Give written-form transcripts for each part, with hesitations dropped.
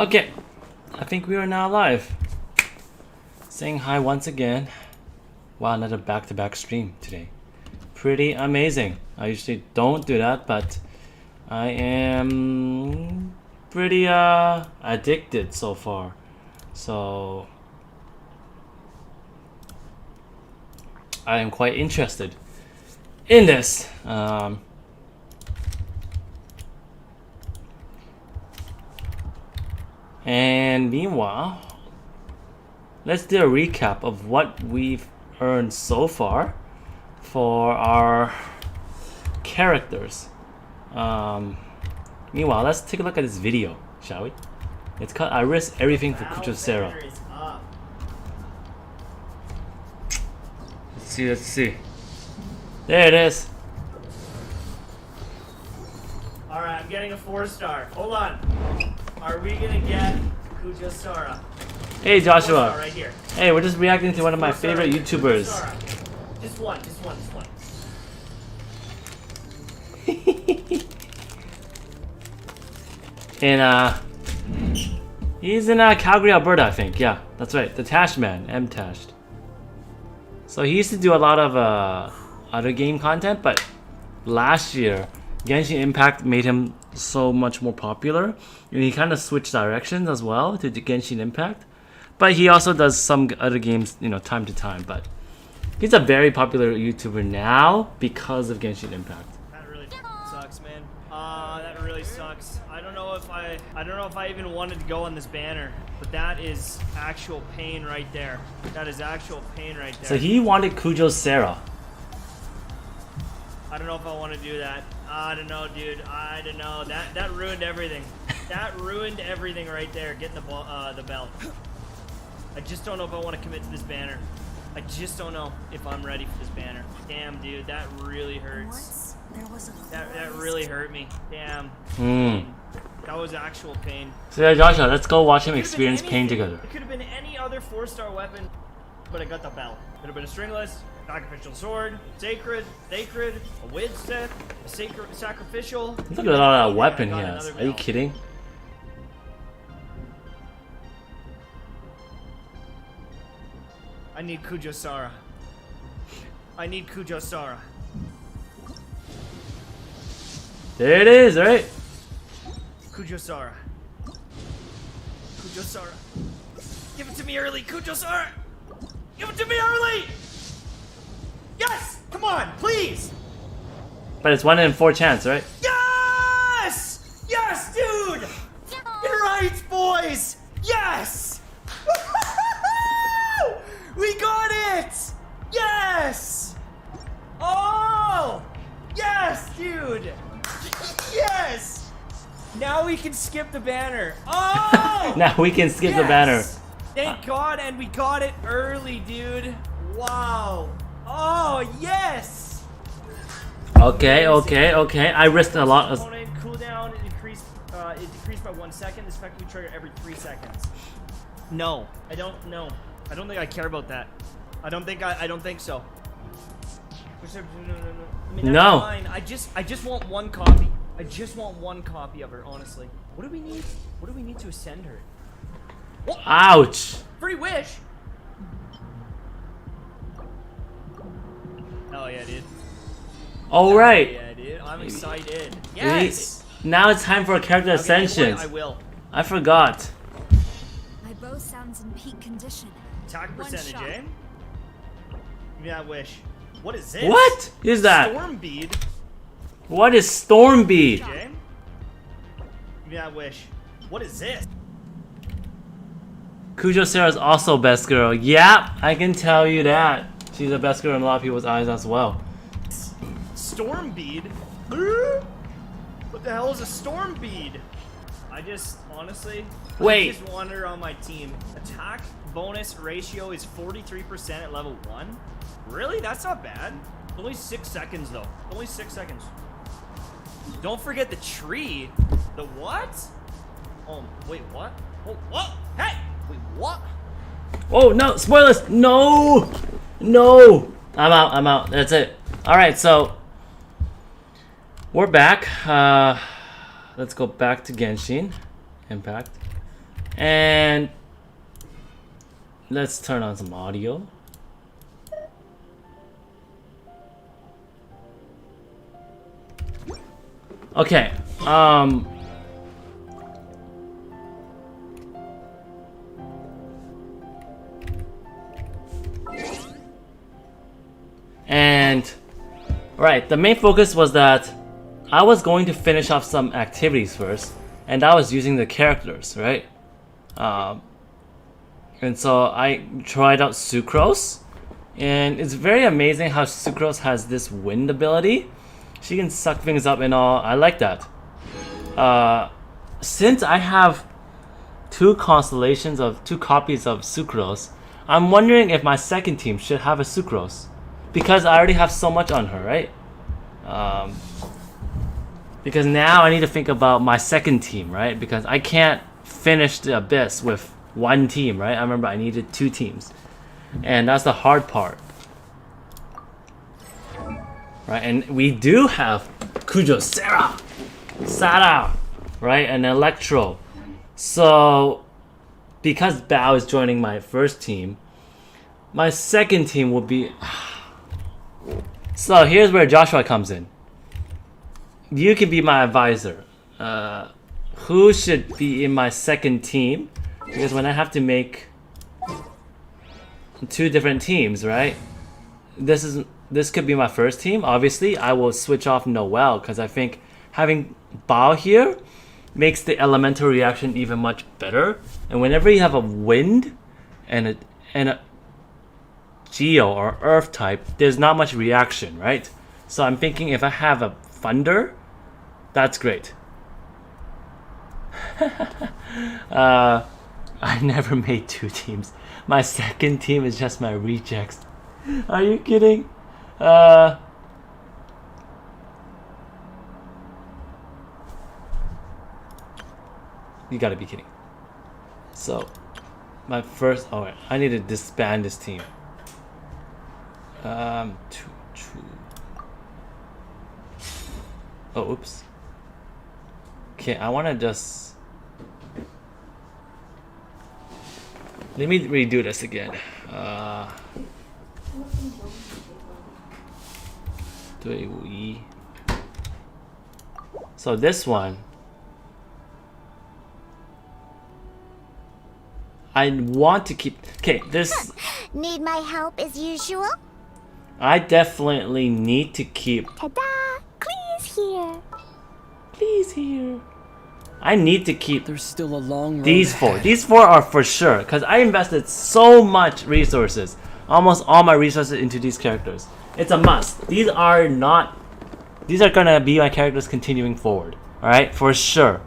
Okay, I think we are now live. Saying hi once again. Wow, another back-to-back stream today. Pretty amazing. I usually don't do that, but I am pretty addicted so far. So I am quite interested in this. And meanwhile, let's do a recap of what we've earned so far for our characters. Meanwhile, let's take a look at this video, shall we? It's called I Risk Everything for Kuchosera. Let's see. There it is. Alright, I'm getting a 4-star. Hold on. Are we gonna get Kuchosera? Hey Joshua. Right here. Hey, we're just reacting to one of my favorite YouTubers. Just one. He's in Calgary, Alberta, I think. Yeah, that's right. The Tash Man, M-Tashed. So he used to do a lot of other game content, but last year Genshin Impact made him so much more popular, and he kind of switched directions as well to Genshin Impact. But he also does some other games, you know, time to time. But he's a very popular YouTuber now because of Genshin Impact. That really sucks, man. That really sucks. I don't know if I even wanted to go on this banner, but that is actual pain right there. That is actual pain right there. So he wanted Kuchosera. I don't know if I want to do that. I don't know, dude. I don't know. That ruined everything. That ruined everything right there. Getting the belt. I just don't know if I want to commit to this banner. I just don't know if I'm ready for this banner. Damn, dude, that really hurts. That really hurt me. Damn. That was actual pain. So yeah, Joshua, let's go watch him experience pain together. It could have been any other 4-star weapon, but I got the belt. Could have been a stringless, sacrificial sword, sacred, a witch set, a sacrificial. Look at all that weapon he has. Are you kidding? I need Kuchosera. I need Kuchosera. There it is, right? Kuchosera. Give it to me early, Kuchosera. Give it to me early. Yes! Come on, please! But it's 1 in 4 chance, right? Yes! Yes, dude! You're right, boys! Yes! We got it! Yes! Oh! Yes, dude! Yes! Now we can skip the banner. Oh! Now we can skip the banner. Thank God, and we got it early, dude. Wow. Oh, yes! Okay. I risked a lot of... Opponent cooldown it decreased by 1 second. This effect will trigger every 3 seconds. No, I don't know. I don't think I care about that. I don't think so. I mean, No. Fine. I just want one copy. I just want one copy of her, honestly. What do we need? What do we need to ascend her? What? Ouch! Free wish. Oh yeah, dude. Alright. Yeah, dude. I'm excited. Yes. Now it's time for a character ascension. I will. I forgot. My bow sounds in peak condition. Attack percentage, eh? Give me that wish. What is this? What is that? Storm bead. What is Storm Bead? Okay. Give me that wish. What is this? Kuchosera is also best girl. Yep, I can tell you that. She's the best girl in a lot of people's eyes as well. Storm bead? What the hell is a storm bead? I just, honestly, Wait. I just want her on my team. Attack bonus ratio is 43% at level 1. Really? That's not bad. Only 6 seconds, though. Only 6 seconds. Don't forget the tree. The what? Oh, wait, what? Oh, what? Hey! Wait, what? Oh, no, spoilers! No! No! I'm out. That's it. Alright, so we're back. Let's go back to Genshin Impact. And let's turn on some audio. Okay. And right, the main focus was that I was going to finish off some activities first, and I was using the characters, right? And so I tried out Sucrose, and it's very amazing how Sucrose has this wind ability. She can suck things up and all. I like that. Since I have two copies of Sucrose, I'm wondering if my second team should have a Sucrose, because I already have so much on her, right? Because now I need to think about my second team, right? Because I can't finish the Abyss with one team, right? I remember I needed 2 teams, and that's the hard part, right? And we do have Kujo, Sarah, right? And Electro. So because Bao is joining my first team, my second team will be. So here's where Joshua comes in. You can be my advisor. Who should be in my second team? Because when I have to make 2 different teams, right? This could be my first team. Obviously, I will switch off Noel because I think having Bao here makes the elemental reaction even much better. And whenever you have a wind and a Geo or Earth type, there's not much reaction, right? So I'm thinking if I have a Thunder, that's great. I never made 2 teams. My second team is just my rejects. Are you kidding? You gotta be kidding. So, my first. Oh wait, I need to disband this team. Oh, oops. Okay, I wanna just. Let me redo this again. So this one, I want to keep. Okay, this. Need my help as usual? I definitely need to keep. Ta-da! Please here. Please here. I need to keep. There's still a long road These 4. ahead. These 4 are for sure, because I invested so much resources, almost all my resources into these characters. It's a must. These are gonna be my characters continuing forward. Alright, for sure.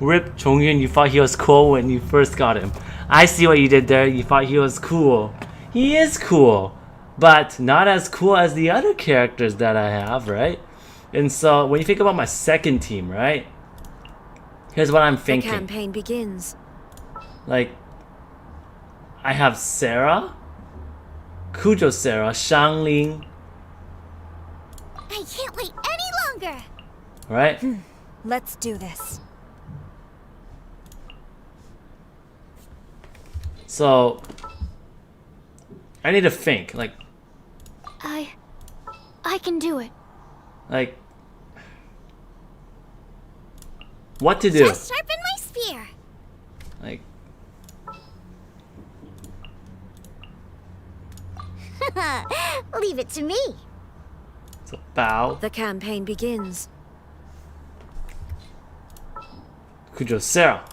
Rip Chongyun, you thought he was cool when you first got him. I see what you did there. You thought he was cool. He is cool, but not as cool as the other characters that I have, right? And so when you think about my second team, right? Here's what I'm thinking. The campaign begins. Like, I have Sarah, Kujo Sarah, Shangling, I can't wait any longer. right? Let's do this. So I need to think, like I can do it. What to do. Just sharpen my spear. Like, Leave it to me. so Bao, The campaign begins. Kujo Sarah.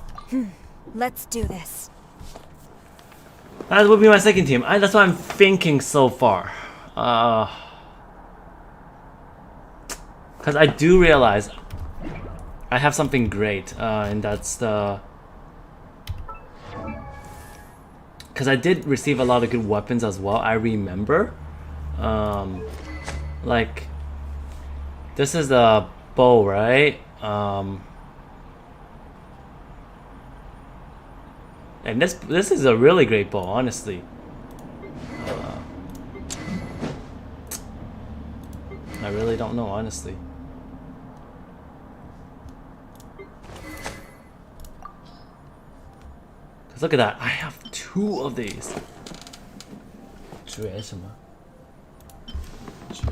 Let's do this. That would be my second team. That's what I'm thinking so far. Because I do realize I have something great, and that's the. Because I did receive a lot of good weapons as well. I remember, like, this is the bow, right? And this is a really great bow, honestly. I really don't know, honestly. Look at that. I have 2 of these. 绝什么？绝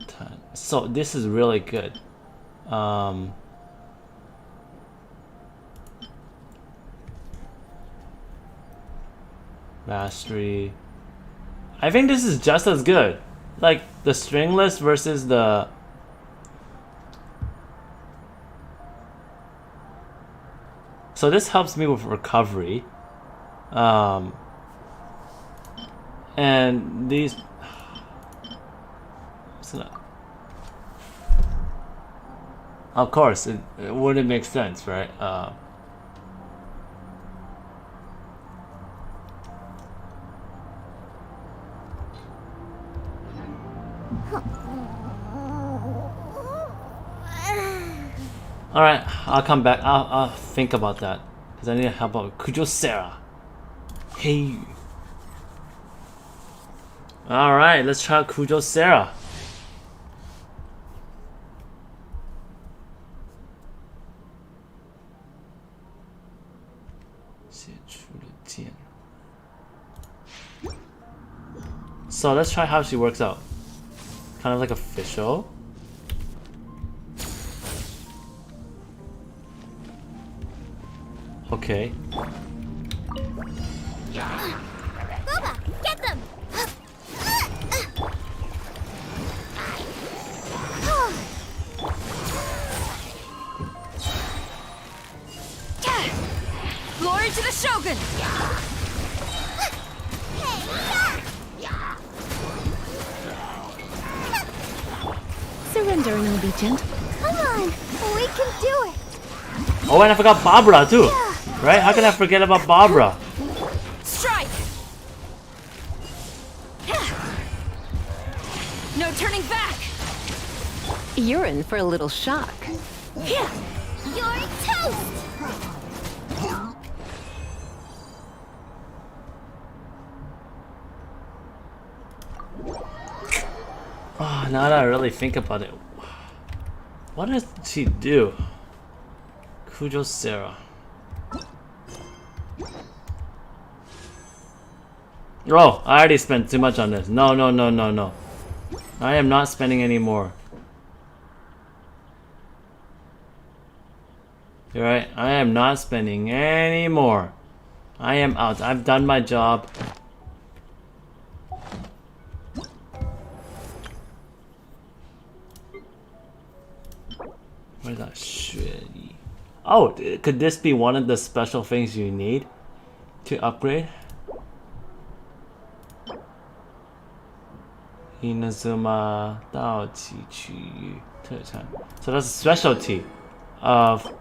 探. So this is really good. Mastery. I think this is just as good. Like the stringless versus the. So this helps me with recovery. And these. Of course, it wouldn't make sense, right? All right, I'll come back. I'll think about that because I need to help out Kujo Sarah. Hey. All right, let's try Kujo Sarah. So let's try how she works out. Kind of like official. Okay. Boba, get them! Glory to the Shogun! Surrendering will be gentle. Come on, we can do it. Oh, and I forgot Barbara too. Right? How can I forget about Barbara? Strike! No turning back! You're in for a little shock. You're toast! Oh, now that I really think about it, what does she do? Kujo Sarah. Oh, I already spent too much on this. No, no, no, no, no. I am not spending any more. You're right. I am not spending any more. I am out. I've done my job. Where's that shit? Oh, could this be one of the special things you need to upgrade? Inazuma 到期区域特产. So that's a specialty of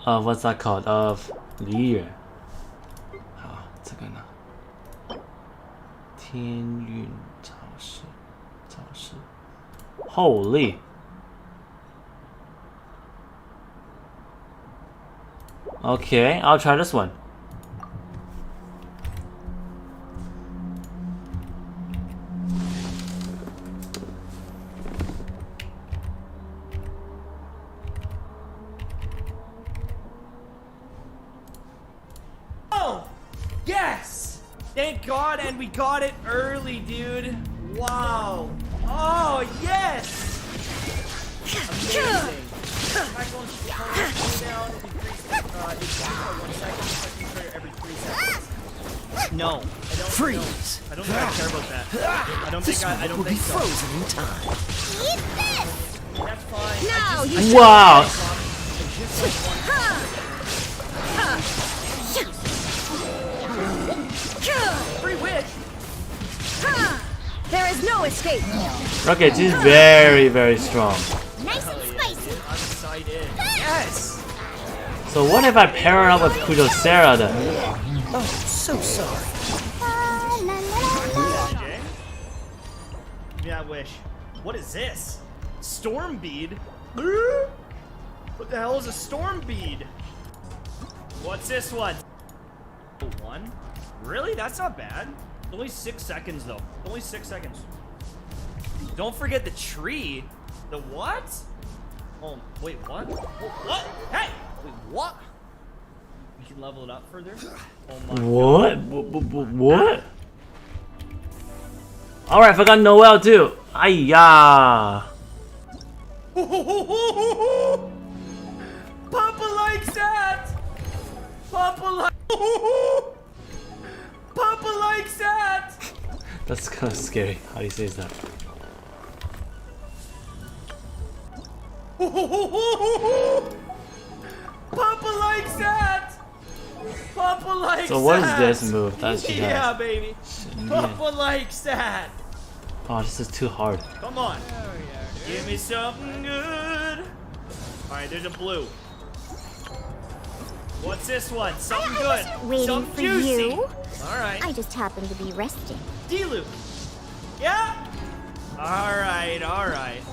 what's that called? Of 梨园. 好，这个呢？天韵超市，超市。Holy. Okay, I'll try this one. Oh! Yes! Thank God, and we got it early, dude. Wow. Oh, yes! Amazing. Every 3 seconds. No, I don't. Freeze. I don't think I care about that. I don't think I don't think so. Frozen in time. Eat this! That's fine. Now you Wow. Free wish. There is no escape! Okay, she's very, very strong. Nice and spicy. I'm excited. Yes. So what if I pair her up with Kujo Sarah then? Oh, so sorry. Jay? Give me that wish. What is this? Storm bead? What the hell is a storm bead? What's this one? One? Really? That's not bad. Only 6 seconds though. Only 6 seconds. Don't forget the tree. The what? Oh, wait, what? What? Hey! Wait, what? We can level it up further. Oh my What? What? Alright, I forgot Noel too. Ayya. Papa likes that! Papa likes that! That's kind of scary. How do you say that? Papa likes that! Papa likes that! So what is this move that she Yeah, has? baby. Papa likes that! Oh, this is too hard. Come on. Give me something good. Alright, there's a blue. What's this one? Something good. Waiting Something for juicy. you. Alright. I just happened to be resting. D-loop. Yeah? Alright, alright.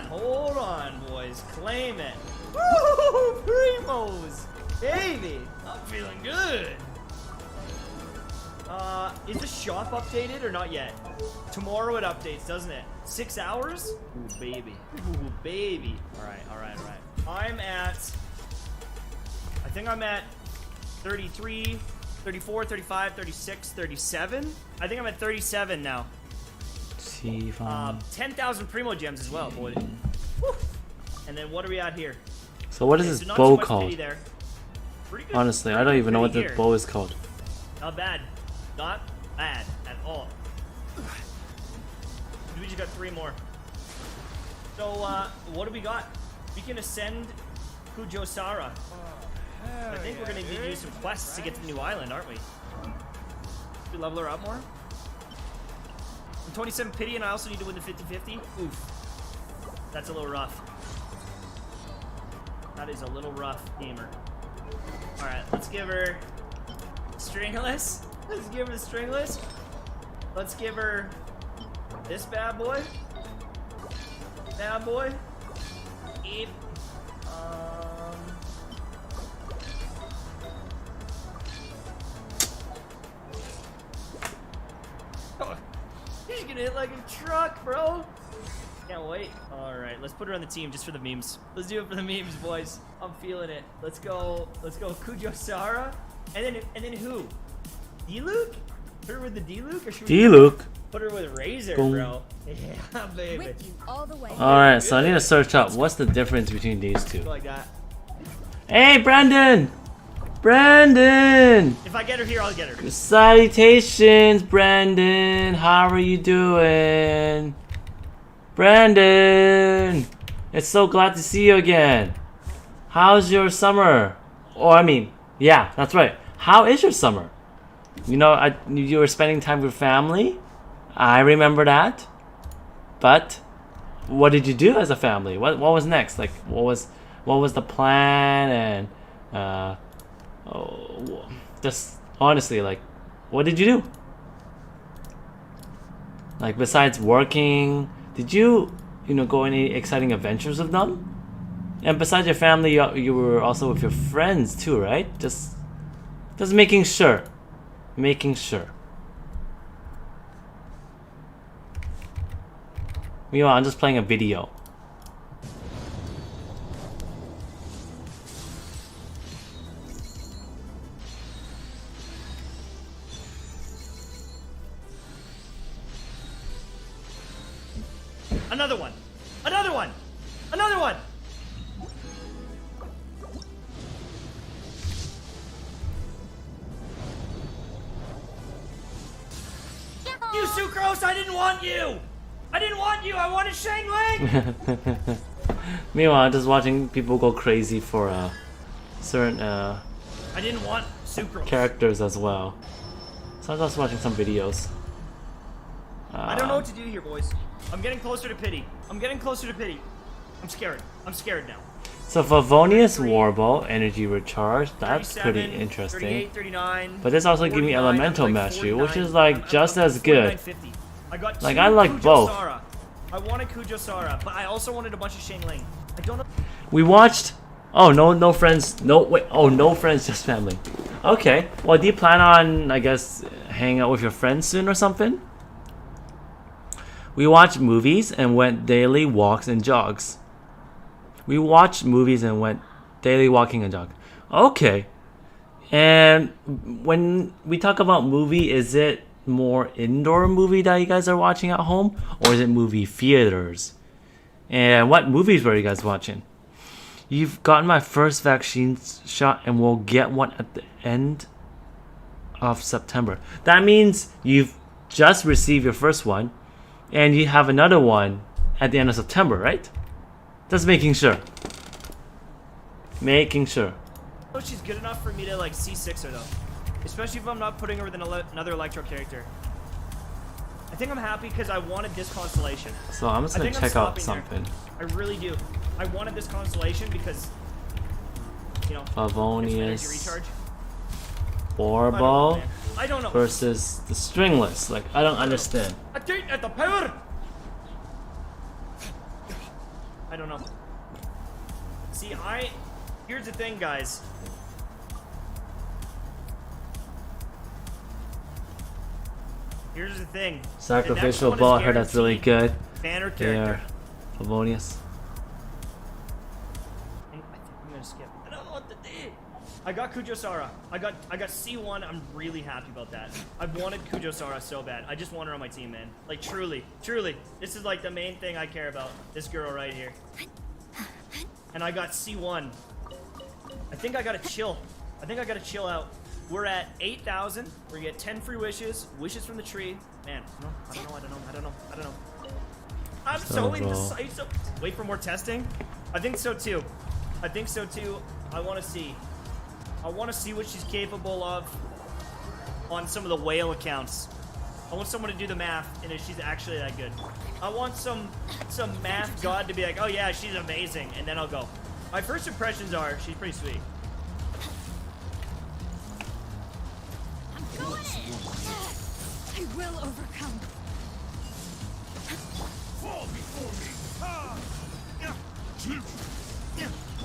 Hold on, boys. Claim it. Woo! Primos! Baby! I'm feeling good. Is the shop updated or not yet? Tomorrow it updates, doesn't it? 6 hours? Ooh, baby. Ooh, baby. Alright. I think I'm at 33, 34, 35, 36, 37. I think I'm at 37 now. See, 10,000 Primo Gems as well, boy. Woo. And then what are we at here? so what is Okay, this so not bow too much called? pity there. Pretty good. Honestly, I don't even know what Pretty this here. bow is called. Not bad. Not bad at all. We just got 3 more. So, what do we got? We can ascend Kujosara. I think we're gonna need to do some quests to get to the new island, aren't we? Should we level her up more? I'm 27 pity and I also need to win the 50-50. Oof. That's a little rough. That is a little rough, gamer. Alright, let's give her stringless. Let's give her the stringless. Let's give her this bad boy. Bad boy. Eep. Oh, he's gonna hit like a truck, bro. Can't wait. Alright, let's put her on the team just for the memes. Let's do it for the memes, boys. I'm feeling it. Let's go Kujosara. And then who? D-Luke? Put her with the D-Luke or should we D-Luke. put her with Razor, Boom. bro? Yeah, baby. With you all the way. Alright, so I need to search up what's the difference between these two. Like that. Hey, Brandon! Brandon! If I get her here, I'll get her. Salutations, Brandon. How are you doing? Brandon! It's so glad to see you again. How's your summer? Oh, I mean, yeah, that's right. How is your summer? You know, you were spending time with family. I remember that. But what did you do as a family? What was next? Like, what was the plan? And just honestly, like, what did you do? Like, besides working, did you go any exciting adventures with them? And besides your family, you were also with your friends too, right? Just making sure. Making sure. Meanwhile, I'm just playing a video. Another one. Another one. Another one. You sucrose, I didn't want you. I didn't want you. I wanted Shang Ling. Meanwhile, I'm just watching people go crazy for certain I didn't want sucrose. characters as well. So I'm just watching some videos. I don't know what to do here, boys. I'm getting closer to pity. I'm getting closer to pity. I'm scared. I'm scared now. So Favonius Warble, Energy Recharge, that's 37, pretty interesting. 38, 39. But this also gives me 49, Elemental like Mastery, 49. which is like just as good. 49.50. I got Like, two I like both. Kujosara. I wanted Kujosara, but I also wanted a bunch of Shang Ling. I don't know. We watched. Oh, no friends. No, wait. Oh, no friends, just family. Okay. Well, do you plan on, I guess, hanging out with your friends soon or something? We watched movies and went daily walks and jogs. We watched movies and went daily walking and jog. Okay. And when we talk about movie, is it more indoor movie that you guys are watching at home, or is it movie theaters? And what movies were you guys watching? You've gotten my first vaccine shot and will get one at the end of September. That means you've just received your first one and you have another one at the end of September, right? Just making sure. Making sure. Oh, she's good enough for me to like C6 her though. Especially if I'm not putting her with another Electro character. I think I'm happy because I wanted this constellation. So I'm just gonna check out something. I really do. I wanted this constellation because, you know, Favonius, energy recharge. Orbal I don't know. versus the stringless. Like, I don't understand. A date at the power. I don't know. See, here's the thing, guys. Here's the thing. Sacrificial ball, I heard that's really good. Banner character. There, Favonius. I think I'm gonna skip. I don't know what to do. I got Kujosara. I got C1. I'm really happy about that. I've wanted Kujosara so bad. I just want her on my team, man. Like truly. This is like the main thing I care about. This girl right here. And I got C1. I think I gotta chill. I think I gotta chill out. We're at 8,000. We're gonna get 10 free wishes. Wishes from the tree. Man, no, I don't know. I'm so indecisive. Wait for more testing? I think so too. I wanna see. I wanna see what she's capable of on some of the whale accounts. I want someone to do the math and if she's actually that good. I want some math god to be like, oh yeah, she's amazing, and then I'll go. My first impressions are she's pretty sweet. I'm going in. I will overcome.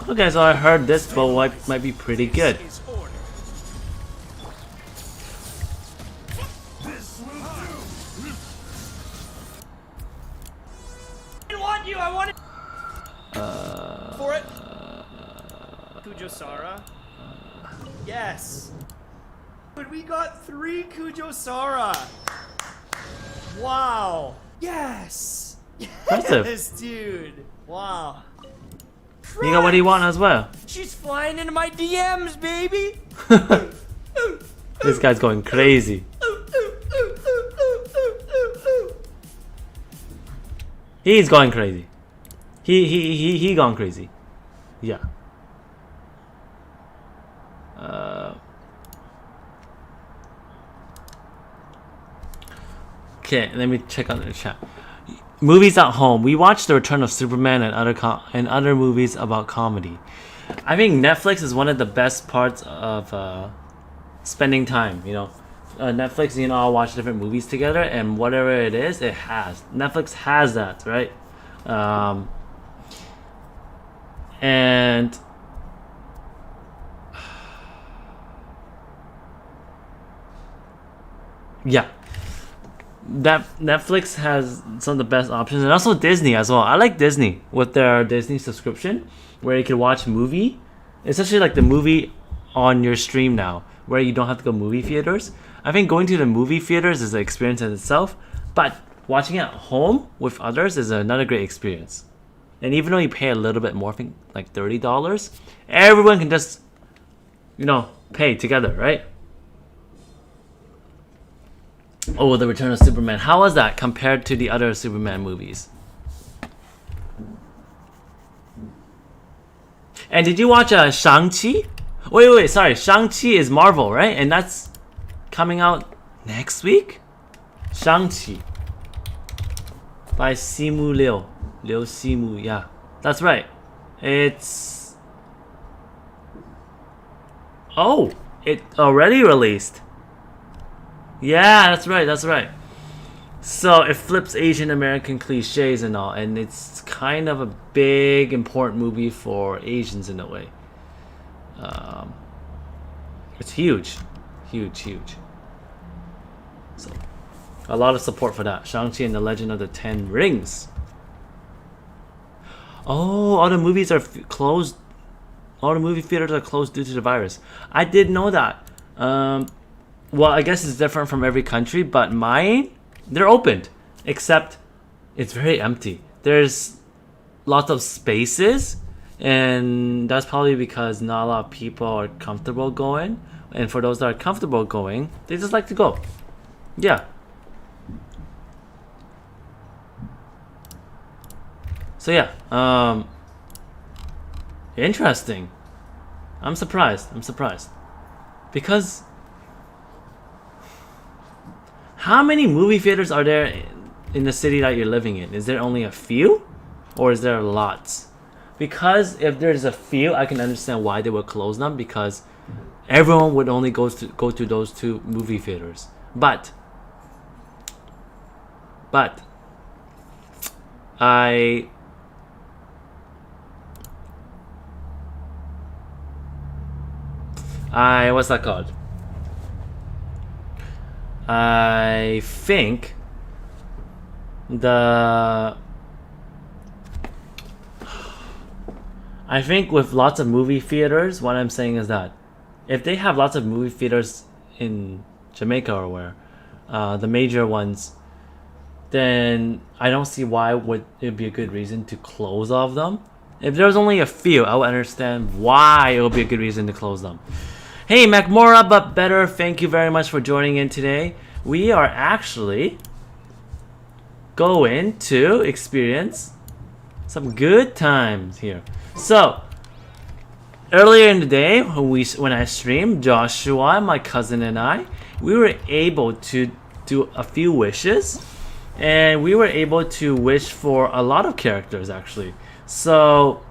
Okay, so I heard this bow might be pretty good. I wanted for it. Kujosara. Yes. But we got 3 Kujosara. Wow. Yes. Impressive. Yes, dude. Wow. You got what you want as well. She's flying into my DMs, baby. This guy's going crazy. He's going crazy. He gone crazy. Yeah. Okay, let me check on the chat. Movies at home. We watched The Return of Superman and other movies about comedy. I think Netflix is one of the best parts of spending time. You know, Netflix. You know, I'll watch different movies together, and whatever it is, it has. Netflix has that, right? And yeah, that Netflix has some of the best options, and also Disney as well. I like Disney with their Disney subscription, where you can watch movie. It's actually like the movie on your stream now, where you don't have to go movie theaters. I think going to the movie theaters is an experience in itself, but watching it at home with others is another great experience. And even though you pay a little bit more, I think like $30, everyone can just, you know, pay together, right? Oh, The Return of Superman. How was that compared to the other Superman movies? And did you watch Shang-Chi? Wait, sorry. Shang-Chi is Marvel, right? And that's coming out next week? Shang-Chi. By Simu Liu. Liu Simu, yeah. That's right. It's... Oh! It already released. Yeah, that's right. So it flips Asian American cliches and all, and it's kind of a big, important movie for Asians in a way. It's huge. So, a lot of support for that. Shang-Chi and the Legend of the Ten Rings. Oh, all the movies are closed all the movie theaters are closed due to the virus. I did know that. Well, I guess it's different from every country, but mine, they're opened, except it's very empty. There's lots of spaces, and that's probably because not a lot of people are comfortable going. And for those that are comfortable going, they just like to go. Yeah. So yeah, interesting. I'm surprised. Because how many movie theaters are there in the city that you're living in? Is there only a few, or is there lots? Because if there's a few, I can understand why they would close them, because everyone would only go to those 2 movie theaters. But I what's that called? I think with lots of movie theaters, what I'm saying is that if they have lots of movie theaters in Jamaica or where, the major ones, then I don't see why would it be a good reason to close all of them. If there was only a few, I would understand why it would be a good reason to close them. Hey, Macmora, but better, thank you very much for joining in today. We are actually going to experience some good times here. So, earlier in the day, when I streamed, Joshua, my cousin, and I, we were able to do a few wishes. And we were able to wish for a lot of characters, actually. So,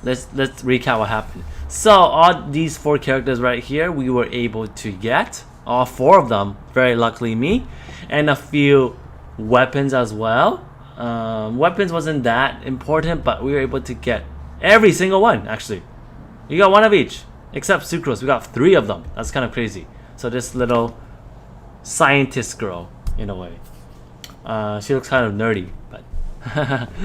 let's recap what happened. So all these 4 characters right here, we were able to get all 4 of them. Very luckily me, and a few weapons as well. Weapons wasn't that important, but we were able to get every single one. Actually, you got 1 of each, except Sucrose. We got 3 of them. That's kind of crazy. So this little scientist girl, in a way, she looks kind of nerdy, but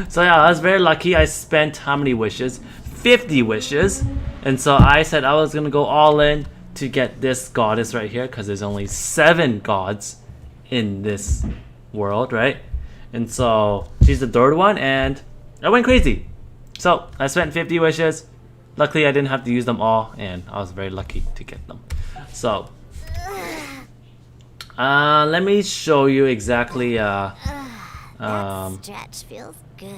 so yeah, I was very lucky. I spent how many wishes? 50 wishes. And so I said I was gonna go all in to get this goddess right here, because there's only 7 gods in this world, right? And so she's the 3rd one, and I went crazy. So I spent 50 wishes. Luckily I didn't have to use them all, and I was very lucky to get them. So let me show you exactly That stretch feels good.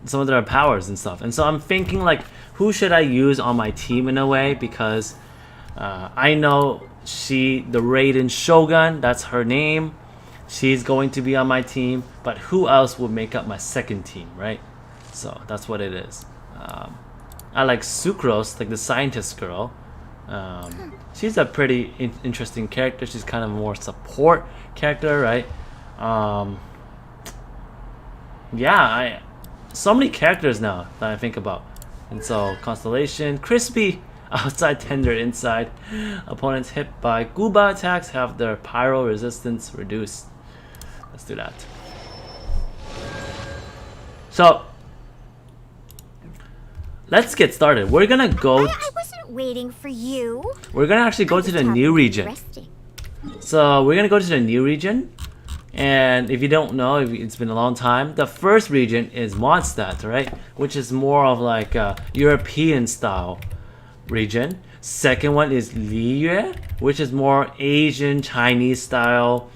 some of their powers and stuff. And so I'm thinking, like, who should I use on my team in a way, because I know the Raiden Shogun, that's her name, she's going to be on my team, but who else would make up my second team, right? So that's what it is. I like Sucrose, like the scientist girl. She's a pretty interesting character. She's kind of more support character, right? Yeah, so many characters now that I think about. And so Constellation, Crispy, outside, tender, inside. Opponents hit by Gooba attacks have their pyro resistance reduced. Let's do that. So let's get started. We're gonna go. I wasn't waiting for you. We're gonna actually go to the new region. Resting. So we're gonna go to the new region. And if you don't know, if it's been a long time, the first region is Mondstadt, right? Which is more of like a European style region. Second one is Liyue, which is more Asian Chinese style.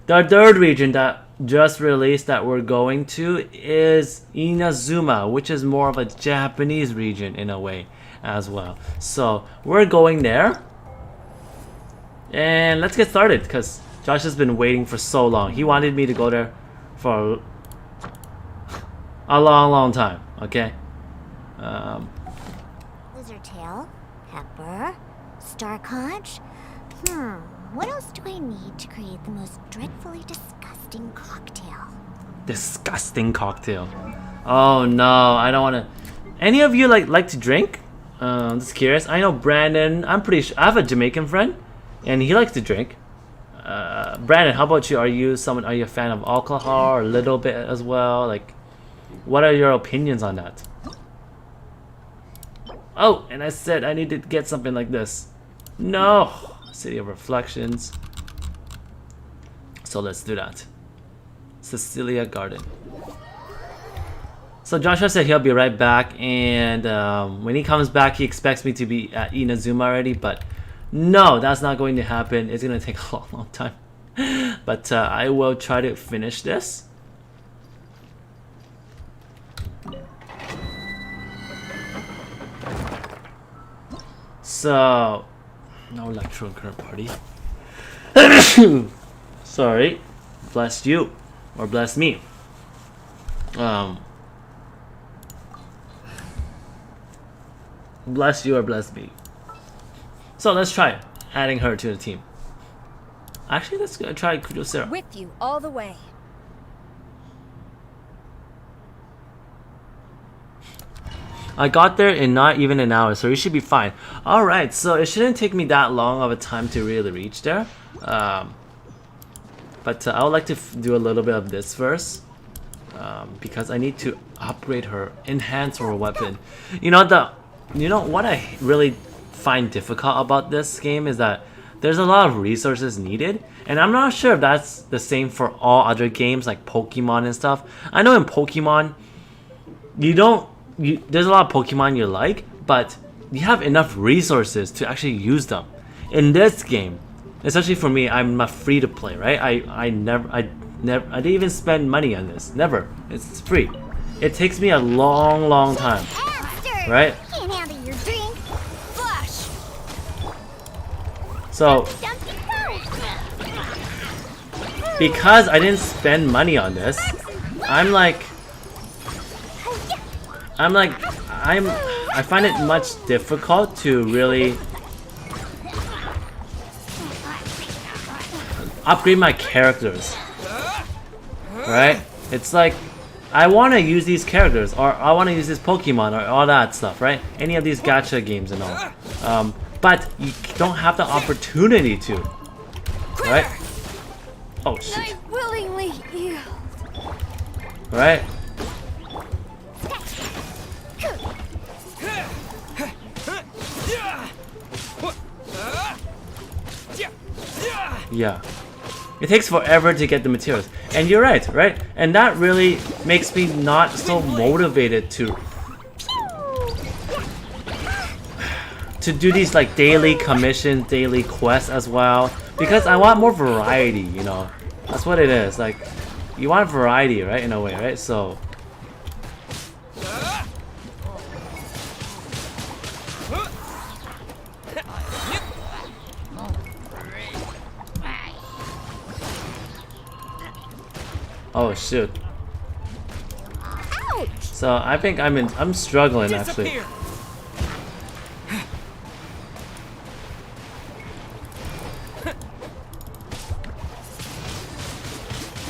The third region that just released that we're going to is Inazuma, which is more of a Japanese region in a way as well. So we're going there. And let's get started, because Josh has been waiting for so long. He wanted me to go there for a long time, okay? Lizard tail, pepper, star conch. What else do I need to create the most dreadfully disgusting cocktail? Disgusting cocktail. Oh no, I don't want to. Any of you like to drink? I'm just curious. I know Brandon. I'm pretty sure I have a Jamaican friend, and he likes to drink. Brandon, how about you? Are you a fan of alcohol, or a little bit as well? Like, what are your opinions on that? Oh, and I said I need to get something like this. No! City of Reflections. So let's do that. Cecilia Garden. So Joshua said he'll be right back, and when he comes back, he expects me to be at Inazuma already, but no, that's not going to happen. It's going to take a long, long time. But I will try to finish this. So, no electro current party. Sorry, bless you, or bless me. Bless you or bless me. So let's try adding her to the team. Actually, let's try Kudosera. With you all the way. I got there in not even an hour, so you should be fine. Alright, so it shouldn't take me that long of a time to really reach there. But I would like to do a little bit of this first. Because I need to upgrade her, enhance her weapon. You know what I really find difficult about this game is that there's a lot of resources needed, and I'm not sure if that's the same for all other games like Pokemon and stuff. I know in Pokemon, there's a lot of Pokemon you like, but you have enough resources to actually use them. In this game, especially for me, I'm a free to play, right? I didn't even spend money on this. Never. It's free. It takes me a long, long time, right? Can't handle your drink. Flush. So, because I didn't spend money on this, I find it much difficult to really upgrade my characters, right? It's like I want to use these characters, or I want to use this Pokemon, or all that stuff, right? Any of these gacha games and all, but you don't have the opportunity to, right? Oh shit! I willingly yield. Right? Yeah. It takes forever to get the materials. And you're right, right? And that really makes me not so motivated to do these like daily commissions, daily quests as well. Because I want more variety, you know. That's what it is. Like, you want variety, right? In a way, right? So oh shoot. So I think I'm struggling actually.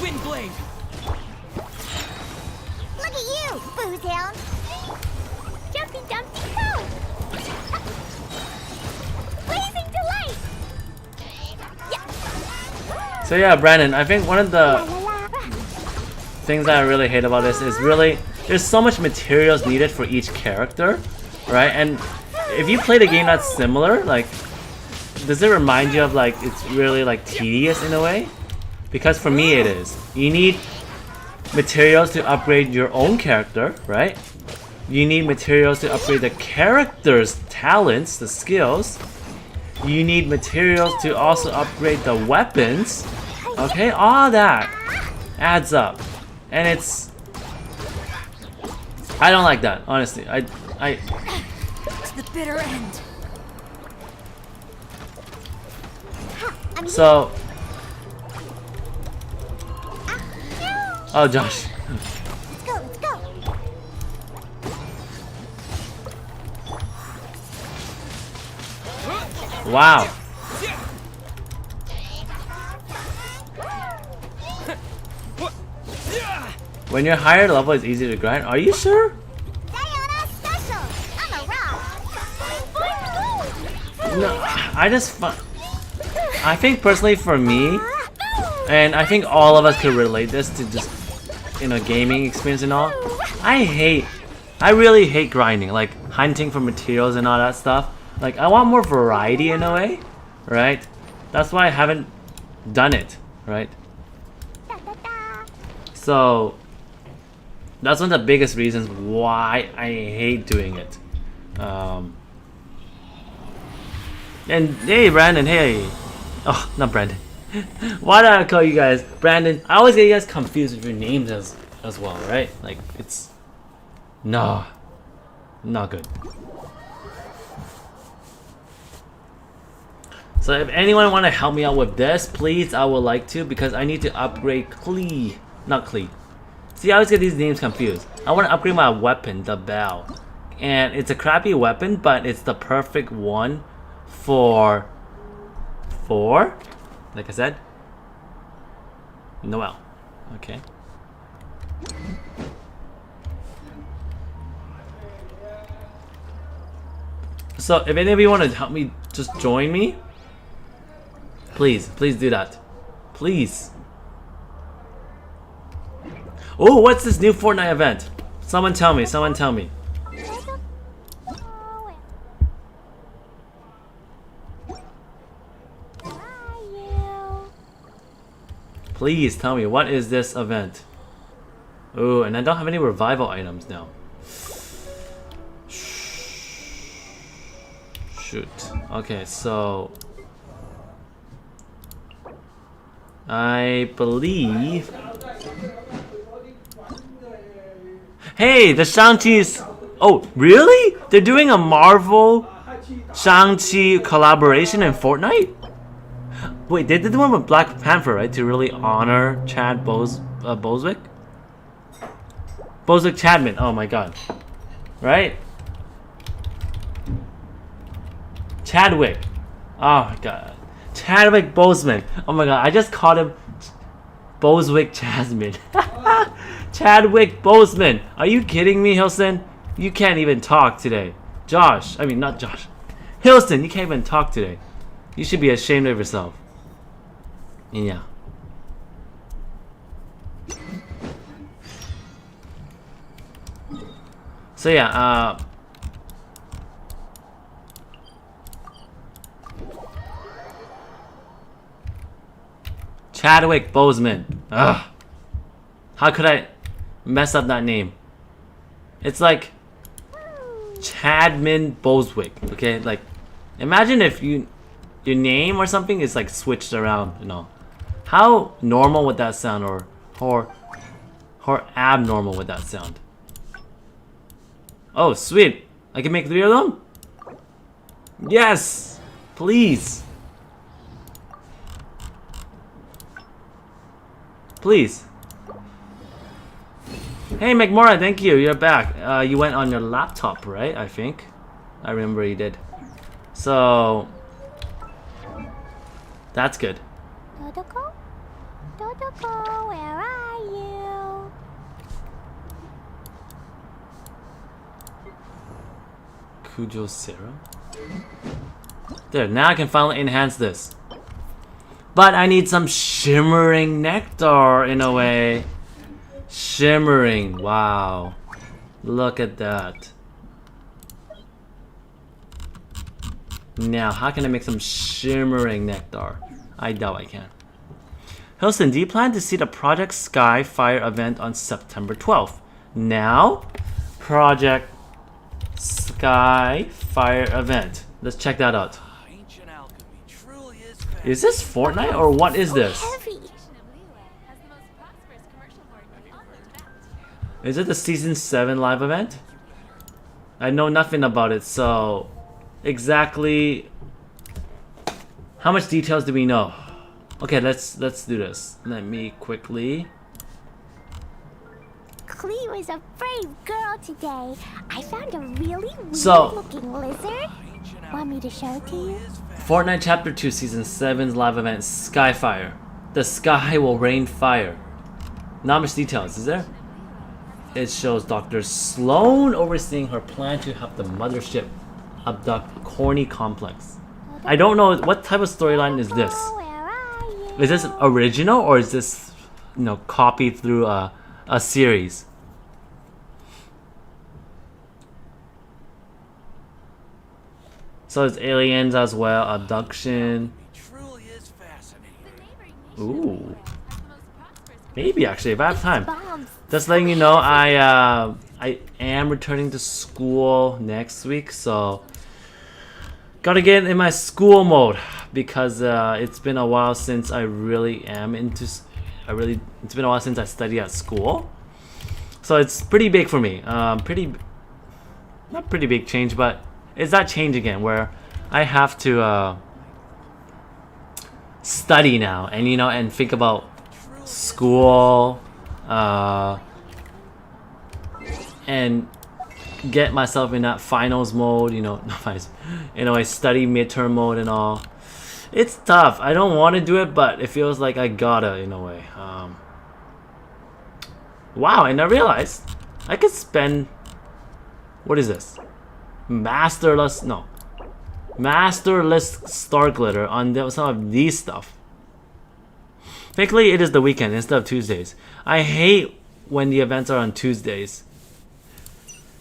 Wind blade. Look at you, Boozehound. Jumpy Dumpty Go. Blazing delight. So yeah, Brandon, I think one of the things that I really hate about this is really there's so much materials needed for each character, right? And if you played a game that's similar, like, does it remind you of like it's really like tedious in a way? Because for me it is. You need materials to upgrade your own character, right? You need materials to upgrade the character's talents, the skills. You need materials to also upgrade the weapons. Okay, all that adds up. And it's... I don't like that, honestly. I To the bitter end. So... Oh, Josh. Let's go, let's go. Wow. When you're higher level, it's easy to grind. Are you sure? Diana special. I'm a rock. No, I think personally for me, and I think all of us could relate this to just, you know, gaming experience and all. I really hate grinding. Like, hunting for materials and all that stuff. Like, I want more variety in a way, right? That's why I haven't done it, right? So that's one of the biggest reasons why I hate doing it. And hey, Brandon, hey. Oh, not Brandon. Why do I call you guys Brandon? I always get you guys confused with your names as well, right? Like, it's no, not good. So if anyone want to help me out with this, please, I would like to, because I need to upgrade not Clee. See, I always get these names confused. I want to upgrade my weapon, the bell, and it's a crappy weapon, but it's the perfect one for like I said, Noel. Okay. So if any of you want to help me, just join me. Please do that. Please. Oh, what's this new Fortnite event? Someone tell me. Please tell me, what is this event? Oh, and I don't have any revival items now. Shoot. Okay, so I believe. Hey, the Shang-Chi's. Oh, really? They're doing a Marvel Shang-Chi collaboration in Fortnite? Wait, they did the one with Black Panther, right? To really honor Chad Boswick? Boswick Chadman, oh my god. Right? Chadwick. Oh my god. Chadwick Boseman. Oh my god, I just called him Boswick Chasman. Chadwick Boseman. Are you kidding me, Hilson? You can't even talk today. Josh. I mean, not Josh. Hilson, you can't even talk today. You should be ashamed of yourself. Yeah. So yeah, Chadwick Boseman. Ugh. How could I mess up that name? It's like Chadman Boswick, okay? Like, imagine if your name or something is like switched around, you know. How normal would that sound, or abnormal would that sound? Oh, sweet. I can make 3 of them? Yes! Please. Please. Hey, McMora, thank you. You're back. You went on your laptop, right? I think. I remember you did. So that's good. Dodoko? Dodoko, where are you? Kujo Sarah? There, now I can finally enhance this. But I need some shimmering nectar in a way. Shimmering, wow. Look at that. Now, how can I make some shimmering nectar? I doubt I can. Hilson, do you plan to see the Project Skyfire event on September 12th? Now, Project Skyfire event. Let's check that out. Is this Fortnite or what is this? Is it the Season 7 live event? I know nothing about it, so exactly how much details do we know? Okay, let's do this. Let me quickly. Clee was a brave girl today. I found a really So- weird-looking lizard. Want me to show it to you? Fortnite Chapter 2 Season 7's live event Skyfire. The sky will rain fire. Not much details, is there? It shows Dr. Sloan overseeing her plan to help the mothership abduct Corny Complex. I don't know what type of storyline is this. Where are you? Is this original or is this, you know, copied through a series? So it's aliens as well, abduction. Truly is fascinating. Ooh. Maybe actually, if I have time. Bombs. Just letting you know, I am returning to school next week, so gotta get in my school mode because it's been a while since I really am into. It's been a while since I studied at school, so it's pretty big for me. Not pretty big change, but it's that change again where I have to study now, and and think about school, and get myself in that finals mode, not finals, a study midterm mode and all. It's tough. I don't want to do it, but it feels like I gotta in a way. Wow, and I realized I could spend, what is this? Masterless star glitter on some of these stuff. Thankfully, it is the weekend instead of Tuesdays. I hate when the events are on Tuesdays.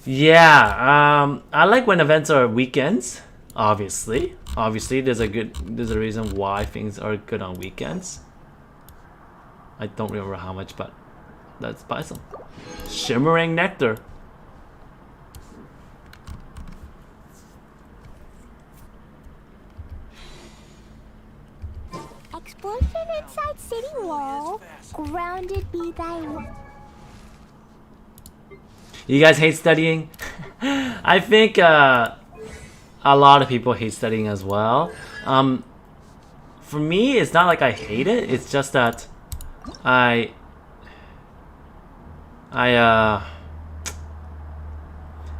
Yeah, I like when events are weekends. Obviously, there's a reason why things are good on weekends. I don't remember how much, but let's buy some shimmering nectar. Explosion inside city wall. Grounded be thy. You guys hate studying? I think a lot of people hate studying as well. For me, it's not like I hate it. It's just that I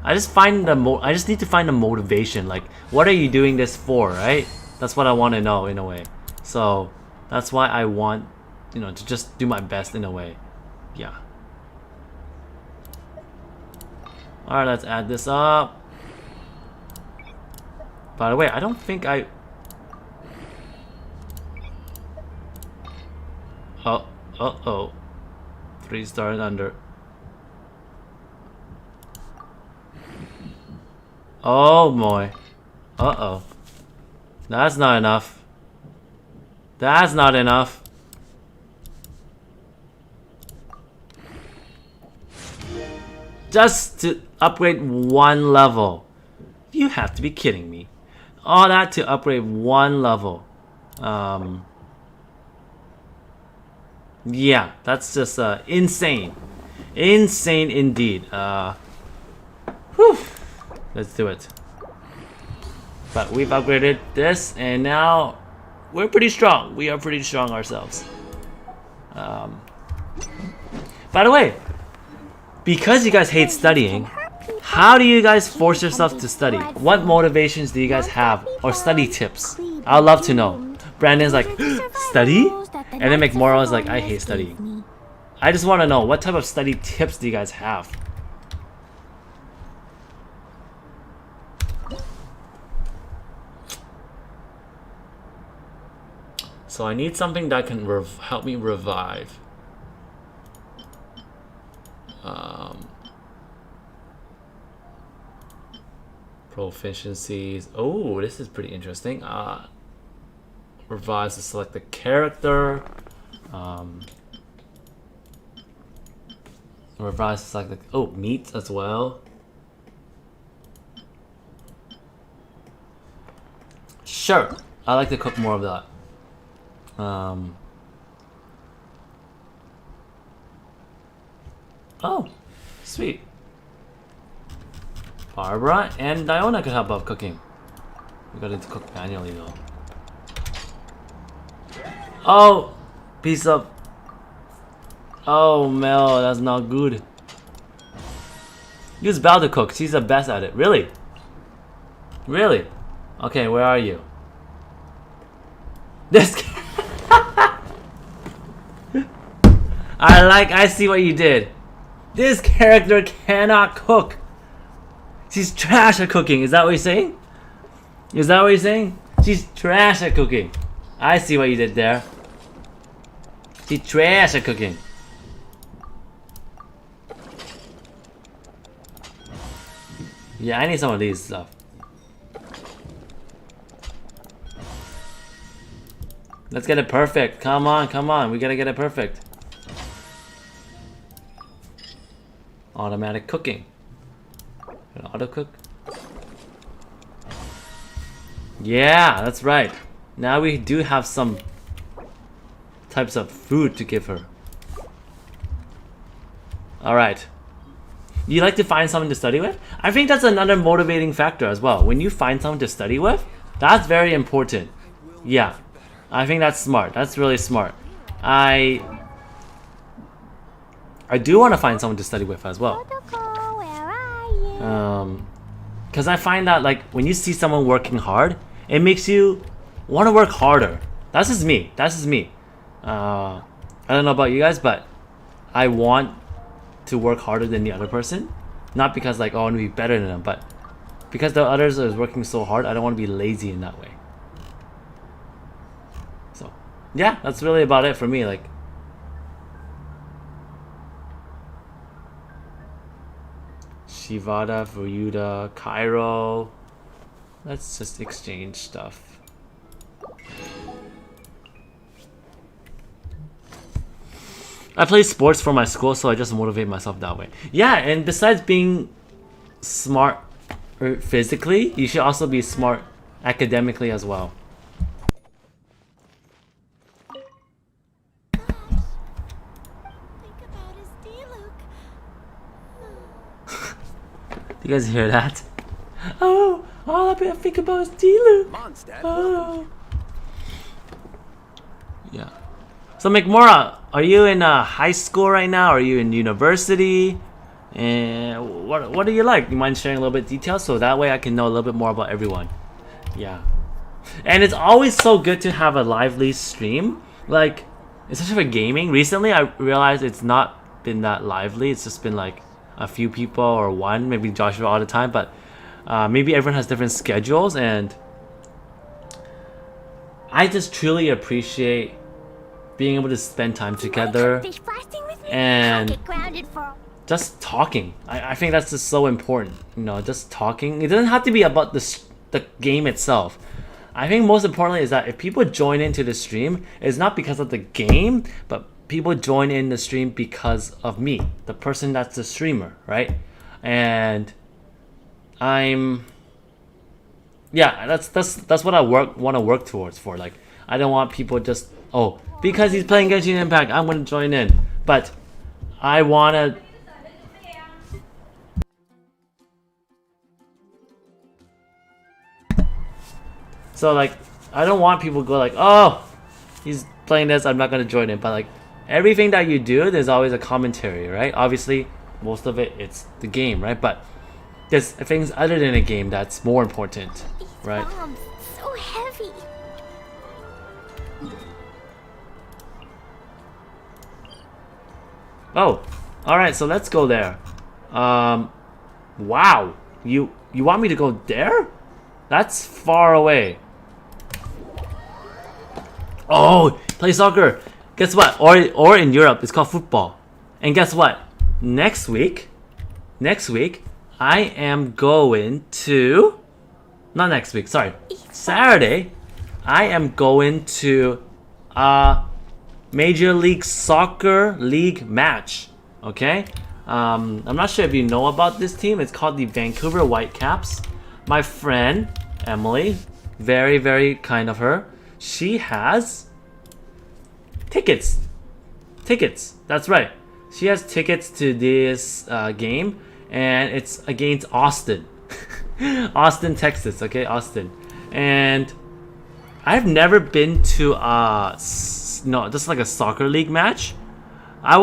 just find I just need to find the motivation. Like, what are you doing this for, right? That's what I want to know in a way. So that's why I want, to just do my best in a way. Yeah. All right, let's add this up. By the way, I don't think I. Oh. 3 stars under. Oh boy. Uh-oh. That's not enough. That's not enough. Just to upgrade 1 level. You have to be kidding me. All that to upgrade 1 level. Yeah, that's just insane. Insane indeed. Whew. Let's do it. But we've upgraded this, and now we're pretty strong. We are pretty strong ourselves. By the way, because you guys hate studying, how do you guys force yourself to study? What motivations do you guys have, or study tips? I'd love to know. Brandon's like, study? And then McMorrow is like, I hate studying. I just want to know, what type of study tips do you guys have? So I need something that can help me revive. Proficiencies. Oh, this is pretty interesting. Revives to select the character. Revives to select the meat as well. Sure, I like to cook more of that. Oh, sweet. Barbara and Diona could help out cooking. We got to cook manually though. Oh, piece of. Oh, Mel, that's not good. Use Belle to cook. She's the best at it. Really? Really? Okay, where are you? This. I see what you did. This character cannot cook. She's trash at cooking. Is that what you're saying? Is that what you're saying? She's trash at cooking. I see what you did there. She's trash at cooking. Yeah, I need some of these stuff. Let's get it perfect. Come on, come on. We gotta get it perfect. Automatic cooking. Can auto cook? Yeah, that's right. Now we do have some types of food to give her. Alright. You like to find someone to study with? I think that's another motivating factor as well. When you find someone to study with, that's very important. Yeah. I think that's smart. That's really smart. I do want to find someone to study with as well. Protocol, where are you? Because I find that like when you see someone working hard, it makes you want to work harder. That's just me. That's just me. I don't know about you guys, but I want to work harder than the other person. Not because like, oh, I want to be better than them, but because the others are working so hard, I don't want to be lazy in that way. So, yeah, that's really about it for me. Like, Shivada, Fuyuda, Cairo. Let's just exchange stuff. I play sports for my school, so I just motivate myself that way. Yeah, and besides being smart physically, you should also be smart academically as well. Think about his D-Luke. Do you guys hear that? Oh, all I think about is D-Luke. Come on, Stat. Oh. Yeah. So McMora, are you in high school right now? Are you in university? And what do you like? You mind sharing a little bit of details so that way I can know a little bit more about everyone? Yeah. And it's always so good to have a lively stream. Like, especially for gaming. Recently I realized it's not been that lively. It's just been like a few people or one, maybe Joshua all the time, but maybe everyone has different schedules, and I just truly appreciate being able to spend time together and just talking. I think that's just so important, you know, just talking. It doesn't have to be about the game itself. I think most importantly is that if people join into the stream, it's not because of the game, but people join in the stream because of me, the person that's the streamer, right? And that's what I want to work towards for. Like, I don't want people just, oh, because he's playing Genshin Impact, I'm gonna join in. But I wanna. So like, I don't want people to go like, oh, he's playing this, I'm not gonna join in. But like, everything that you do, there's always a commentary, right? Obviously, most of it's the game, right? But there's things other than a game that's more important, right? Bombs, so heavy. Oh, all right. So let's go there. Wow. You want me to go there? That's far away. Oh, play soccer. Guess what? Or in Europe, it's called football. And guess what? Next week, I am going to. Not next week. Sorry, Saturday. I am going to Major League Soccer League match. Okay, I'm not sure if you know about this team. It's called the Vancouver Whitecaps. My friend Emily, very, very kind of her, she has tickets. That's right. She has tickets to this game, and it's against Austin. Austin, Texas. Okay, Austin. And I've never been to just like a soccer league match. I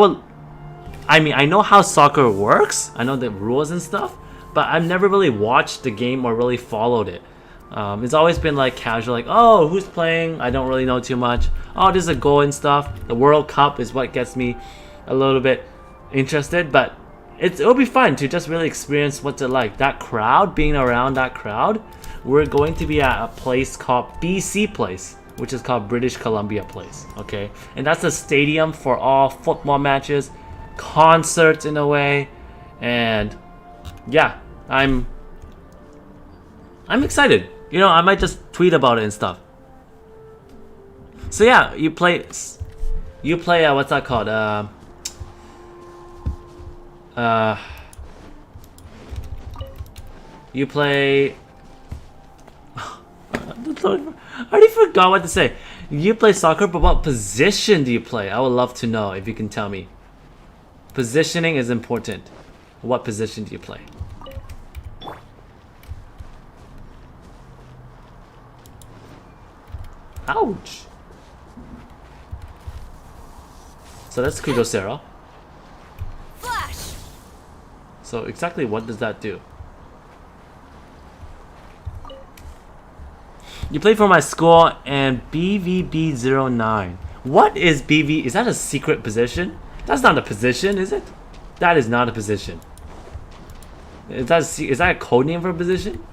mean, I know how soccer works. I know the rules and stuff, but I've never really watched the game or really followed it. It's always been like casual, like, oh, who's playing? I don't really know too much. Oh, there's a goal and stuff. The World Cup is what gets me a little bit interested, but it'll be fun to just really experience what's it like. That crowd, being around that crowd. We're going to be at a place called BC Place, which is called British Columbia Place, okay? And that's a stadium for all football matches, concerts in a way, and yeah, I'm excited. You know, I might just tweet about it and stuff. So yeah, you play what's that called? You play. I already forgot what to say. You play soccer, but what position do you play? I would love to know if you can tell me. Positioning is important. What position do you play? Ouch. So that's Kudosero. Flash! So exactly what does that do? You play for my school and BVB09. What is BV? Is that a secret position? That's not a position, is it? That is not a position. Is that a code name for a position?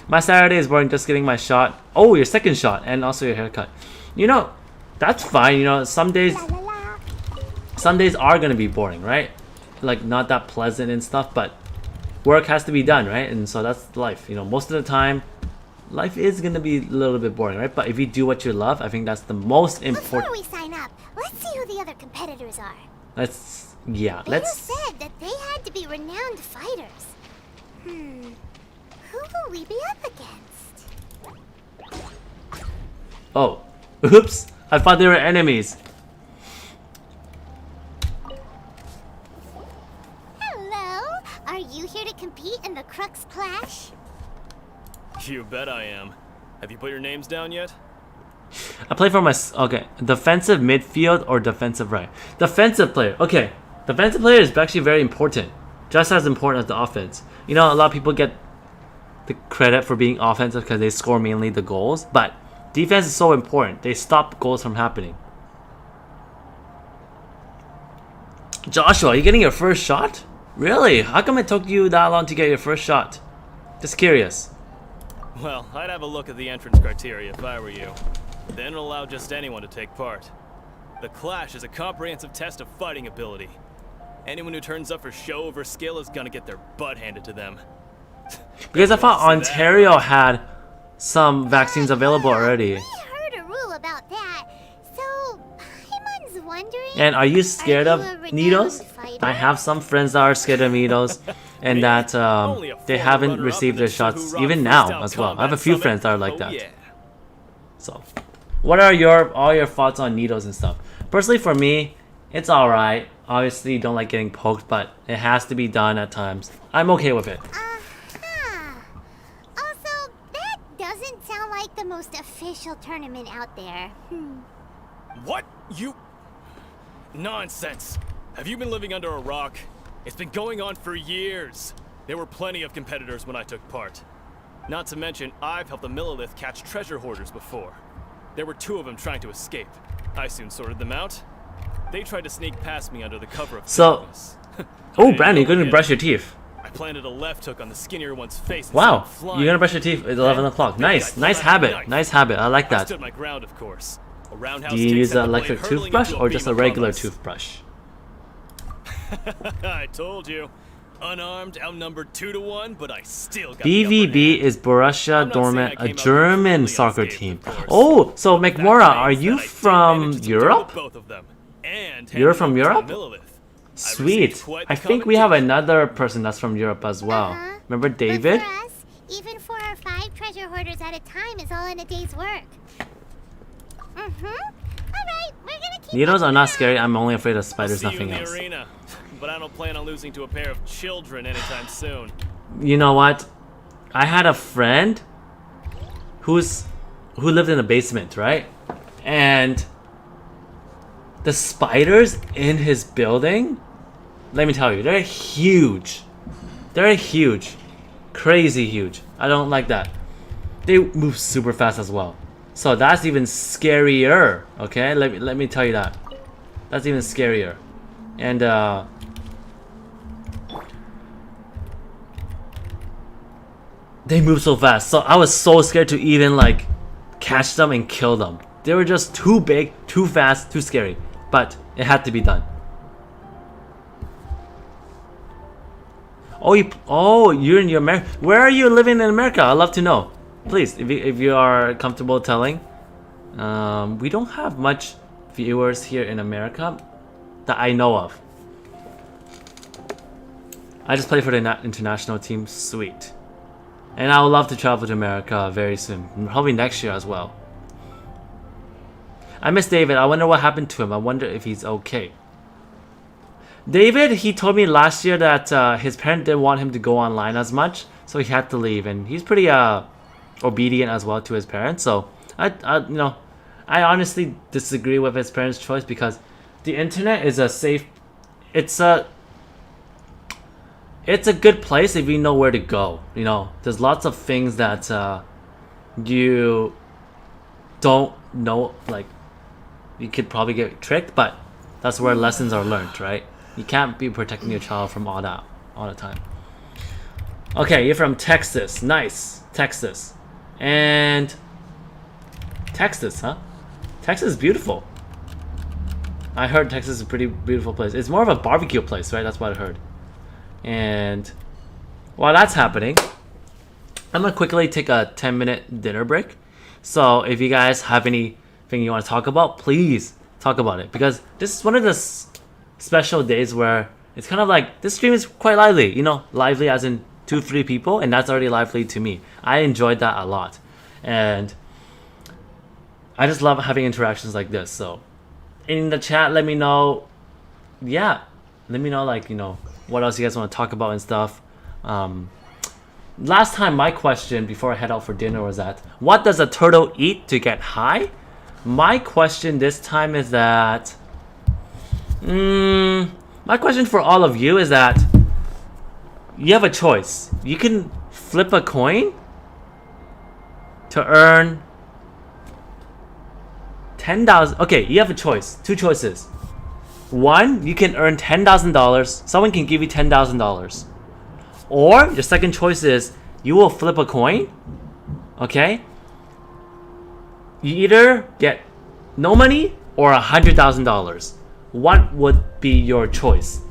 My Saturday is boring, just getting my shot. Oh, your second shot, and also your haircut. You know, that's fine. You know, some days are gonna be boring, right? Like not that pleasant and stuff, but work has to be done, right? And so that's life. You know, most of the time, life is gonna be a little bit boring, right? But if you do what you love, I think that's the most important. Before we sign up, let's see who the other competitors are. Let's Beto said that they had to be renowned fighters. Who will we be up against? Oh, oops! I thought they were enemies. Hello, are you here to compete in the Crux Clash? You bet I am. Have you put your names down yet? I play for my defensive midfield or defensive right. Defensive player. Okay, defensive player is actually very important, just as important as the offense. You know, a lot of people get the credit for being offensive because they score mainly the goals, but defense is so important. They stop goals from happening. Joshua, are you getting your first shot? Really? How come it took you that long to get your first shot? Just curious. Well, I'd have a look at the entrance criteria if I were you. Then it'll allow just anyone to take part. The Clash is a comprehensive test of fighting ability. Anyone who turns up for show over skill is gonna get their butt handed to them. Because I thought Ontario had some vaccines available already. We heard a rule about that, so Paimon's wondering. And are you scared Are of you a renowned needles? fighter? I have some friends that are scared of needles, and that they haven't received their shots even now as well. I have a few friends that are like that. So, what are all your thoughts on needles and stuff? Personally, for me, it's alright. Obviously, don't like getting poked, but it has to be done at times. I'm okay with it. Also, that doesn't sound like the most official tournament out there. What? You... Nonsense. Have you been living under a rock? It's been going on for years. There were plenty of competitors when I took part. Not to mention, I've helped the Millilith catch treasure hoarders before. There were 2 of them trying to escape. I soon sorted them out. They tried to sneak past me under the cover of darkness. Oh, Brandon, you're gonna brush your teeth. I planted a left hook on the skinnier one's face. And Wow, sent him flying. you're gonna brush your teeth at 11 o'clock. Nice, nice habit, nice habit. I like I that. stood my ground, of course. A roundhouse Do you kick use sent an the blade electric hurtling toothbrush into or beam just a of regular progress. toothbrush? I told you. Unarmed, outnumbered 2 to 1, but I still got the upper BVB hand. is Borussia I'm not saying Dortmund, I a came out German completely soccer unscathed, team. of course. Oh, so That McMora, are means you that I did from manage to Europe? duel both of them, and You're hand from them to Europe? the Millilith. Sweet. quite I the think we have commendation. another person that's from Europe as well. Remember David? But for us, even 4 or 5 treasure hoarders at a time is all in a day's work. Alright, we're gonna keep Needles are looking not around. scary. I'm only afraid of spiders, See you nothing in the else. arena, but I don't plan on losing to a pair of children anytime soon. You know what? I had a friend who lived in a basement, right? And the spiders in his building, let me tell you, they're huge. They're huge. Crazy huge. I don't like that. They move super fast as well. So that's even scarier, okay? Let me tell you that. That's even scarier. And they move so fast. So I was so scared to even like catch them and kill them. They were just too big, too fast, too scary. But it had to be done. Oh, you're in America. Where are you living in America? I'd love to know. Please, if you are comfortable telling. We don't have much viewers here in America that I know of. I just play for the international team. Sweet. And I would love to travel to America very soon. Probably next year as well. I miss David. I wonder what happened to him. I wonder if he's okay. David, he told me last year that his parents didn't want him to go online as much, so he had to leave. And he's pretty obedient as well to his parents. So I honestly disagree with his parents' choice because the internet is a safe. It's a good place if you know where to go. You know, there's lots of things that you don't know. Like, you could probably get tricked, but that's where lessons are learned, right? You can't be protecting your child from all that all the time. Okay, you're from Texas. Nice, Texas. And Texas, huh? Texas is beautiful. I heard Texas is a pretty beautiful place. It's more of a barbecue place, right? That's what I heard. And while that's happening, I'm gonna quickly take a 10-minute dinner break. So if you guys have anything you want to talk about, please talk about it, because this is one of the special days where it's kind of like this stream is quite lively. You know, lively as in 2-3 people, and that's already lively to me. I enjoyed that a lot, and I just love having interactions like this. So in the chat, let me know. Yeah, let me know, like, you know, what else you guys want to talk about and stuff. Last time, my question before I head out for dinner was that, what does a turtle eat to get high? My question this time is that, my question for all of you is that you have a choice. You can flip a coin to earn 10,000. Okay, you have a choice. 2 choices. One, you can earn $10,000. Someone can give you $10,000. Or your second choice is you will flip a coin. Okay? You either get no money or $100,000. What would be your choice?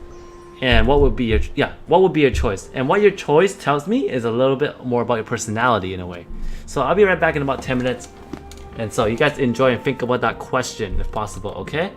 And what would be your choice? And what your choice tells me is a little bit more about your personality in a way. So I'll be right back in about 10 minutes. And so you guys enjoy and think about that question if possible, okay?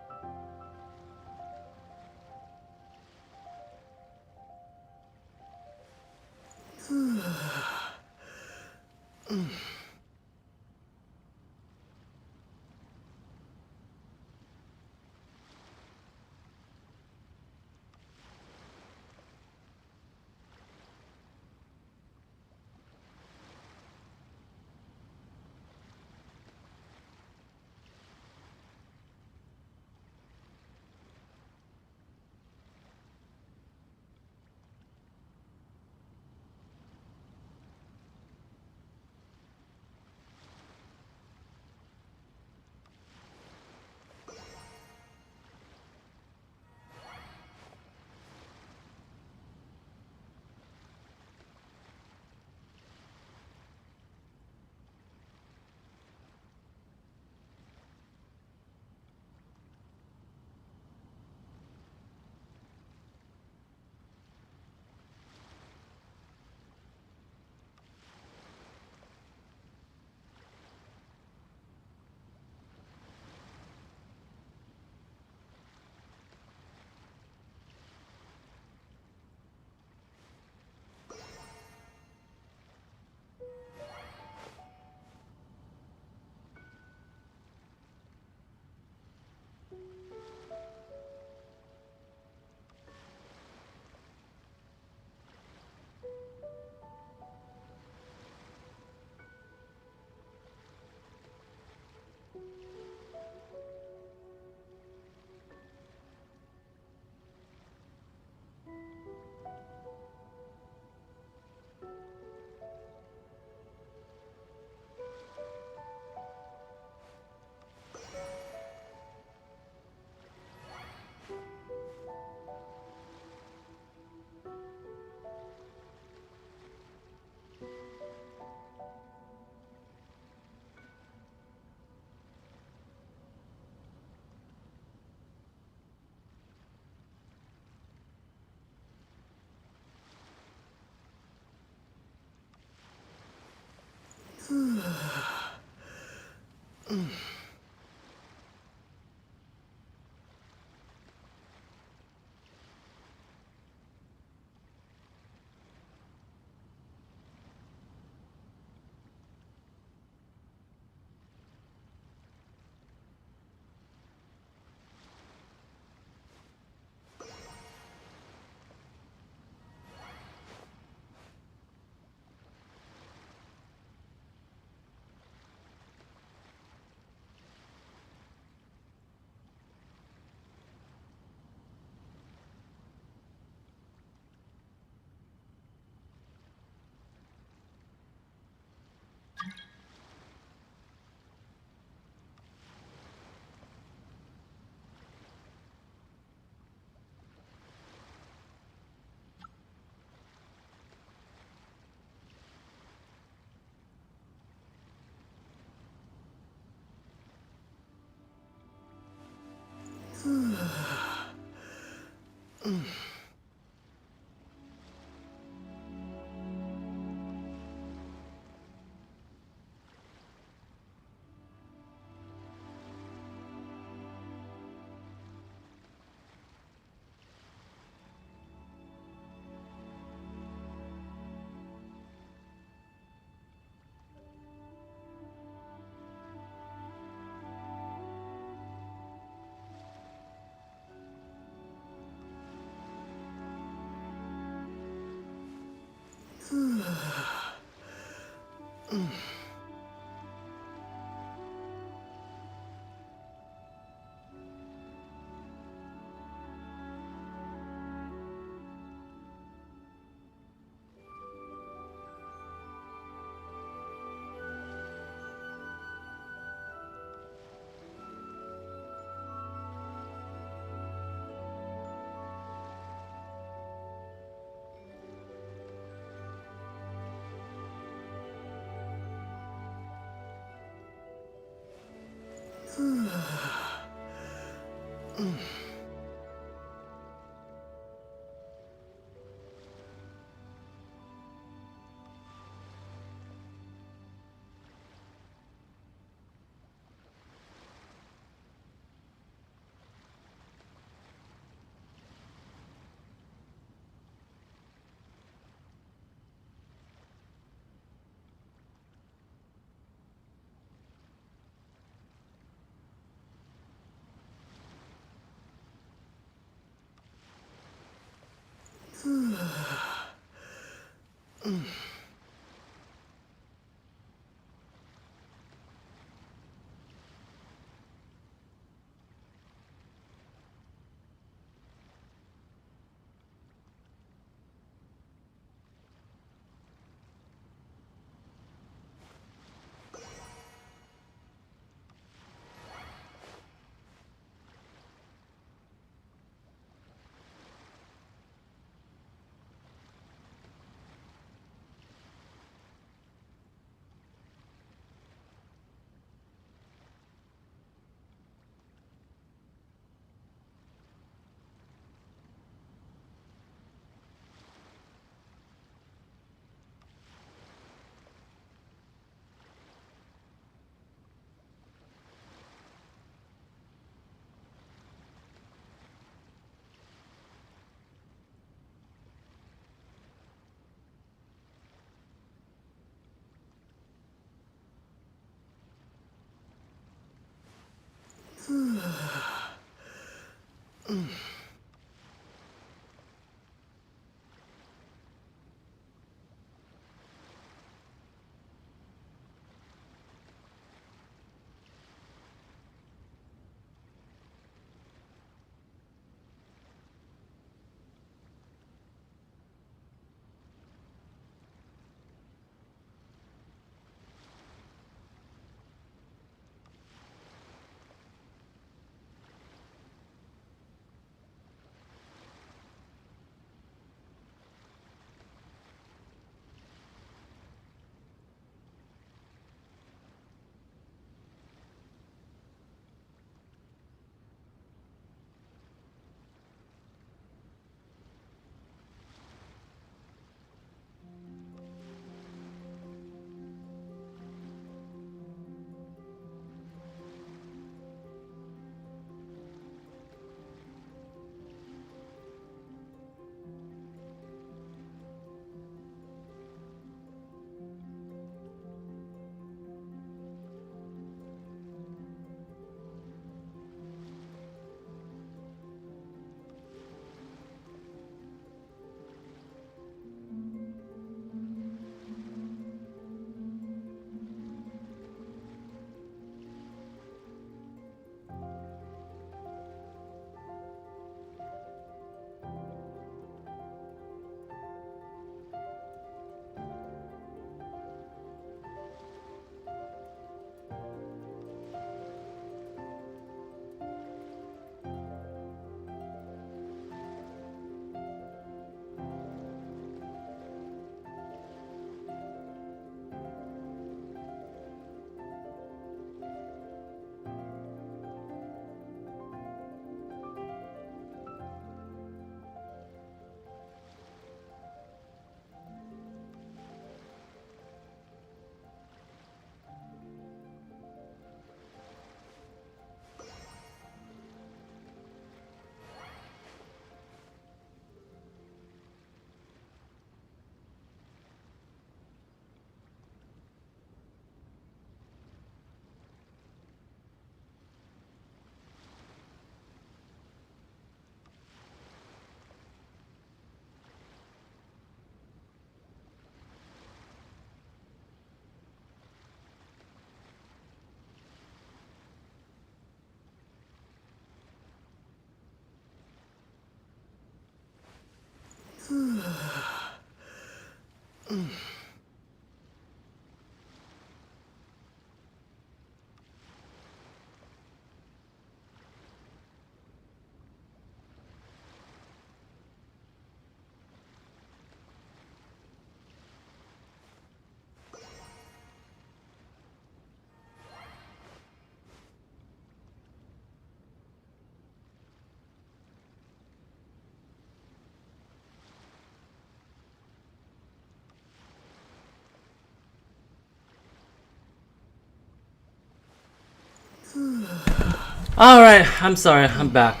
Alright, I'm sorry, I'm back.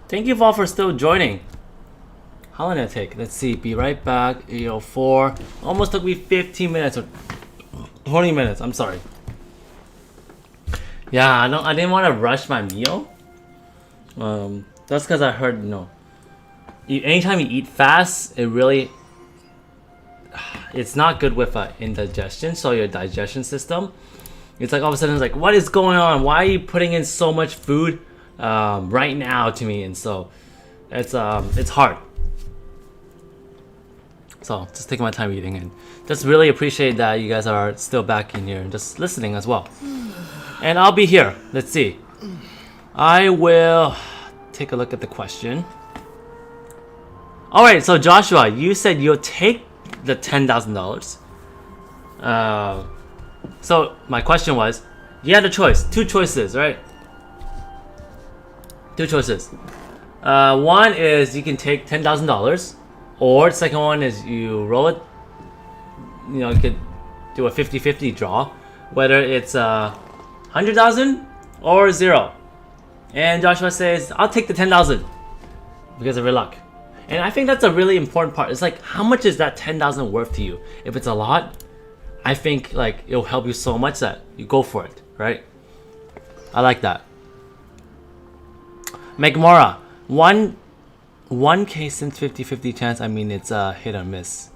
Thank you all for still joining. How long did it take? Let's see, be right back. 4. Almost took me 15 minutes or 20 minutes, I'm sorry. Yeah, I didn't want to rush my meal. That's because I heard, anytime you eat fast, it's not good with indigestion, so your digestion system. It's like all of a sudden it's like, what is going on? Why are you putting in so much food right now to me? And so it's hard. So just taking my time eating and just really appreciate that you guys are still back in here and just listening as well. And I'll be here. Let's see. I will take a look at the question. Alright, so Joshua, you said you'll take the $10,000. So my question was, you had a choice. 2 choices, right? 2 choices. One is you can take $10,000, or the second one is you roll it. You could do a 50-50 draw, whether it's 100,000 or 0. And Joshua says, I'll take the 10,000 because of your luck. And I think that's a really important part. It's like, how much is that 10,000 worth to you? If it's a lot, I think like it'll help you so much that you go for it, right? I like that. Megmora, 1K since 50-50 chance. I mean, it's a hit or miss.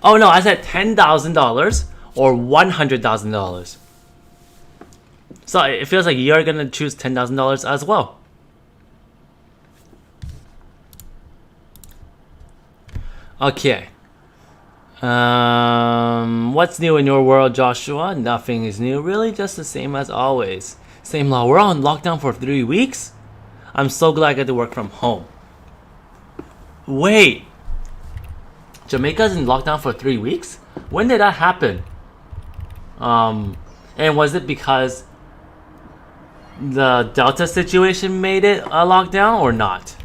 Oh no, I said $10,000 or $100,000. So it feels like you're gonna choose $10,000 as well. Okay. What's new in your world, Joshua? Nothing is new, really, just the same as always. Same law. We're on lockdown for 3 weeks. I'm so glad I get to work from home. Wait, Jamaica's in lockdown for 3 weeks? When did that happen? And was it because the Delta situation made it a lockdown or not?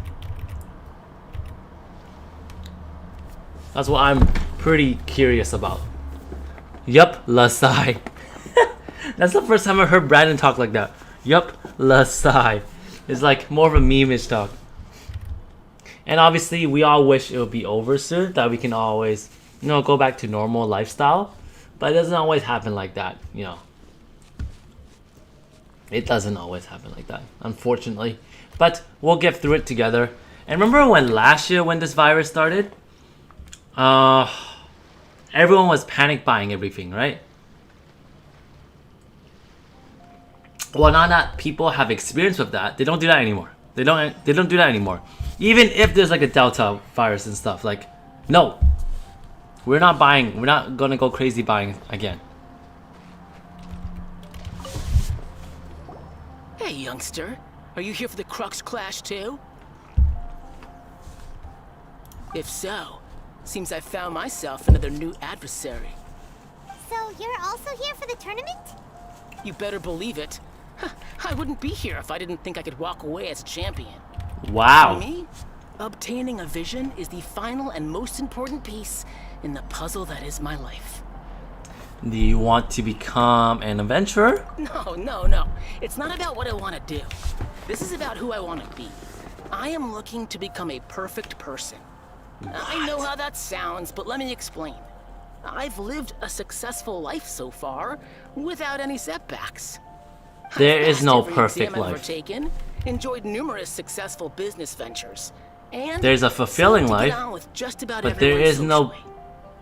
That's what I'm pretty curious about. Yup, Lasai. That's the first time I heard Brandon talk like that. Yup, Lasai. It's like more of a meme-ish talk. And obviously, we all wish it would be over soon, that we can always, go back to normal lifestyle. But it doesn't always happen like that, It doesn't always happen like that, unfortunately. But we'll get through it together. And remember when last year when this virus started? Everyone was panic buying everything, right? Well, now that people have experience with that, they don't do that anymore. They don't do that anymore. Even if there's like a Delta virus and stuff, like, no. We're not buying, we're not gonna go crazy buying again. Hey, youngster. Are you here for the Crux Clash too? If so, seems I found myself another new adversary. So you're also here for the tournament? You better believe it. I wouldn't be here if I didn't think I could walk away as champion. Wow. For me, obtaining a vision is the final and most important piece in the puzzle that is my life. Do you want to become an adventurer? No. It's not about what I want to do. This is about who I want to be. I am looking to become a perfect person. I know how that sounds, but let me explain. I've lived a successful life so far, without any setbacks. There is no I've passed every perfect exam I've ever life. taken, enjoyed numerous successful business ventures, and There's a fulfilling seemed to get life, on with just about but there everyone is no socially.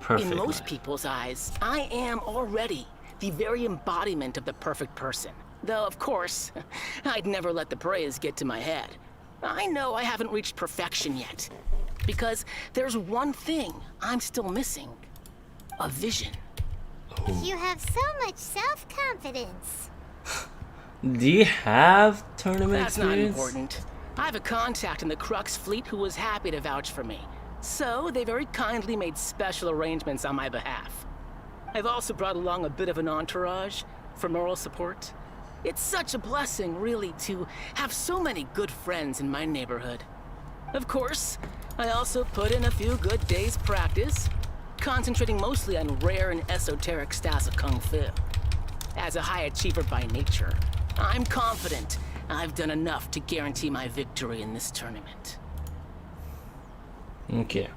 perfect In most life. people's eyes, I am already the very embodiment of the perfect person. Though, of course, I'd never let the praise get to my head. I know I haven't reached perfection yet, because there's one thing I'm still missing. A vision. You have so much self-confidence. Do you have tournament That's not experience? important. I have a contact in the Crux fleet who was happy to vouch for me. So they very kindly made special arrangements on my behalf. I've also brought along a bit of an entourage for moral support. It's such a blessing, really, to have so many good friends in my neighborhood. Of course, I also put in a few good days' practice, concentrating mostly on rare and esoteric styles of Kung Fu. As a high achiever by nature, I'm confident I've done enough to guarantee my victory in this tournament. Okay.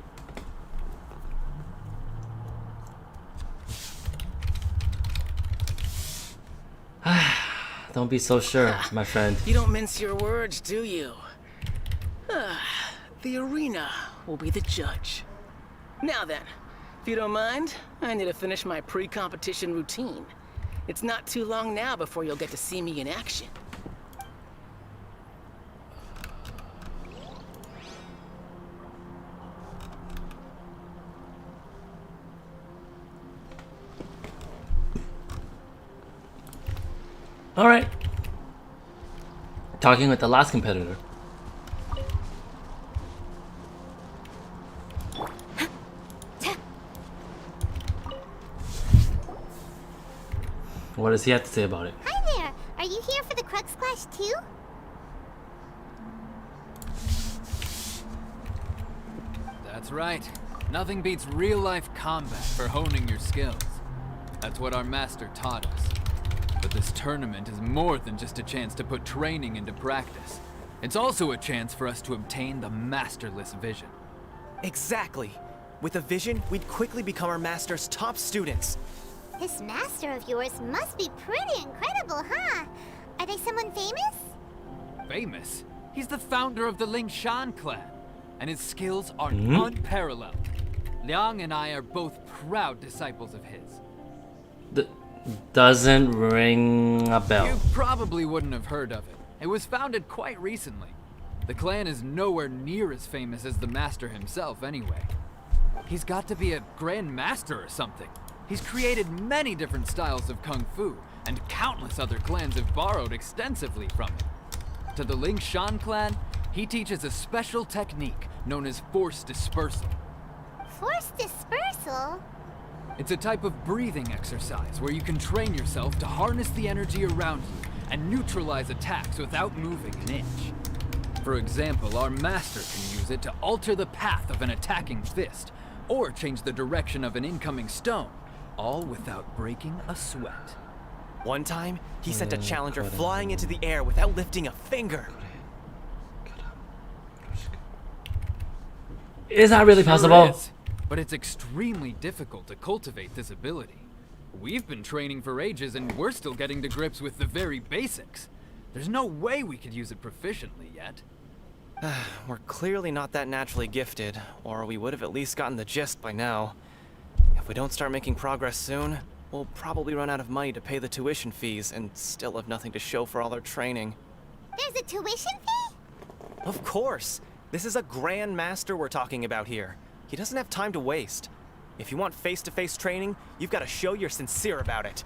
Don't be so sure, my friend. You don't mince your words, do you? The arena will be the judge. Now then, if you don't mind, I need to finish my pre-competition routine. It's not too long now before you'll get to see me in action. All right. Talking with the last competitor. What does he have to say about it? Hi there. Are you here for the Crux Clash too? That's right. Nothing beats real-life combat for honing your skills. That's what our master taught us. But this tournament is more than just a chance to put training into practice. It's also a chance for us to obtain the masterless vision. Exactly. With a vision, we'd quickly become our master's top students. This master of yours must be pretty incredible, huh? Are they someone famous? Famous? He's the founder of the Lingshan clan, and his skills are unparalleled. Liang and I are both proud disciples of his. Doesn't ring a bell. You probably wouldn't have heard of it. It was founded quite recently. The clan is nowhere near as famous as the master himself anyway. He's got to be a grand master or something. He's created many different styles of kung fu, and countless other clans have borrowed extensively from him. To the Lingshan clan, he teaches a special technique known as force dispersal. Force dispersal? It's a type of breathing exercise where you can train yourself to harness the energy around you and neutralize attacks without moving an inch. For example, our master can use it to alter the path of an attacking fist, or change the direction of an incoming stone, all without breaking a sweat. One time, he sent a challenger flying into the air without lifting a finger. Is that really possible? Sure is, but it's extremely difficult to cultivate this ability. We've been training for ages and we're still getting to grips with the very basics. There's no way we could use it proficiently yet. We're clearly not that naturally gifted, or we would have at least gotten the gist by now. If we don't start making progress soon, we'll probably run out of money to pay the tuition fees and still have nothing to show for all our training. There's a tuition fee? Of course! This is a grand master we're talking about here. He doesn't have time to waste. If you want face-to-face training, you've got to show you're sincere about it.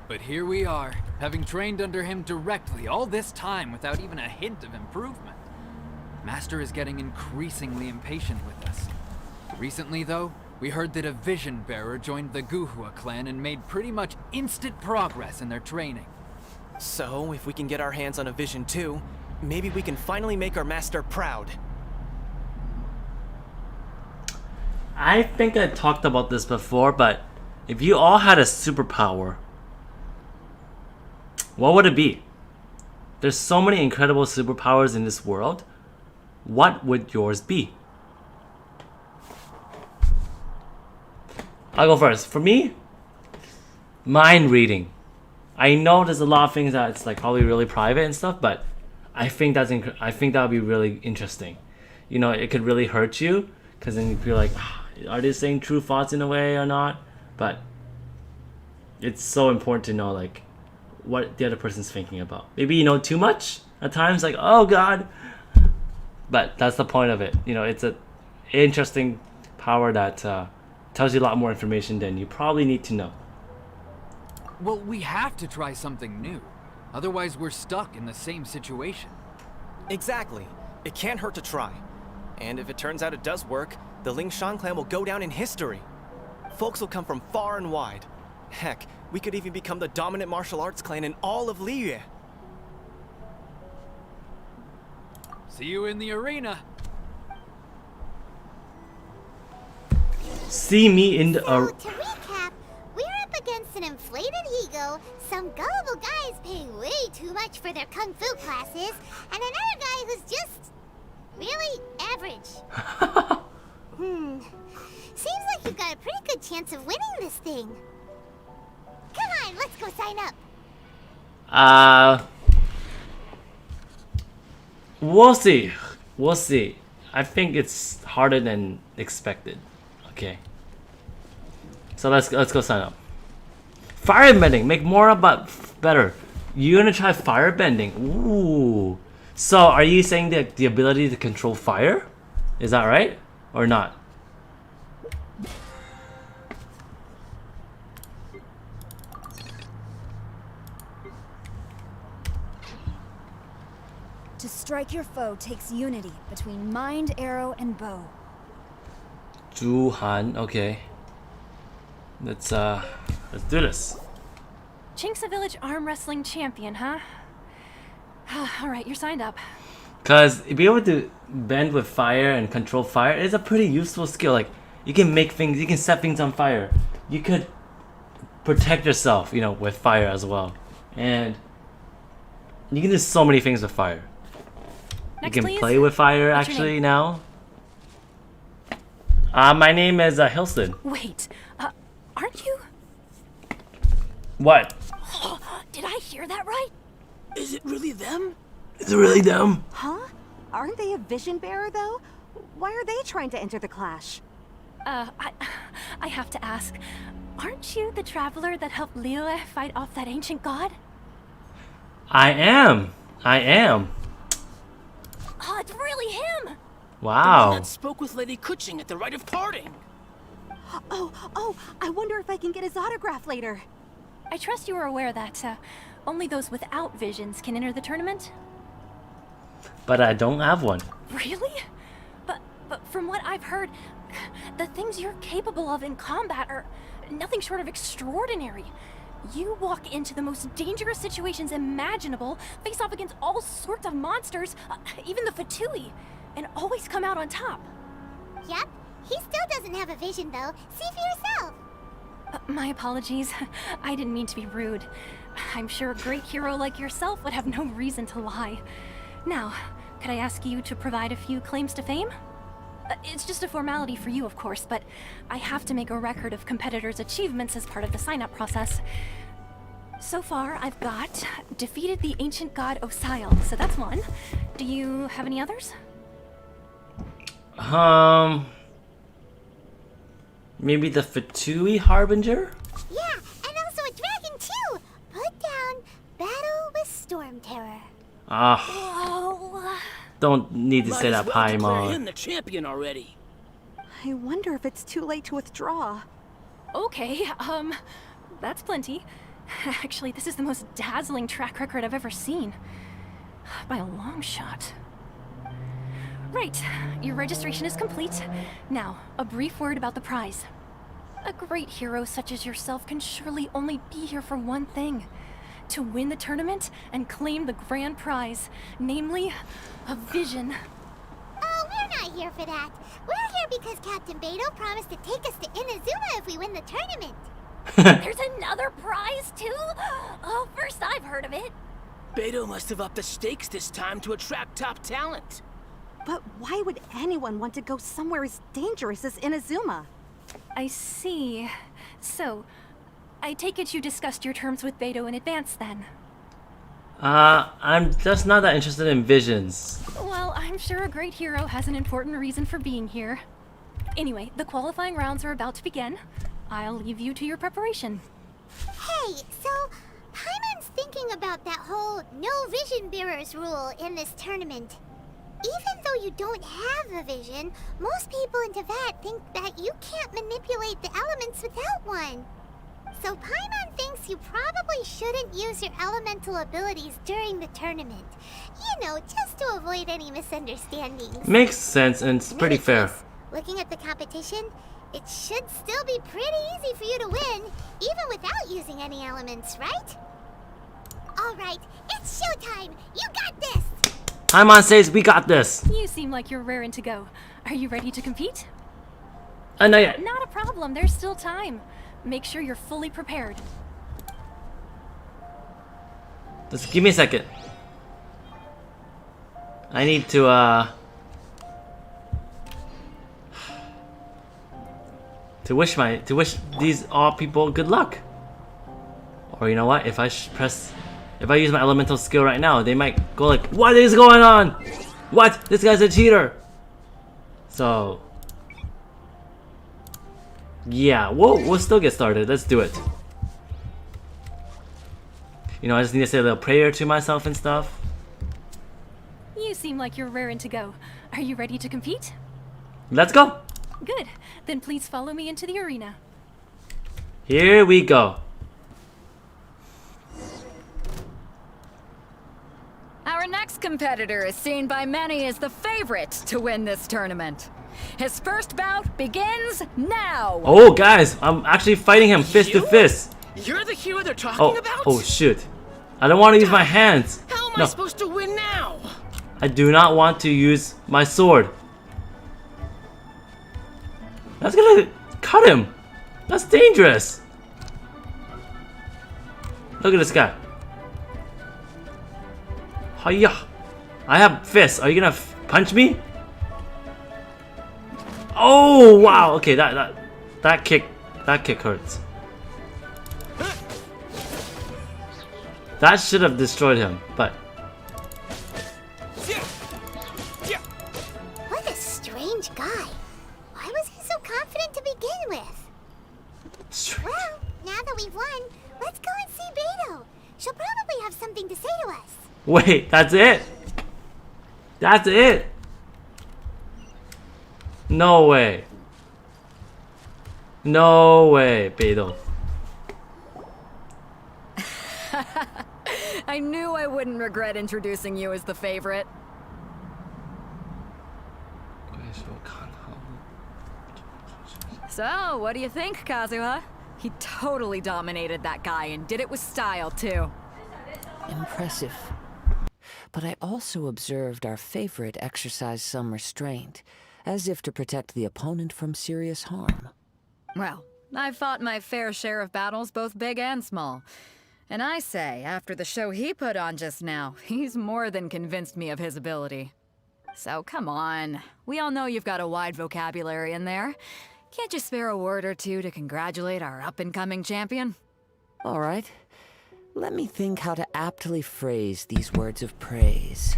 But here we are, having trained under him directly all this time without even a hint of improvement. Master is getting increasingly impatient with us. Recently, though, we heard that a vision bearer joined the Guhua clan and made pretty much instant progress in their training. So, if we can get our hands on a vision too, maybe we can finally make our master proud. I think I talked about this before, but if you all had a superpower, what would it be? There's so many incredible superpowers in this world. What would yours be? I'll go first. For me, mind reading. I know there's a lot of things that it's like probably really private and stuff, but I think that would be really interesting. You know, it could really hurt you because then you feel like, are they saying true thoughts in a way or not? But it's so important to know like what the other person's thinking about. Maybe you know too much at times, like, oh God. But that's the point of it. You know, it's an interesting power that tells you a lot more information than you probably need to know. Well, we have to try something new. Otherwise, we're stuck in the same situation. Exactly. It can't hurt to try. And if it turns out it does work, the Lingshan clan will go down in history. Folks will come from far and wide. Heck, we could even become the dominant martial arts clan in all of Liyue. See you in the arena. See me in the So, to recap, we're up against an inflated ego, some gullible guy's paying way too much for their kung fu classes, and another guy who's just really average. Seems like you've got a pretty good chance of winning this thing. Come on, let's go sign up. We'll see. We'll see. I think it's harder than expected. Okay. So let's go sign up. Firebending, make more about better. You're gonna try firebending. Ooh. So are you saying that the ability to control fire? Is that right? Or not? To strike your foe takes unity between mind, arrow, and bow. Zhuhan, okay. Let's do this. Chink's a village arm wrestling champion, huh? Alright, you're signed up. Cause being able to bend with fire and control fire is a pretty useful skill. Like you can make things, you can set things on fire. You could protect yourself, you know, with fire as well. And you can do so many things with fire. Next, you can please. play with fire What's your actually name? now. My name is Hilston. Wait, aren't you? What? Did I hear that right? Is it really them? Is it really them? Huh? Aren't they a vision bearer, though? Why are they trying to enter the clash? I have to ask, aren't you the traveler that helped Liyue fight off that ancient god? I am. Oh, it's really him! The Wow. one that spoke with Lady Kuching at the rite of parting. Oh, I wonder if I can get his autograph later. I trust you are aware that, only those without visions can enter the tournament? But I don't have one. Really? But from what I've heard, the things you're capable of in combat are nothing short of extraordinary. You walk into the most dangerous situations imaginable, face off against all sorts of monsters, even the Fatui, and always come out on top. Yep, he still doesn't have a vision though. See for yourself. My apologies. I didn't mean to be rude. I'm sure a great hero like yourself would have no reason to lie. Now, could I ask you to provide a few claims to fame? It's just a formality for you, of course, but I have to make a record of competitors' achievements as part of the sign-up process. So far, I've got defeated the ancient god Osial, so that's one. Do you have any others? Maybe the Fatui Harbinger? Yeah, and also a dragon too. Put down battle with Storm Terror. Oh. Don't need to say that, Might as well declare Paimon. him the champion already. I wonder if it's too late to withdraw. Okay, that's plenty. Actually, this is the most dazzling track record I've ever seen. By a long shot. Right, your registration is complete. Now, a brief word about the prize. A great hero such as yourself can surely only be here for one thing. To win the tournament and claim the grand prize, namely, a vision. Oh, we're not here for that. We're here because Captain Beto promised to take us to Inazuma if we win the tournament. There's another prize, too? Oh, first I've heard of it. Beto must have upped the stakes this time to attract top talent. But why would anyone want to go somewhere as dangerous as Inazuma? I see. So, I take it you discussed your terms with Beto in advance, then? I'm just not that interested in visions. Well, I'm sure a great hero has an important reason for being here. Anyway, the qualifying rounds are about to begin. I'll leave you to your preparation. Hey, so Paimon's thinking about that whole no vision bearers rule in this tournament. Even though you don't have a vision, most people in Teyvat think that you can't manipulate the elements without one. So Paimon thinks you probably shouldn't use your elemental abilities during the tournament. You know, just to avoid any misunderstandings. Makes sense and it's pretty fair. Looking at the competition, it should still be pretty easy for you to win, even without using any elements, right? Alright, it's showtime! You got this! Paimon says we got this. You seem like you're raring to go. Are you ready to compete? Not yet. Not a problem, there's still time. Make sure you're fully prepared. Just give me a second. I need to wish these all people good luck. Or you know what? If I use my elemental skill right now, they might go like, "What is going on? What? This guy's a cheater." So yeah, we'll still get started. Let's do it. You know, I just need to say a little prayer to myself and stuff. You seem like you're raring to go. Are you ready to compete? Let's go. Good. Then please follow me into the arena. Here we go. Our next competitor is seen by many as the favorite to win this tournament. His first bout begins now. Oh, guys, I'm actually fighting him fist to fist. You're the hero they're talking about? Oh, shoot. I don't want to use my hands. How am I supposed to win now? I do not want to use my sword. That's gonna cut him. That's dangerous. Look at this guy. Hiya. I have fists. Are you gonna punch me? Oh wow. Okay, that kick hurts. That should have destroyed him, but What a strange guy. Why was he so confident to begin with? Well, now that we've won, let's go and see Beto. She'll probably have something to say to us. wait, that's it? That's it? No way. No way, Beto. I knew I wouldn't regret introducing you as the favorite. So, what do you think, Kazuha? He totally dominated that guy and did it with style, too. Impressive. But I also observed our favorite exercise some restraint, as if to protect the opponent from serious harm. Well, I've fought my fair share of battles, both big and small. And I say, after the show he put on just now, he's more than convinced me of his ability. So come on, we all know you've got a wide vocabulary in there. Can't you spare a word or two to congratulate our up-and-coming champion? All right. Let me think how to aptly phrase these words of praise.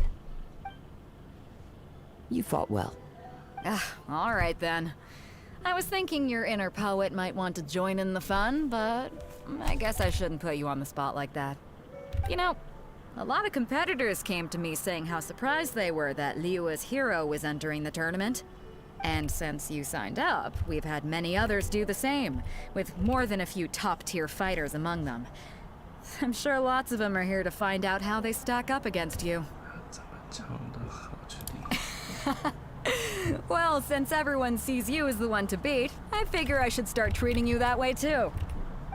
You fought well. All right then. I was thinking your inner poet might want to join in the fun, but I guess I shouldn't put you on the spot like that. You know, a lot of competitors came to me saying how surprised they were that Liyue's hero was entering the tournament. And since you signed up, we've had many others do the same, with more than a few top-tier fighters among them. I'm sure lots of them are here to find out how they stack up against you. Well, since everyone sees you as the one to beat, I figure I should start treating you that way too.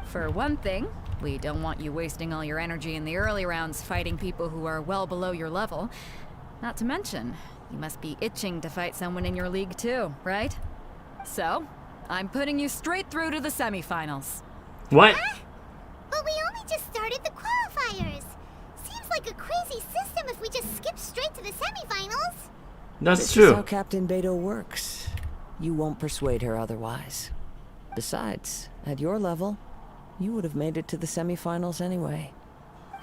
For one thing, we don't want you wasting all your energy in the early rounds fighting people who are well below your level. Not to mention, you must be itching to fight someone in your league too, right? So, I'm putting you straight through to the semifinals. What? But we only just started the qualifiers. Seems like a crazy system if we just skip straight to the semifinals. That's This true. is how Captain Beto works. You won't persuade her otherwise. Besides, at your level, you would have made it to the semifinals anyway.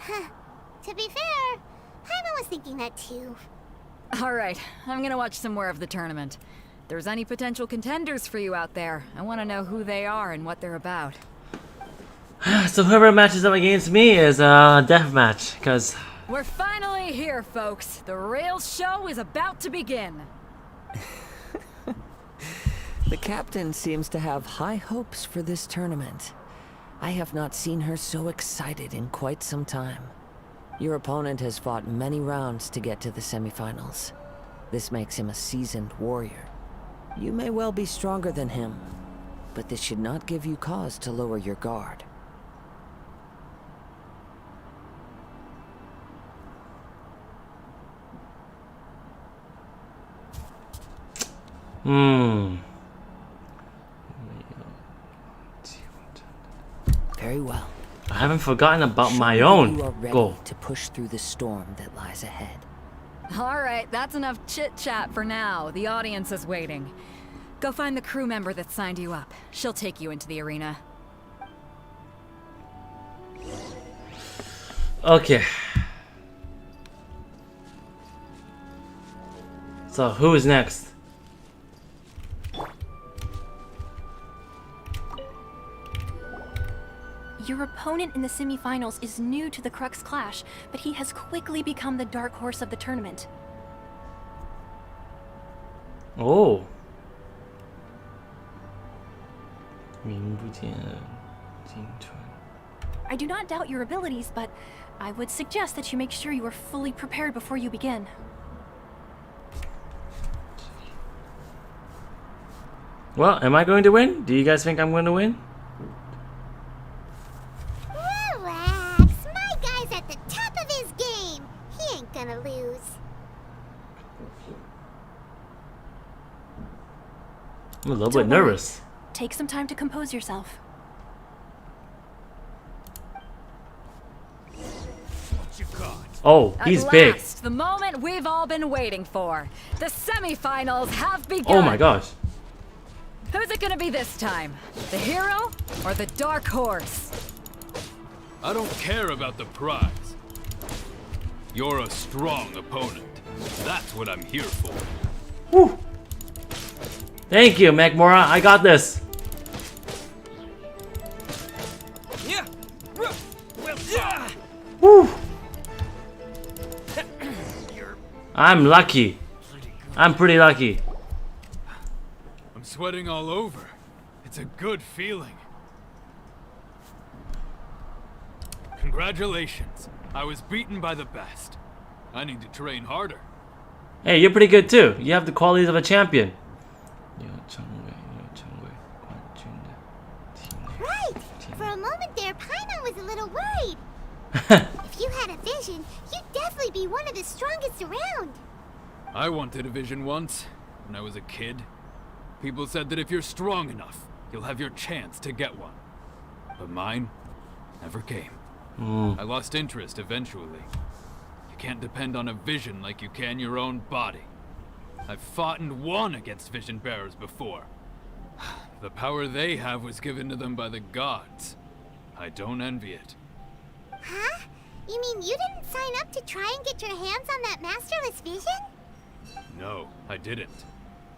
To be fair, Jaime was thinking that too. All right, I'm gonna watch some more of the tournament. If there's any potential contenders for you out there, I want to know who they are and what they're about. So whoever matches up against me is a death match, because We're finally here, folks. The real show is about to begin. The captain seems to have high hopes for this tournament. I have not seen her so excited in quite some time. Your opponent has fought many rounds to get to the semifinals. This makes him a seasoned warrior. You may well be stronger than him, but this should not give you cause to lower your guard. Very well. I haven't forgotten about my You own are ready goal. to push through the storm that lies ahead. All right, that's enough chit-chat for now. The audience is waiting. Go find the crew member that signed you up. She'll take you into the arena. Okay. So who is next? Your opponent in the semifinals is new to the Crux Clash, but he has quickly become the dark horse of the tournament. Oh. I do not doubt your abilities, but I would suggest that you make sure you are fully prepared before you begin. Well, am I going to win? Do you guys think I'm going to win? Relax. My guy's at the top of his game. He ain't gonna lose. I'm a little Don't bit worry. nervous. Take some time to compose yourself. Oh, he's At big. last, the moment we've all been waiting for. The semifinals have begun. Oh my gosh. Who's it gonna be this time? The hero or the dark horse? I don't care about the prize. You're a strong opponent. That's what I'm here for. Whew. Thank you, Magmora. I got this. Yeah. Well, Whew. I'm lucky. I'm pretty lucky. I'm sweating all over. It's a good feeling. Congratulations. I was beaten by the best. I need to train harder. Hey, you're pretty good too. You have the qualities of a champion. Right. For a moment there, Paimon was a little worried. If you had a vision, you'd definitely be one of the strongest around. I wanted a vision once, when I was a kid. People said that if you're strong enough, you'll have your chance to get one. But mine never came. I lost interest eventually. You can't depend on a vision like you can your own body. I've fought and won against vision bearers before. The power they have was given to them by the gods. I don't envy it. Huh? You mean you didn't sign up to try and get your hands on that masterless vision? No, I didn't.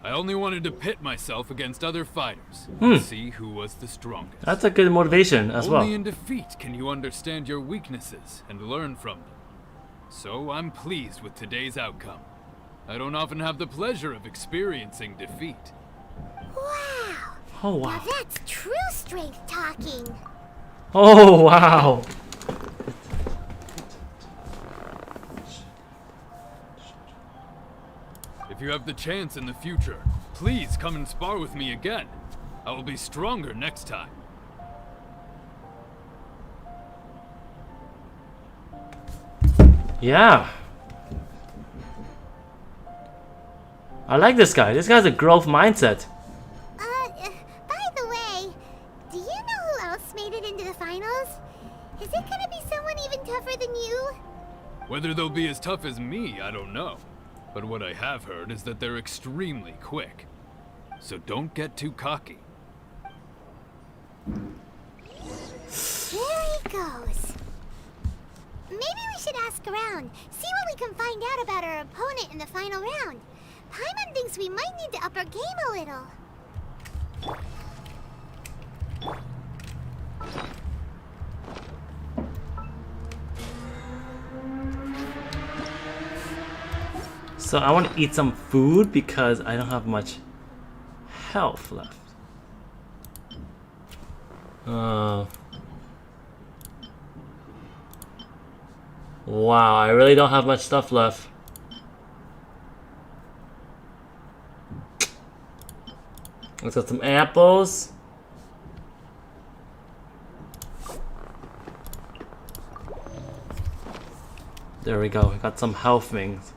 I only wanted to pit myself against other fighters, see who was the strongest. That's a good motivation as well. Only in defeat can you understand your weaknesses and learn from them. So I'm pleased with today's outcome. I don't often have the pleasure of experiencing defeat. Wow. Oh wow. Now that's true strength talking. Oh wow. If you have the chance in the future, please come and spar with me again. I will be stronger next time. Yeah. I like this guy. This guy's a growth mindset. By the way, do you know who else made it into the finals? Is it gonna be someone even tougher than you? Whether they'll be as tough as me, I don't know. But what I have heard is that they're extremely quick. So don't get too cocky. There he goes. Maybe we should ask around, see what we can find out about our opponent in the final round. Paimon thinks we might need to up our game a little. So I want to eat some food because I don't have much health left. Wow, I really don't have much stuff left. Let's get some apples. There we go. I got some health things.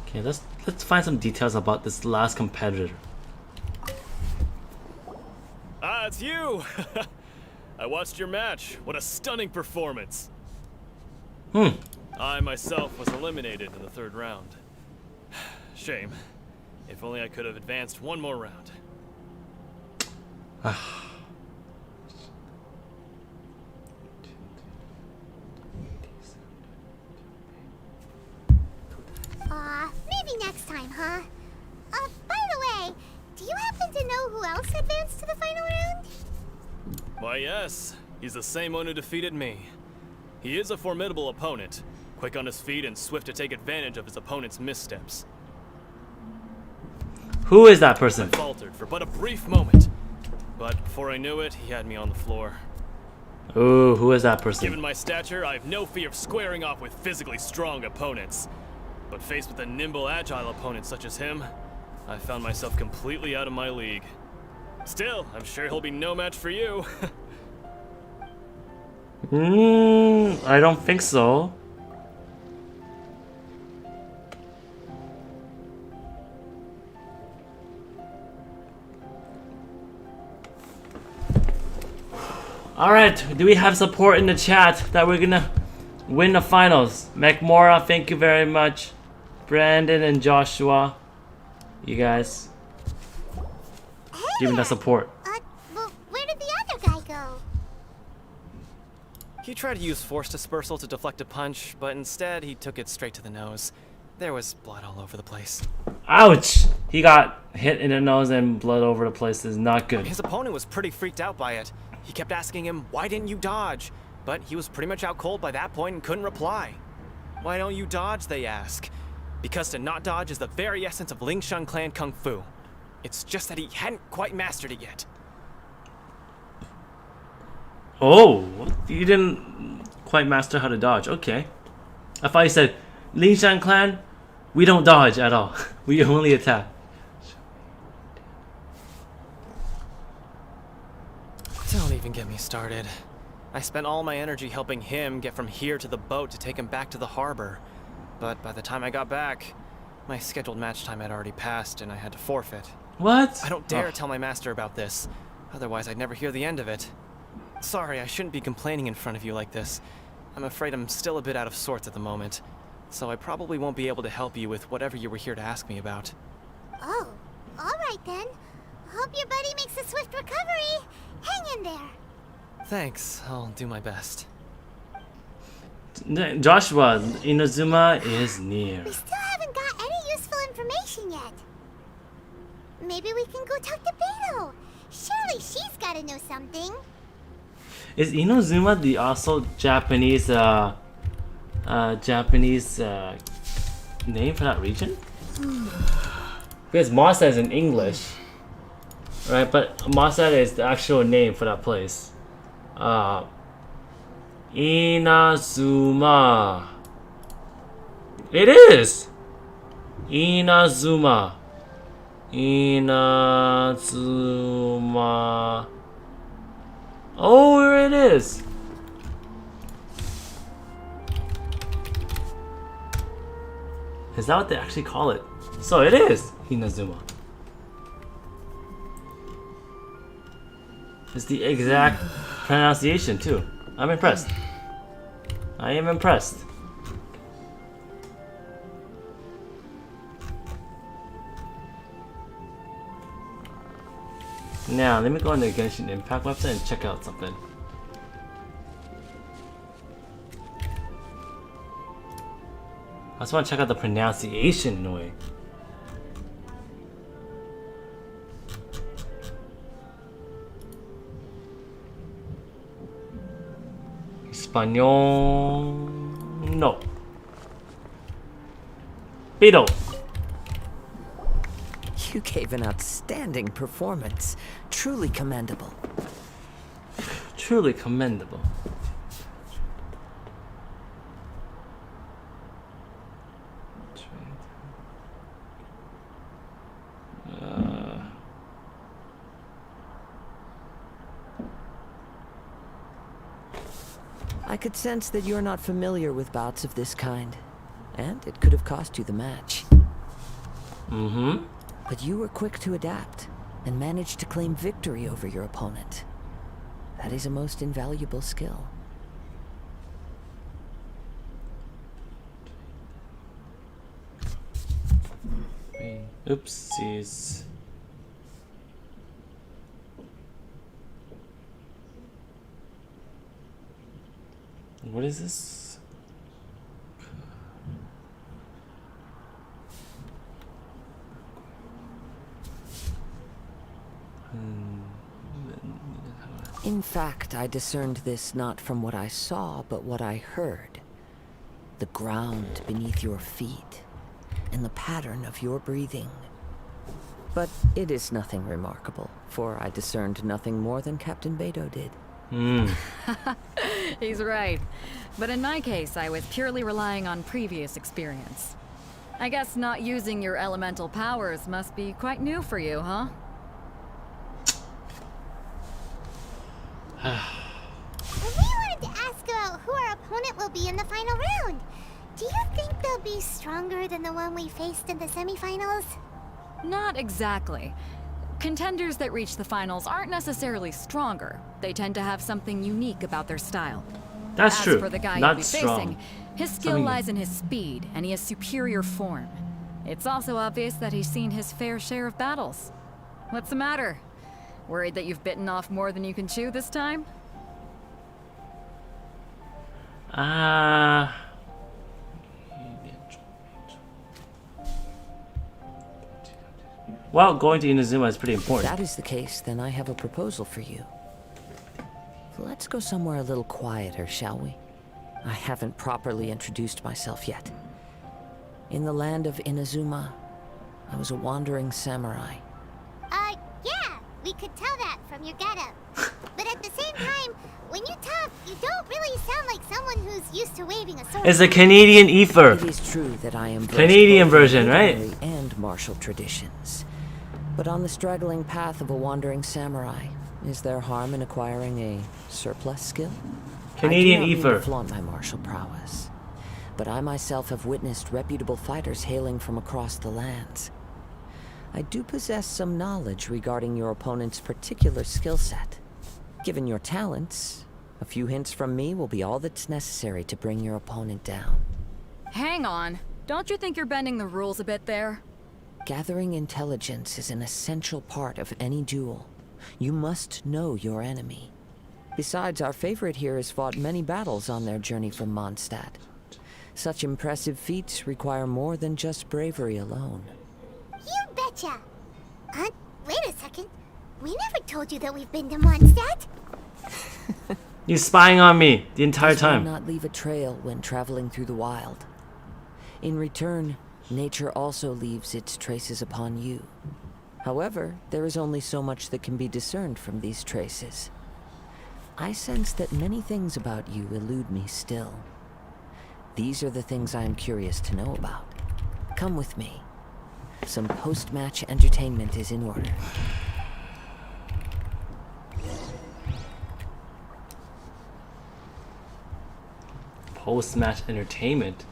Okay, let's find some details about this last competitor. Ah, it's you! I watched your match. What a stunning performance. I myself was eliminated in the 3rd round. Shame. If only I could have advanced one more round. Maybe next time, huh? By the way, do you happen to know who else advanced to the final round? Why, yes. He's the same one who defeated me. He is a formidable opponent, quick on his feet and swift to take advantage of his opponent's missteps. Who is that person? I faltered for but a brief moment, but before I knew it, he had me on the floor. Ooh, who is that person? Given my stature, I have no fear of squaring off with physically strong opponents. But faced with a nimble, agile opponent such as him, I found myself completely out of my league. Still, I'm sure he'll be no match for you. I don't think so. Alright, do we have support in the chat that we're gonna win the finals? McMora, thank you very much. Brandon and Joshua, you guys giving the support. Well, where did the other guy go? He tried to use force dispersal to deflect a punch, but instead he took it straight to the nose. There was blood all over the place. Ouch! He got hit in the nose and blood over the place. Is not good. His opponent was pretty freaked out by it. He kept asking him, why didn't you dodge? But he was pretty much out cold by that point and couldn't reply. Why don't you dodge, they ask. Because to not dodge is the very essence of Lingshan clan kung fu. It's just that he hadn't quite mastered it yet. Oh, you didn't quite master how to dodge. Okay. I thought you said, Lingshan clan, we don't dodge at all. We only attack. Don't even get me started. I spent all my energy helping him get from here to the boat to take him back to the harbor. But by the time I got back, my scheduled match time had already passed and I had to forfeit. What? I don't dare tell my master about this, otherwise I'd never hear the end of it. Sorry, I shouldn't be complaining in front of you like this. I'm afraid I'm still a bit out of sorts at the moment, so I probably won't be able to help you with whatever you were here to ask me about. Oh, alright then. Hope your buddy makes a swift recovery. Hang in there. Thanks, I'll do my best. Joshua, Inazuma is near. We still haven't got any useful information yet. Maybe we can go talk to Beto. Surely she's gotta know something. Is Inazuma the also Japanese name for that region? Because Masa is in English, right? But Masa is the actual name for that place. Inazuma. It is Inazuma. Inazuma. Oh, here it is. Is that what they actually call it? So it is Inazuma. It's the exact pronunciation too. I'm impressed. I am impressed. Now, let me go on the Genshin Impact website and check out something. I just want to check out the pronunciation in a way. Español. No. Beetle. You gave an outstanding performance. Truly commendable. Truly commendable. I could sense that you're not familiar with bouts of this kind, and it could have cost you the match. Mm-hmm. But you were quick to adapt. and manage to claim victory over your opponent. That is a most invaluable skill. Oopsies. What is this? In fact, I discerned this not from what I saw, but what I heard. The ground beneath your feet, and the pattern of your breathing. But it is nothing remarkable, for I discerned nothing more than Captain Beto did. He's right. But in my case, I was purely relying on previous experience. I guess not using your elemental powers must be quite new for you, huh? We wanted to ask about who our opponent will be in the final round. Do you think they'll be stronger than the one we faced in the semifinals? Not exactly. Contenders that reach the finals aren't necessarily stronger. They tend to have something unique about their style. That's true. As for the guy Not you'll be strong. facing, his skill lies in his speed, and he has superior form. It's also obvious that he's seen his fair share of battles. What's the matter? Worried that you've bitten off more than you can chew this time? Well, going to Inazuma is pretty important. If that is the case, then I have a proposal for you. Let's go somewhere a little quieter, shall we? I haven't properly introduced myself yet. In the land of Inazuma, I was a wandering samurai. Yeah, we could tell that from your getup. But at the same time, when you talk, you don't really sound like someone who's used to waving a sword. It's a Canadian ether. It is true that I am Canadian version, right? And martial traditions. But on the straggling path of a wandering samurai, is there harm in acquiring a surplus skill? Canadian I do not mean ether. to flaunt my martial prowess, but I myself have witnessed reputable fighters hailing from across the lands. I do possess some knowledge regarding your opponent's particular skill set. Given your talents, a few hints from me will be all that's necessary to bring your opponent down. Hang on. Don't you think you're bending the rules a bit there? Gathering intelligence is an essential part of any duel. You must know your enemy. Besides, our favorite here has fought many battles on their journey from Mondstadt. Such impressive feats require more than just bravery alone. You betcha! Wait a second. We never told you that we've been to Mondstadt. You're spying on me the entire time. Do not leave a trail when traveling through the wild. In return, nature also leaves its traces upon you. However, there is only so much that can be discerned from these traces. I sense that many things about you elude me still. These are the things I am curious to know about. Come with me. Some post-match entertainment is in order. Post-match entertainment?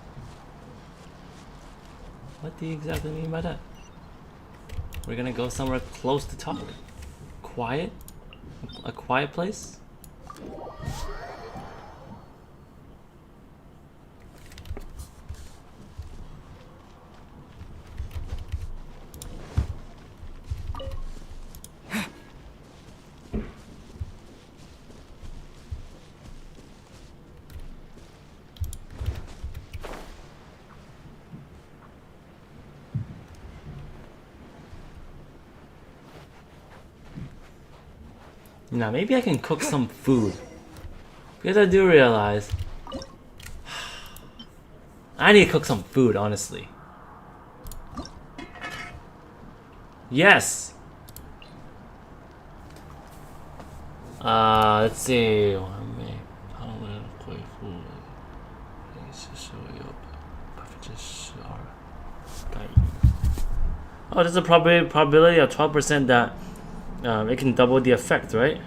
What do you exactly mean by that? We're gonna go somewhere close to talk? Quiet? A quiet place? Now maybe I can cook some food, because I do realize I need to cook some food, honestly. Yes. Let's see. Oh, there's a probability of 12% that it can double the effect, right?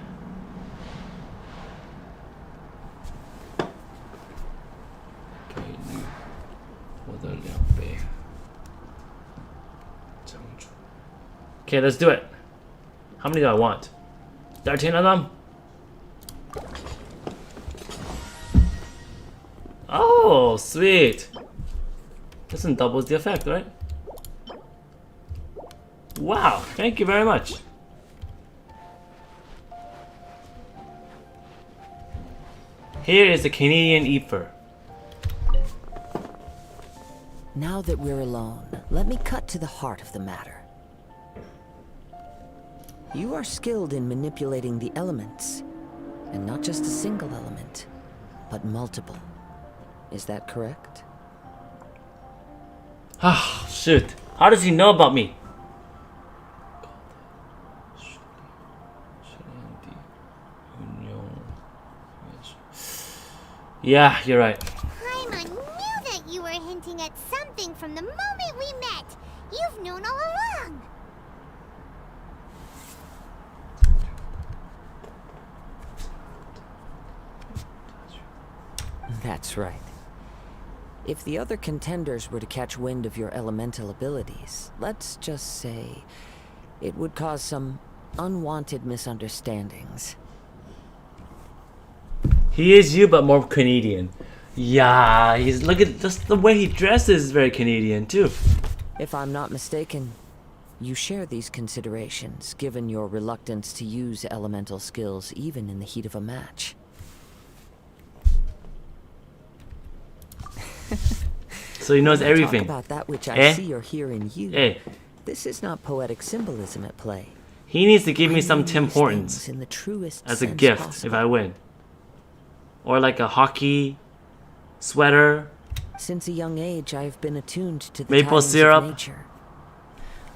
Okay, let's do it. How many do I want? 13 of them? Oh, sweet. This one doubles the effect, right? Wow, thank you very much. Here is the Canadian Eaper. Now that we're alone, let me cut to the heart of the matter. You are skilled in manipulating the elements, and not just a single element, but multiple. Is that correct? Ah, shoot. How does he know about me? Yeah, you're right. Paimon knew that you were hinting at something from the moment we met. You've known all along. That's right. If the other contenders were to catch wind of your elemental abilities, let's just say it would cause some unwanted misunderstandings. He is you, but more Canadian. Yeah, he's look at just the way he dresses is very Canadian too. If I'm not mistaken, you share these considerations, given your reluctance to use elemental skills even in the heat of a match. So he knows everything. Talk about that which I see or hear in you. Hey. This is not poetic symbolism at play. He needs to give me some Tim Hortons in the truest as a sense gift possible. if I win. Or like a hockey sweater. Since a young age, I have been attuned to the Maple tidings syrup. of nature.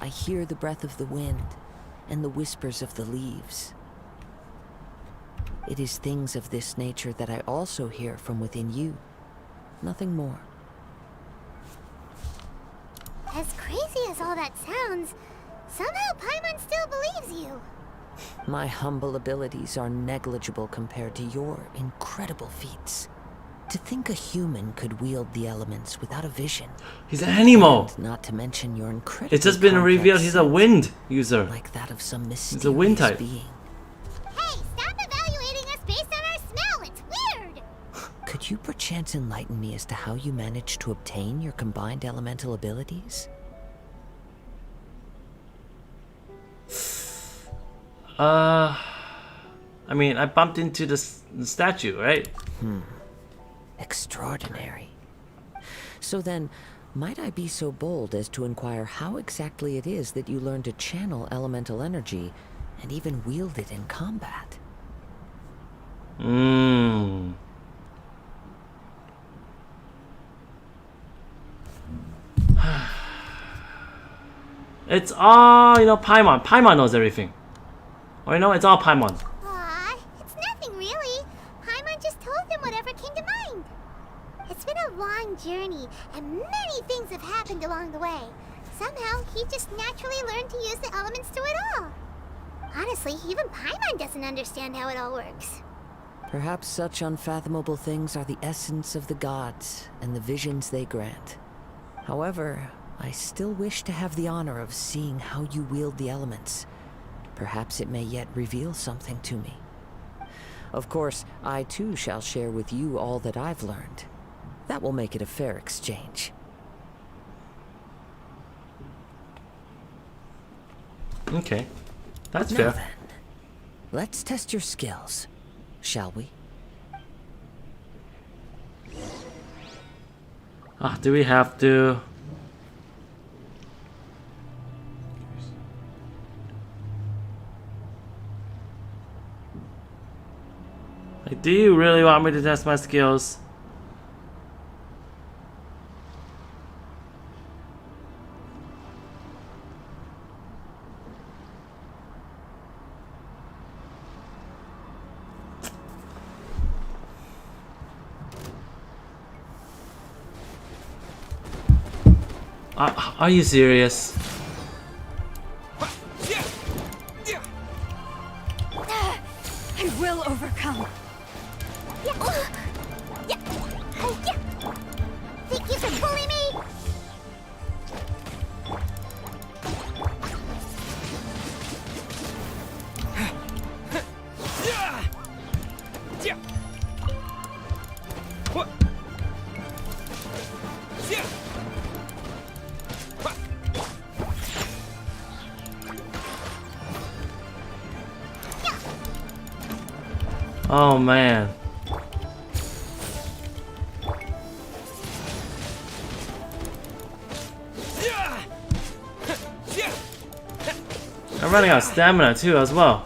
I hear the breath of the wind and the whispers of the leaves. It is things of this nature that I also hear from within you. Nothing more. As crazy as all that sounds, somehow Paimon still believes you. My humble abilities are negligible compared to your incredible feats. To think a human could wield the elements without a vision. He's an animal. And not to mention your incredible. It's just been revealed he's a wind user. Like that of some mysterious He's a wind type. being. Hey, stop evaluating us based on our smell. It's weird. Could you perchance enlighten me as to how you managed to obtain your combined elemental abilities? I mean, I bumped into the statue, right? Extraordinary. So then, might I be so bold as to inquire how exactly it is that you learn to channel elemental energy and even wield it in combat? It's all, you know, Paimon. Paimon knows everything. Or you know, it's all Paimon. Aw, it's nothing really. Paimon just told him whatever came to mind. It's been a long journey, and many things have happened along the way. Somehow, he just naturally learned to use the elements through it all. Honestly, even Paimon doesn't understand how it all works. Perhaps such unfathomable things are the essence of the gods and the visions they grant. However, I still wish to have the honor of seeing how you wield the elements. Perhaps it may yet reveal something to me. Of course, I too shall share with you all that I've learned. That will make it a fair exchange. Okay, that's Now fair. then, let's test your skills, shall we? Do we have to? Like, do you really want me to test my skills? Are you serious? I will overcome. Think you can bully me? Oh man. I'm running out of stamina too as well.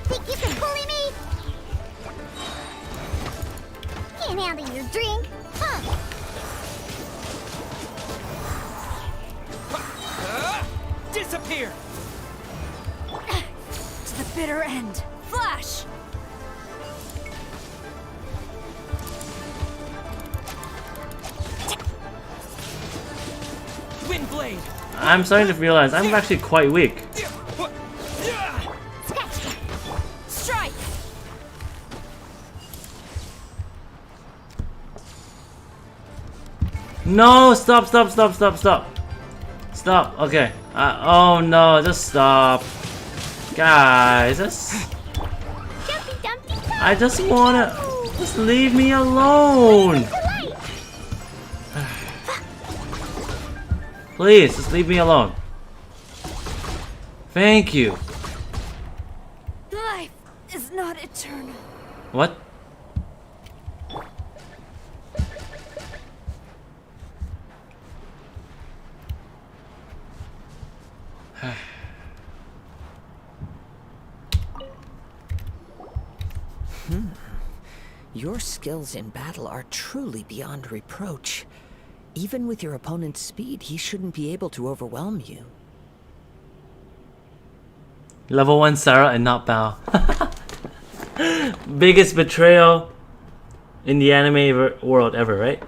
Think you can bully me? Can't handle your drink, huh? Disappear! To the bitter end. Flash! Windblade! I'm starting to realize I'm actually quite weak. Strike! No! Stop! Stop! Stop! Stop! Stop! Stop! Okay. Oh no! Just stop, guys. I just wanna. Just leave me alone. Please, just leave me alone. Thank you. Life is not eternal. What? Your skills in battle are truly beyond reproach. Even with your opponent's speed, he shouldn't be able to overwhelm you. Level 1 Sarah and not Bao. Biggest betrayal in the anime world ever, right?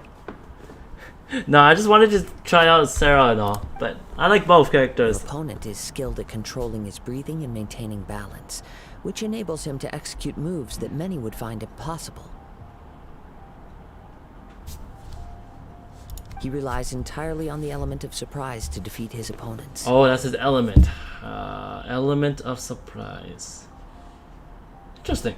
No, I just wanted to try out Sarah and all, but I like both characters. Your opponent is skilled at controlling his breathing and maintaining balance, which enables him to execute moves that many would find impossible. He relies entirely on the element of surprise to defeat his opponents. Oh, that's his element. Element of surprise. Interesting.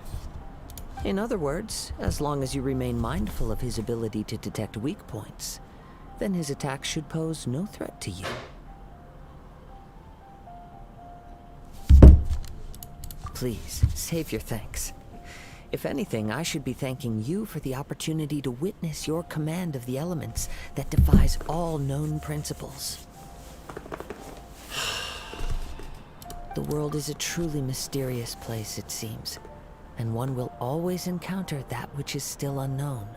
In other words, as long as you remain mindful of his ability to detect weak points, then his attacks should pose no threat to you. Please, save your thanks. If anything, I should be thanking you for the opportunity to witness your command of the elements that defies all known principles. The world is a truly mysterious place, it seems, and one will always encounter that which is still unknown.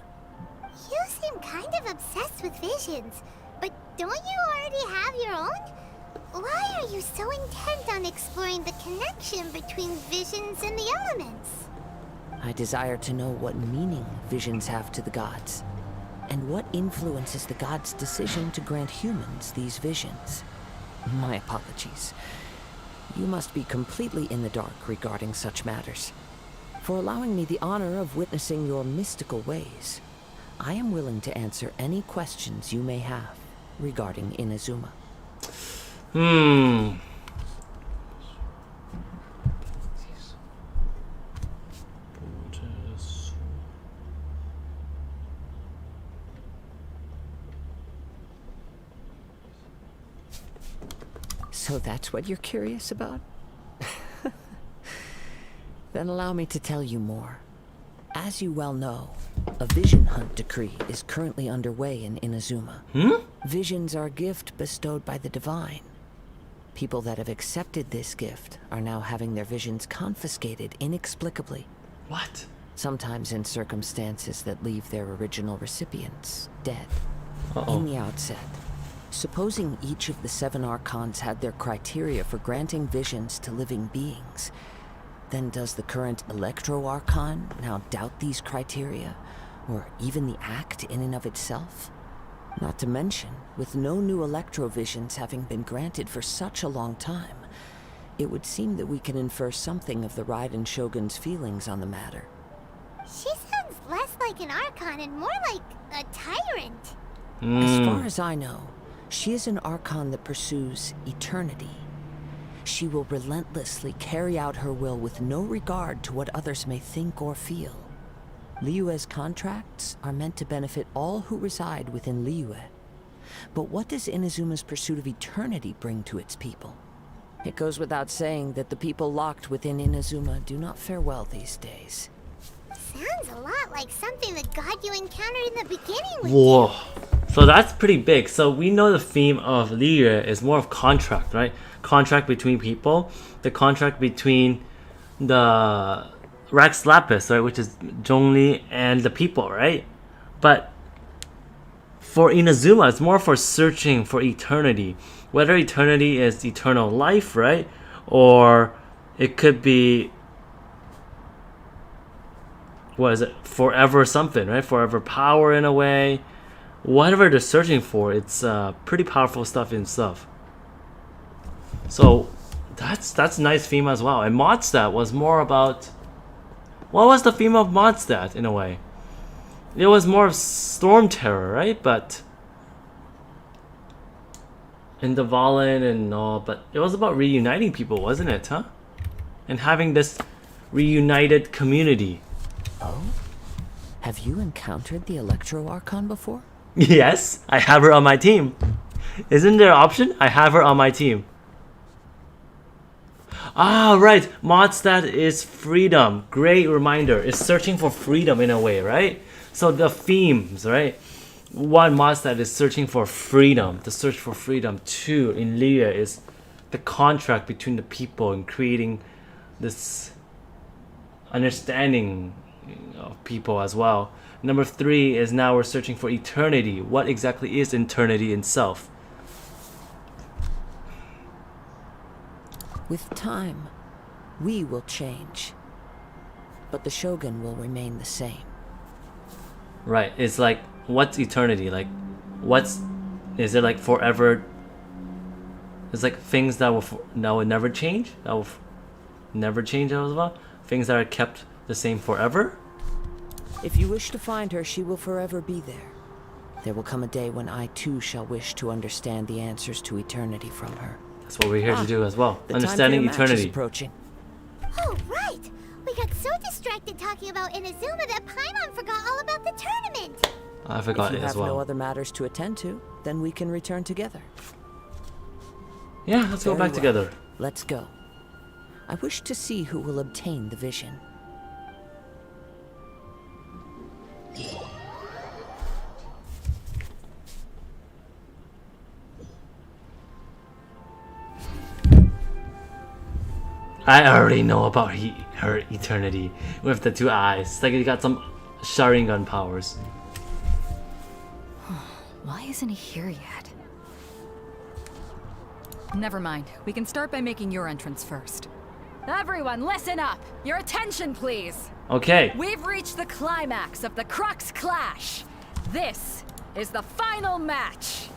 You seem kind of obsessed with visions, but don't you already have your own? Why are you so intent on exploring the connection between visions and the elements? I desire to know what meaning visions have to the gods, and what influences the gods' decision to grant humans these visions. My apologies. You must be completely in the dark regarding such matters. For allowing me the honor of witnessing your mystical ways, I am willing to answer any questions you may have regarding Inazuma. So that's what you're curious about? Then allow me to tell you more. As you well know, a vision hunt decree is currently underway in Inazuma. Visions are a gift bestowed by the divine. People that have accepted this gift are now having their visions confiscated inexplicably. What? Sometimes in circumstances that leave their original recipients dead. Uh-oh. In the outset, supposing each of the 7 archons had their criteria for granting visions to living beings, then does the current Electro Archon now doubt these criteria, or even the act in and of itself? Not to mention, with no new Electro visions having been granted for such a long time, it would seem that we can infer something of the Raiden Shogun's feelings on the matter. She sounds less like an Archon and more like a tyrant. As far as I know, she is an Archon that pursues eternity. she will relentlessly carry out her will with no regard to what others may think or feel. Liyue's contracts are meant to benefit all who reside within Liyue. But what does Inazuma's pursuit of eternity bring to its people? It goes without saying that the people locked within Inazuma do not fare well these days. Sounds a lot like something the god you encountered in the beginning would Whoa. So that's pretty big. So we know the theme of Liyue is more of contract, right? Contract between people. The contract between the Rex Lapis, right? Which is Zhongli and the people, right? But for Inazuma, it's more for searching for eternity. Whether eternity is eternal life, right? Or it could be, what is it? Forever something, right? Forever power in a way. Whatever they're searching for, it's pretty powerful stuff in stuff. So that's nice theme as well. And Mondstadt was more about, what was the theme of Mondstadt in a way? It was more of storm terror, right? But in the Valen and all, but it was about reuniting people, wasn't it, huh? And having this reunited community. Oh? Have you encountered the Electro Archon before? Yes, I have her on my team. Isn't there an option? I have her on my team. Ah, right. Mondstadt is freedom. Great reminder. It's searching for freedom in a way, right? So the themes, right? One, Mondstadt is searching for freedom. The search for freedom. Two, in Liyue is the contract between the people and creating this understanding of people as well. Number three is now we're searching for eternity. What exactly is eternity itself? With time, we will change. But the Shogun will remain the same. Right. It's like, what's eternity? Like, is it like forever? It's like things that will never change? That will never change as well? Things that are kept the same forever? If you wish to find her, she will forever be there. There will come a day when I too shall wish to understand the answers to eternity from her. That's what we're here to do as well. The Understanding time for your match is eternity. approaching. Oh, right! We got so distracted talking about Inazuma that Paimon forgot all about the tournament! I forgot If it you as have well. no other matters to attend to, then we can return together. Yeah, let's go Very back well. together. Let's go. I wish to see who will obtain the vision. I already know about her eternity with the two eyes. It's like he got some Sharingan powers. Why isn't he here yet? Never mind. We can start by making your entrance first. Everyone, listen up! Your attention, please! Okay. We've reached the climax of the Crux Clash. This is the final match.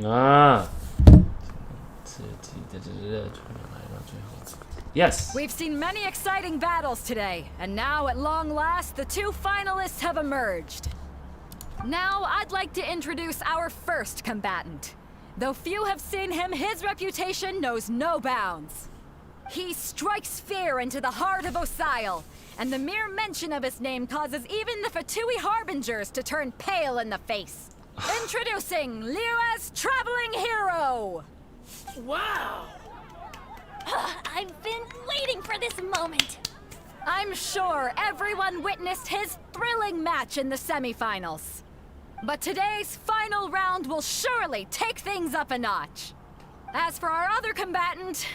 Ah. Yes. We've seen many exciting battles today, and now at long last, the two finalists have emerged. Now, I'd like to introduce our first combatant. Though few have seen him, his reputation knows no bounds. He strikes fear into the heart of Osile, and the mere mention of his name causes even the Fatui Harbingers to turn pale in the face. Introducing Liyue's traveling hero! Wow! I've been waiting for this moment. I'm sure everyone witnessed his thrilling match in the semifinals. But today's final round will surely take things up a notch. As for our other combatant,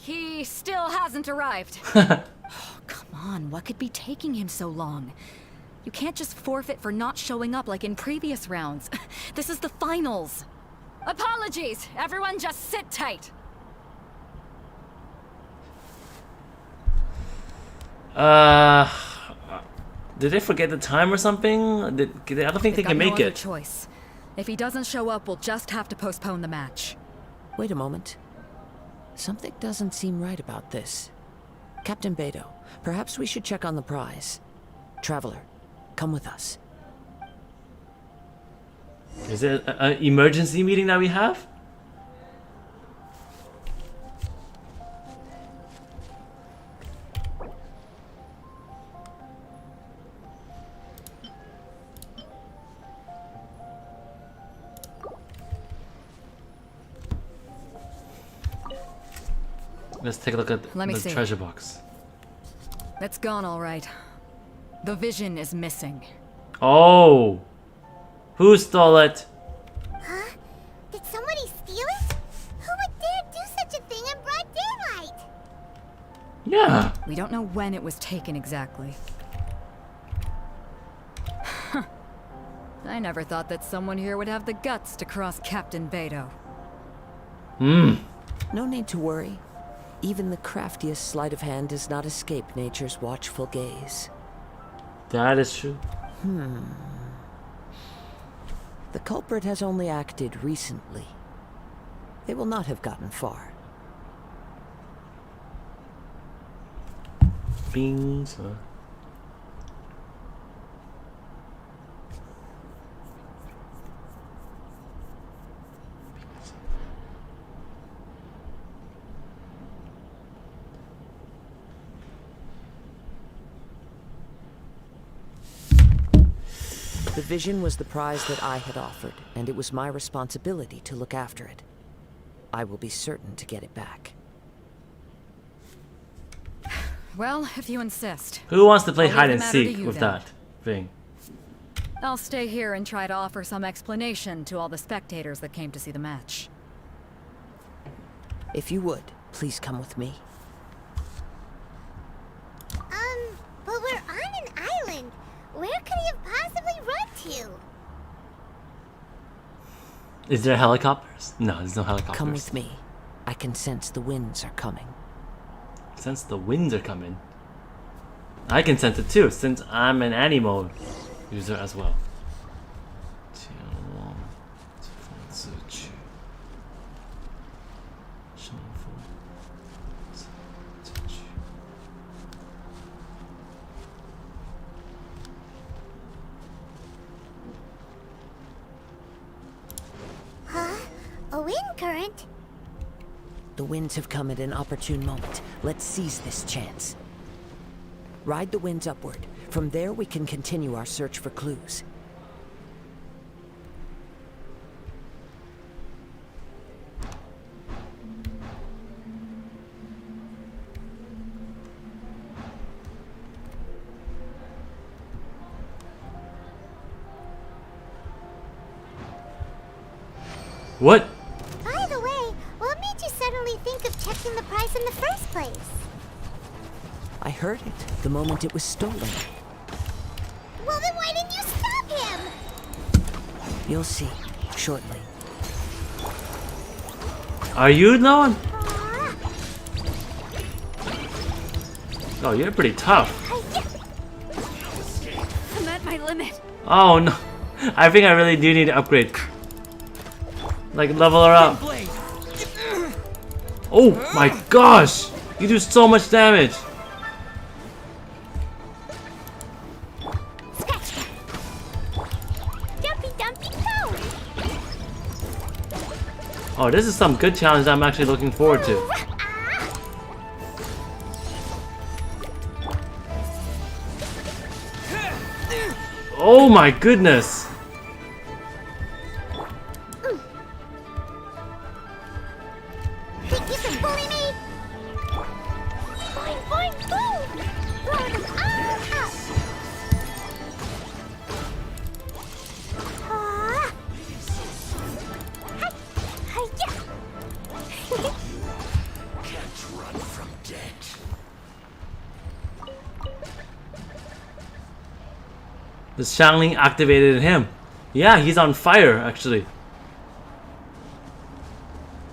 he still hasn't arrived. Oh, come on, what could be taking him so long? You can't just forfeit for not showing up like in previous rounds. This is the finals. Apologies, everyone just sit tight. Did they forget the time or something? I don't think they can make no other it. Choice. If he doesn't show up, we'll just have to postpone the match. Wait a moment. Something doesn't seem right about this. Captain Beidou, perhaps we should check on the prize. Traveler, come with us. Is it an emergency meeting that we have? Let's take a look at Let me the see. treasure box. It's gone all right. The vision is missing. Oh! Who stole it? Huh? Did somebody steal it? Who would dare do such a thing in broad daylight? Yeah. We don't know when it was taken exactly. I never thought that someone here would have the guts to cross Captain Beto. No need to worry. Even the craftiest sleight of hand does not escape nature's watchful gaze. That is true. The culprit has only acted recently. They will not have gotten far. Beans, huh? The vision was the prize that I had offered, and it was my responsibility to look after it. I will be certain to get it back. Well, if you insist. Who wants to play I'll leave hide the and matter to seek you with then. that thing? I'll stay here and try to offer some explanation to all the spectators that came to see the match. If you would, please come with me. But we're on an island. Where could he have possibly run to? Is there helicopters? No, there's no helicopters. Come with me. I can sense the winds are coming. Since the winds are coming, I can sense it too, since I'm an animal user as well. Huh? A wind current? The winds have come at an opportune moment. Let's seize this chance. Ride the winds upward. From there, we can continue our search for clues. What? By the way, what made you suddenly think of checking the price in the first place? I heard it the moment it was stolen. Well, then why didn't you stop him? You'll see shortly. Are you Nolan? Oh, you're pretty tough. I'm at my limit. Oh no. I think I really do need to upgrade. Like level her up. Oh my gosh! You do so much damage. Oh, this is some good challenge I'm actually looking forward to. Oh my goodness! Think you can bully me? Boing, boing, boom! Blow them all up! Ah! Hi-ya! Can't run from death. The Shangling activated him. Yeah, he's on fire actually.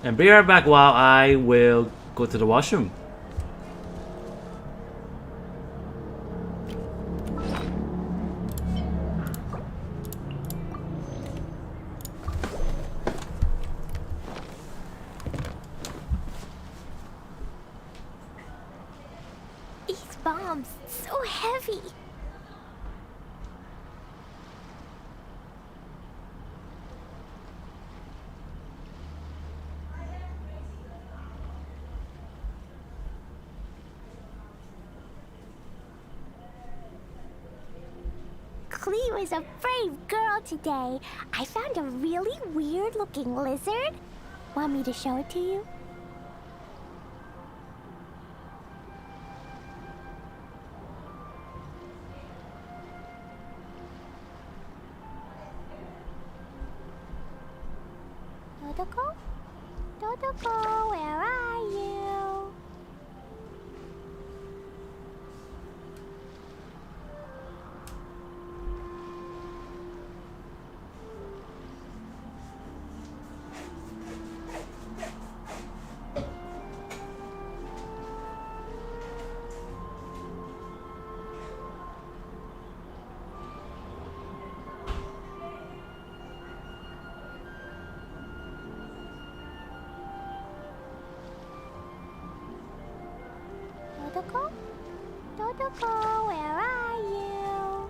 And be right back while I will go to the washroom. These bombs, so heavy. Lee was a brave girl today. I found a really weird-looking lizard. Want me to show it to you? Dodoko? Dodoko, where are you? Dodoko? Dodoko, where are you?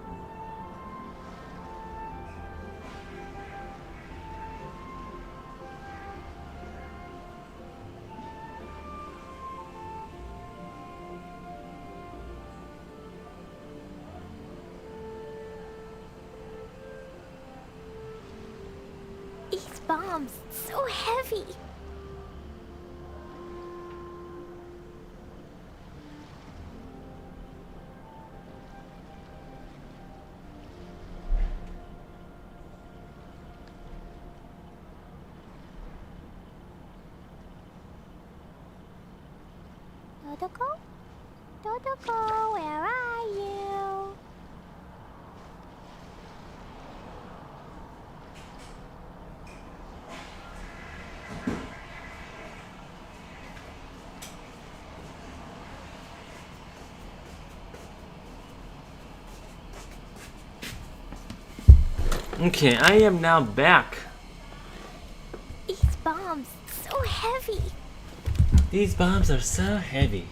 These bombs, so heavy. Dodoko? Dodoko, where are you? Okay, I am now back. These bombs, so heavy. These bombs are so heavy.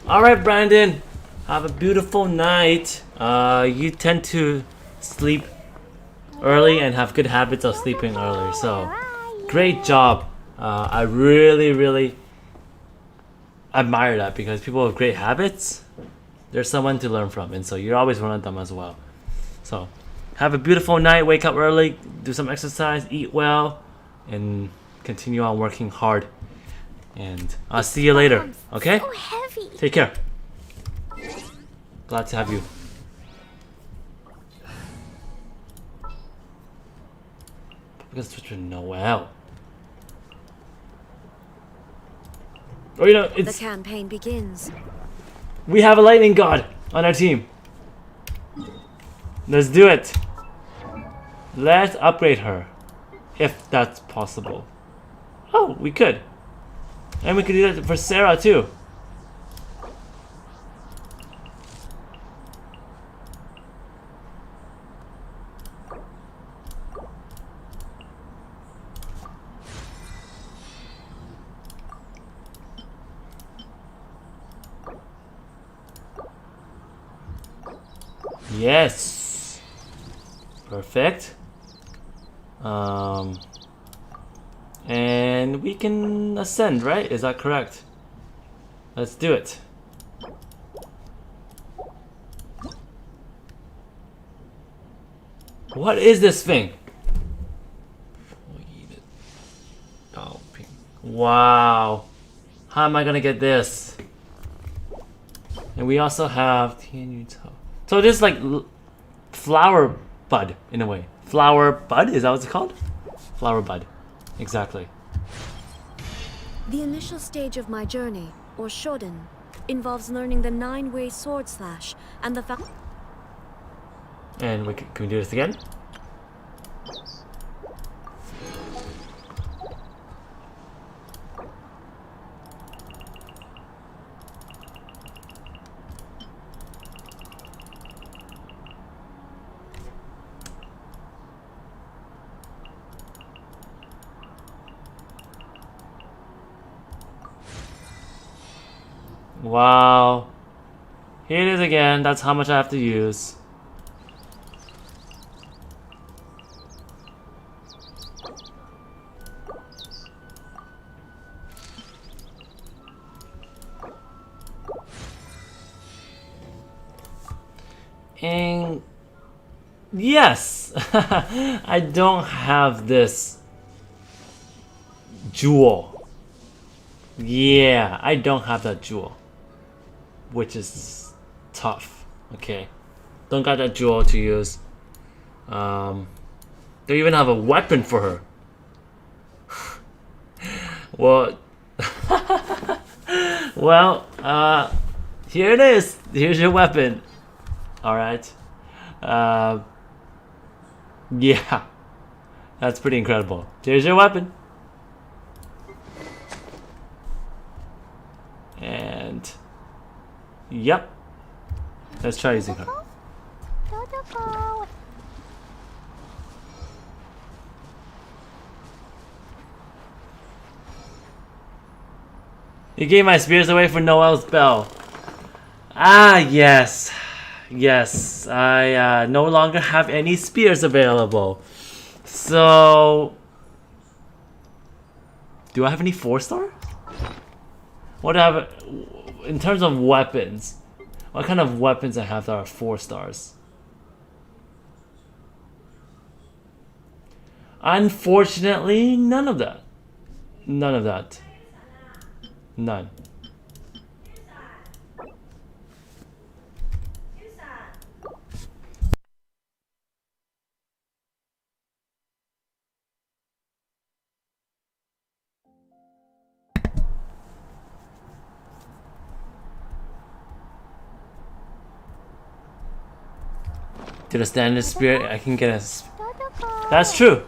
Alright, Brandon. Have a beautiful night. You tend to sleep early and have good habits of sleeping early. So, great job. I really admire that because people with great habits, there's someone to learn from. And so you're always one of them as well. So, have a beautiful night. Wake up early. Do some exercise. Eat well. And continue on working hard. And I'll see you later. Okay? So heavy. Take care. Glad to have you. Because switch to Noel. Oh, you know, The it's campaign begins. we have a lightning god on our team. Let's do it. Let's upgrade her, if that's possible. Oh, we could, and we could do that for Sarah too. Yes. Perfect. And we can ascend, right? Is that correct? Let's do it. What is this thing? Wow. How am I gonna get this? And we also have so this is like flower bud in a way. Flower bud? Is that what it's called? Flower bud. Exactly. The initial stage of my journey, or Shoden, involves learning the 9-way sword slash and the And can we do this again? Wow. Here it is again. That's how much I have to use. And yes, I don't have this jewel. Yeah, I don't have that jewel, which is tough. Okay, don't got that jewel to use. Don't even have a weapon for her. Well, well, here it is. Here's your weapon. All right. Yeah, that's pretty incredible. Here's your weapon. And yep, let's try using her. You gave my spears away for Noel's bell. Ah, yes. Yes, I no longer have any spears available. So, do I have any 4-star? What do I have in terms of weapons? What kind of weapons I have that are 4 stars? Unfortunately, none of that. None of that. None. To the standard spirit, I can get a. That's true.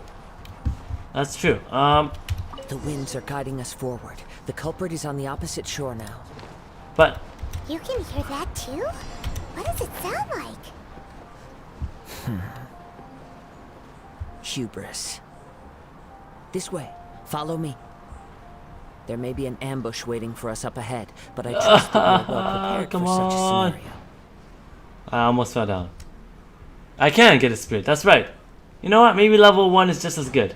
That's true. The winds are guiding us forward. The culprit is on the opposite shore now. But You can hear that too? What does it sound like? Hubris. This way. Follow me. There may be an ambush waiting for us up ahead, but I trust that we're well prepared for such a scenario. I almost fell down. I can get a spirit. That's right. You know what? Maybe level 1 is just as good.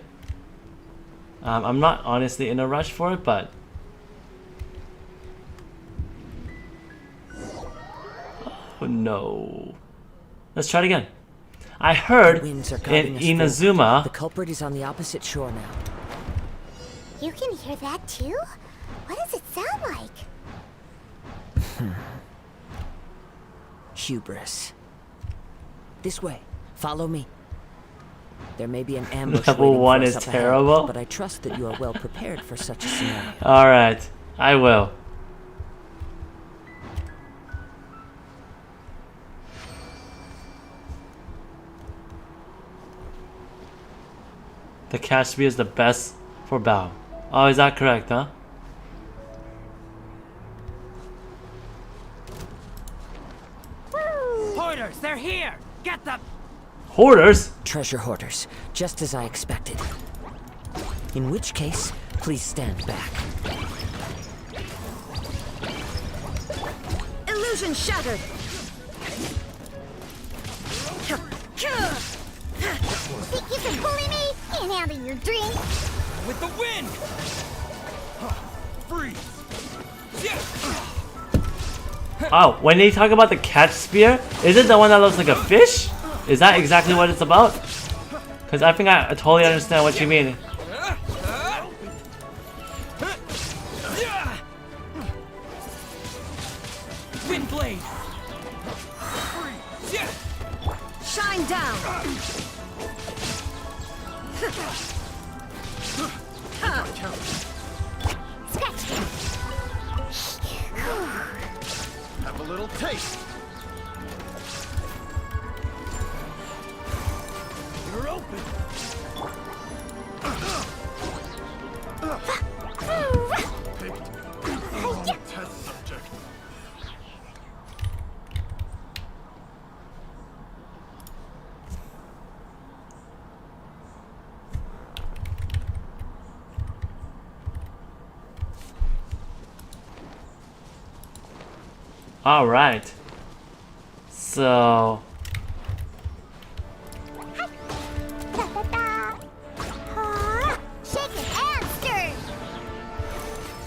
I'm not honestly in a rush for it, but oh no. Let's try it again. I heard in Inazuma. The culprit is on the opposite shore now. You can hear that too? What does it sound like? Hubris. This way. Follow me. There may be an ambush Level waiting 1 for us is up terrible. ahead, but I trust that you are well prepared for such a scenario. Alright, I will. The cash spear is the best for Bao. Oh, is that correct, huh? Hoarders, they're here! Get them! Hoarders? Treasure hoarders, just as I expected. In which case, please stand back. Illusion shattered! Think you can bully me? Can't handle your drink. With the wind! Freeze! Oh, when they talk about the catch spear, is it the one that looks like a fish? Is that exactly what it's about? Because I think I totally understand what you mean. Wind blade! Shine down! Have a little taste. You're open! Test subject. All right. So Shaken and stirred.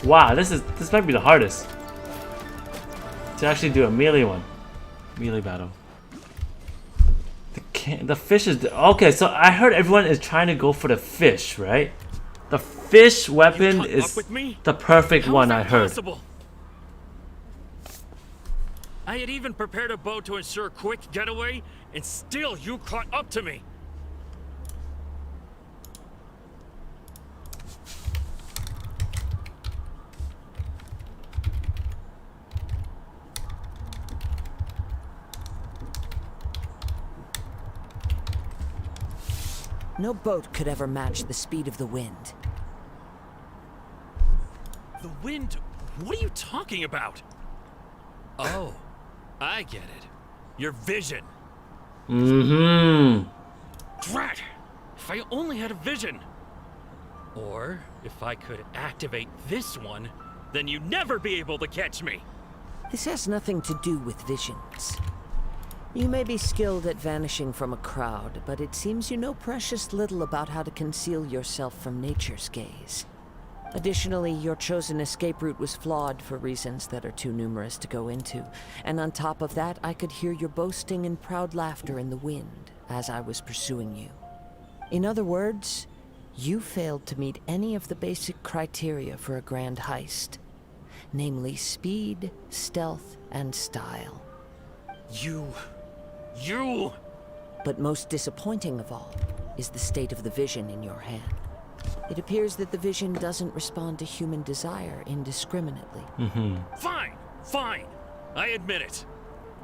wow, this might be the hardest to actually do a melee one. Melee battle. the fish is okay. So I heard everyone is trying to go for the fish, right? The fish weapon is the perfect one. I heard. Possible? I had even prepared a boat to ensure a quick getaway, and still you caught up to me. No boat could ever match the speed of the wind. The wind? What are you talking about? Oh, I get it. Your vision. Mm-hmm. Drat! If I only had a vision. Or if I could activate this one, then you'd never be able to catch me. This has nothing to do with visions. You may be skilled at vanishing from a crowd, but it seems you know precious little about how to conceal yourself from nature's gaze. Additionally, your chosen escape route was flawed for reasons that are too numerous to go into. And on top of that, I could hear your boasting and proud laughter in the wind as I was pursuing you. In other words, you failed to meet any of the basic criteria for a grand heist. Namely speed, stealth, and style. You... But most disappointing of all is the state of the vision in your hand. It appears that the vision doesn't respond to human desire indiscriminately. Fine. I admit it.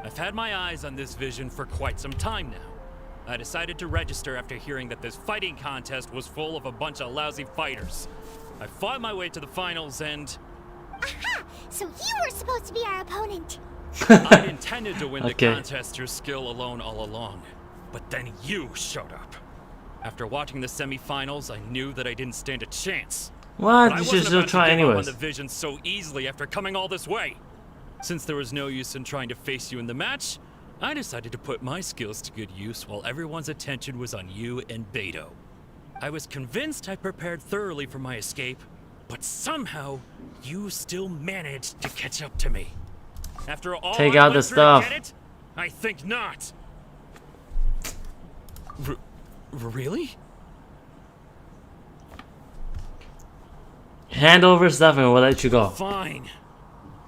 I've had my eyes on this vision for quite some time now. I decided to register after hearing that this fighting contest was full of a bunch of lousy fighters. I fought my way to the finals and... Aha! So you were supposed to be our opponent. I'd intended to win the contest through skill alone all along. But then you showed up. After watching the semifinals, I knew that I didn't stand a chance. What? But You should still try anyways. I wasn't about to give up on the vision so easily after coming all this way. Since there was no use in trying to face you in the match, I decided to put my skills to good use while everyone's attention was on you and Beto. I was convinced I prepared thoroughly for my escape, but somehow you still managed to catch up to me. After all, take out the stuff. Get it? I think not. Really? Hand over stuff and we'll let you go. Fine.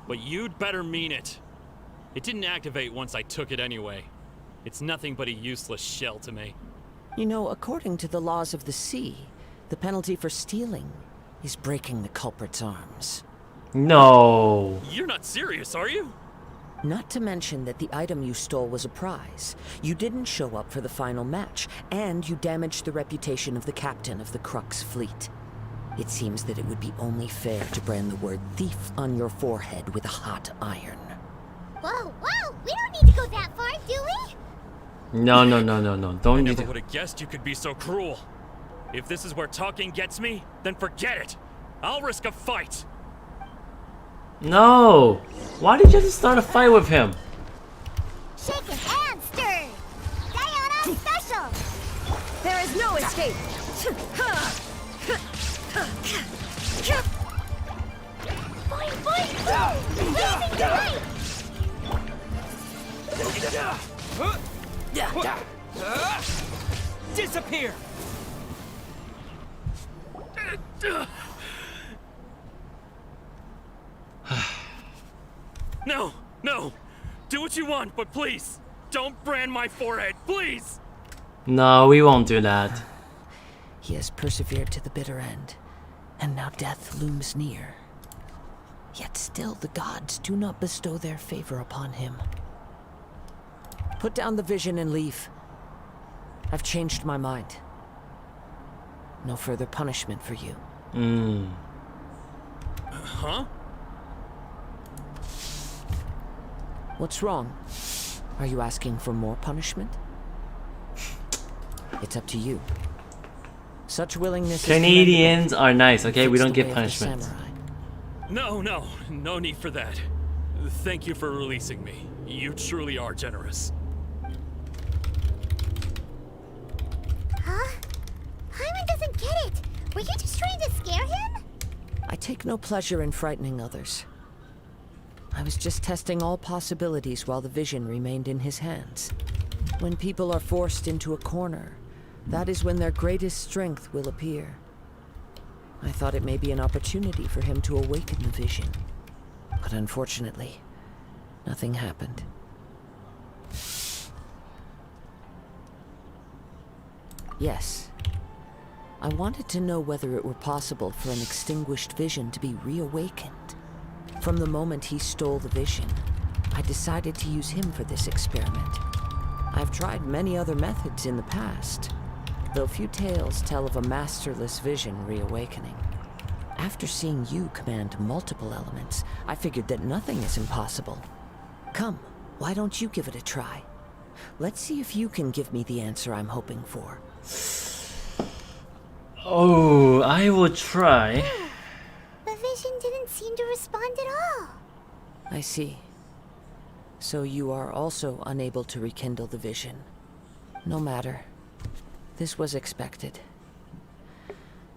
But you'd better mean it. It didn't activate once I took it anyway. It's nothing but a useless shell to me. You know, according to the laws of the sea, the penalty for stealing is breaking the culprit's arms. No. You're not serious, are you? Not to mention that the item you stole was a prize. You didn't show up for the final match, and you damaged the reputation of the captain of the Crux fleet. It seems that it would be only fair to brand the word thief on your forehead with a hot iron. Whoa, we don't need to go that far, do we? No. Don't I need never to. would have guessed you could be so cruel. If this is where talking gets me, then forget it. I'll risk a fight. No! Why did you have to start a fight with him? Shaken and stirred. Diana special. There is no escape. Disappear. No! Do what you want, but please, don't brand my forehead, please! No, we won't do that. He has persevered to the bitter end, and now death looms near. Yet still the gods do not bestow their favor upon him. Put down the vision and leave. I've changed my mind. No further punishment for you. Huh? What's wrong? Are you asking for more punishment? It's up to you. Such willingness. Canadians are nice, okay? We don't give punishment. No need for that. Thank you for releasing me. You truly are generous. Huh? Hyman doesn't get it. Were you just trying to scare him? I take no pleasure in frightening others. I was just testing all possibilities while the vision remained in his hands. When people are forced into a corner, that is when their greatest strength will appear. I thought it may be an opportunity for him to awaken the vision. But unfortunately, nothing happened. Yes. I wanted to know whether it were possible for an extinguished vision to be reawakened. From the moment he stole the vision, I decided to use him for this experiment. I've tried many other methods in the past, though few tales tell of a masterless vision reawakening. After seeing you command multiple elements, I figured that nothing is impossible. Come, why don't you give it a try? Let's see if you can give me the answer I'm hoping for. Oh, I will try. The vision didn't seem to respond at all. I see. So you are also unable to rekindle the vision. No matter. This was expected.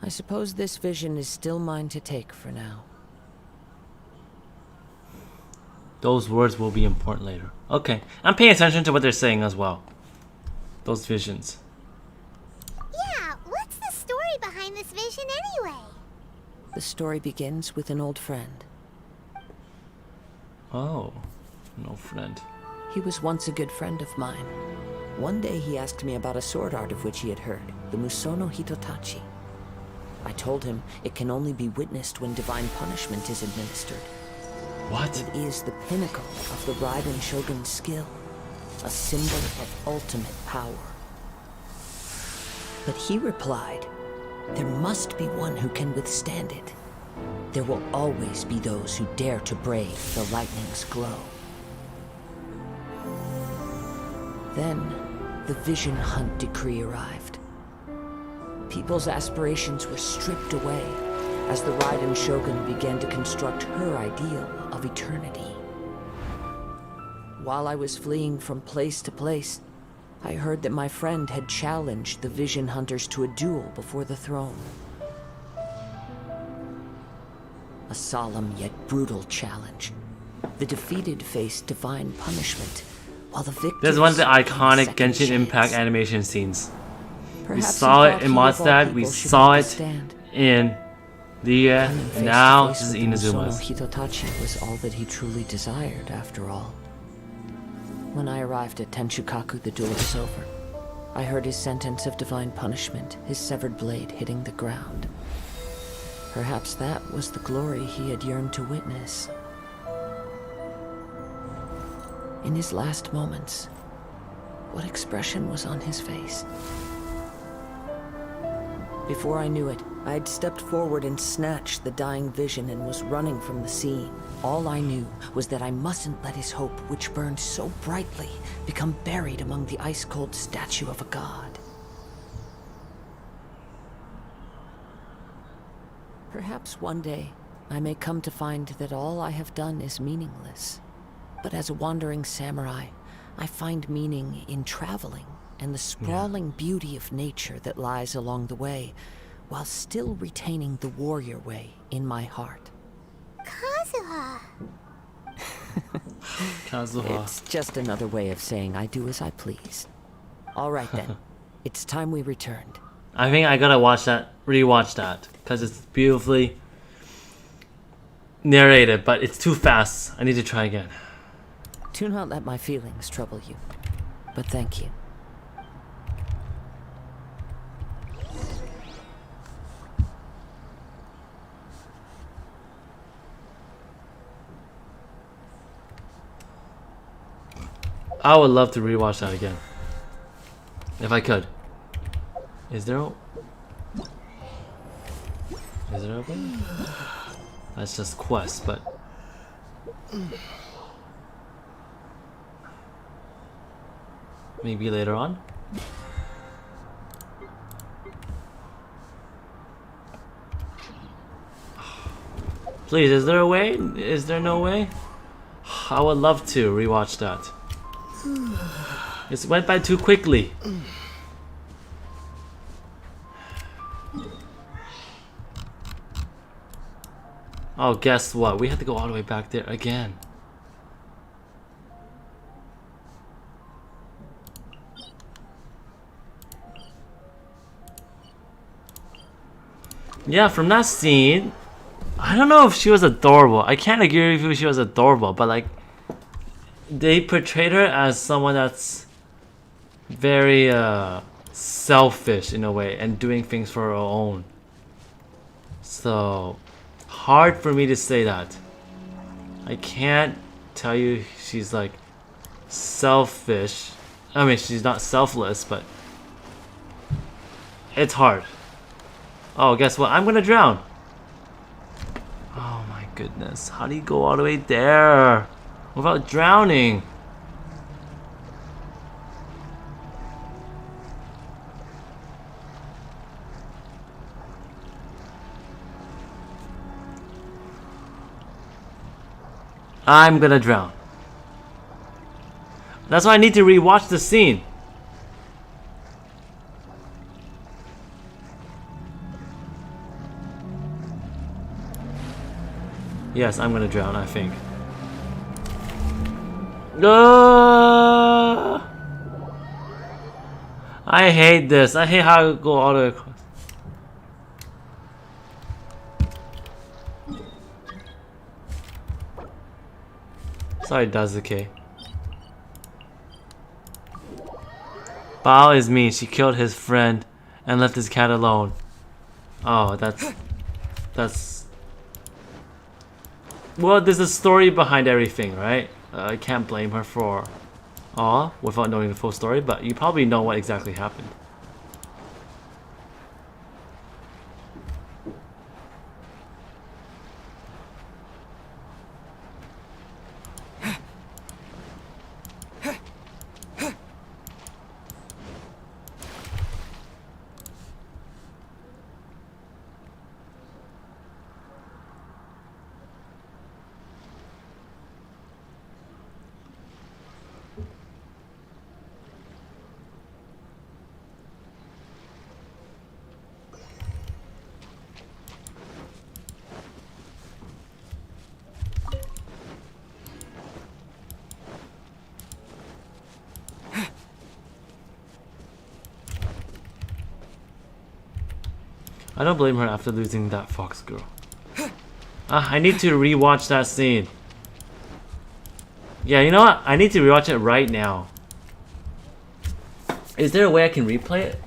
I suppose this vision is still mine to take for now. Those words will be important later. Okay, I'm paying attention to what they're saying as well. Those visions. Yeah, what's the story behind this vision anyway? The story begins with an old friend. Oh, an old friend. He was once a good friend of mine. One day he asked me about a sword art of which he had heard, the Musono Hitotachi. I told him it can only be witnessed when divine punishment is administered. What? It is the pinnacle of the Raiden Shogun's skill, a symbol of ultimate power. But he replied, there must be one who can withstand it. There will always be those who dare to brave the lightning's glow. Then, the Vision Hunt decree arrived. People's aspirations were stripped away as the Raiden Shogun began to construct her ideal of eternity. While I was fleeing from place to place, I heard that my friend had challenged the Vision Hunters to a duel before the throne. A solemn yet brutal challenge. The defeated faced divine punishment, while the victors... This is one of the iconic Genshin Impact animation scenes. We saw it in Mondstadt, we saw it in Lia, and now this is Inazuma's. Hitotachi was all that he truly desired, after all. When I arrived at Tenshukaku, the duel was over. I heard his sentence of divine punishment, his severed blade hitting the ground. Perhaps that was the glory he had yearned to witness. In his last moments, what expression was on his face? Before I knew it, I had stepped forward and snatched the dying vision and was running from the scene. All I knew was that I mustn't let his hope, which burned so brightly, become buried among the ice-cold statue of a god. Perhaps one day, I may come to find that all I have done is meaningless. But as a wandering samurai, I find meaning in traveling and the sprawling beauty of nature that lies along the way, while still retaining the warrior way in my heart. Kazuha. Kazuha. It's just another way of saying I do as I please. All right then, it's time we returned. I think I gotta rewatch that, because it's beautifully narrated, but it's too fast. I need to try again. Do not let my feelings trouble you, but thank you. I would love to rewatch that again, if I could. Is there a way? That's just quest, but maybe later on. Please, is there a way? Is there no way? I would love to rewatch that. It went by too quickly. Oh, guess what? We have to go all the way back there again. Yeah, from that scene, I don't know if she was adorable. I can't agree if she was adorable, but like, they portrayed her as someone that's very selfish in a way and doing things for her own. So hard for me to say that. I can't tell you she's like selfish. I mean, she's not selfless, but it's hard. Oh, guess what? I'm gonna drown. Oh my goodness. How do you go all the way there without drowning? I'm gonna drown. That's why I need to rewatch the scene. Yes, I'm gonna drown, I think. I hate this. I hate how I go all the way across. Sorry, Dazuke. Bao is mean. She killed his friend and left his cat alone. Oh, that's... Well, there's a story behind everything, right? I can't blame her for all without knowing the full story, but you probably know what exactly happened. I don't blame her after losing that fox girl. I need to rewatch that scene. Yeah, you know what? I need to rewatch it right now. Is there a way I can replay it?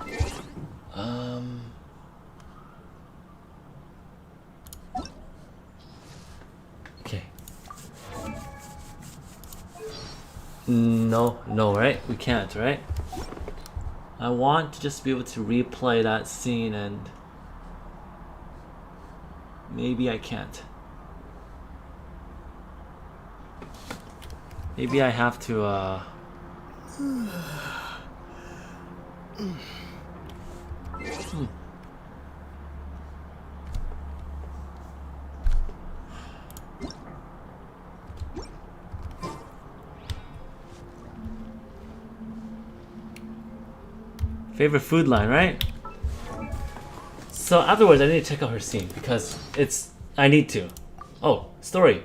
Okay. No, right? We can't, right? I want to just be able to replay that scene and... Maybe I can't. Maybe I have to, Favorite food line, right? So afterwards, I need to check out her scene because it's... I need to. Oh, story.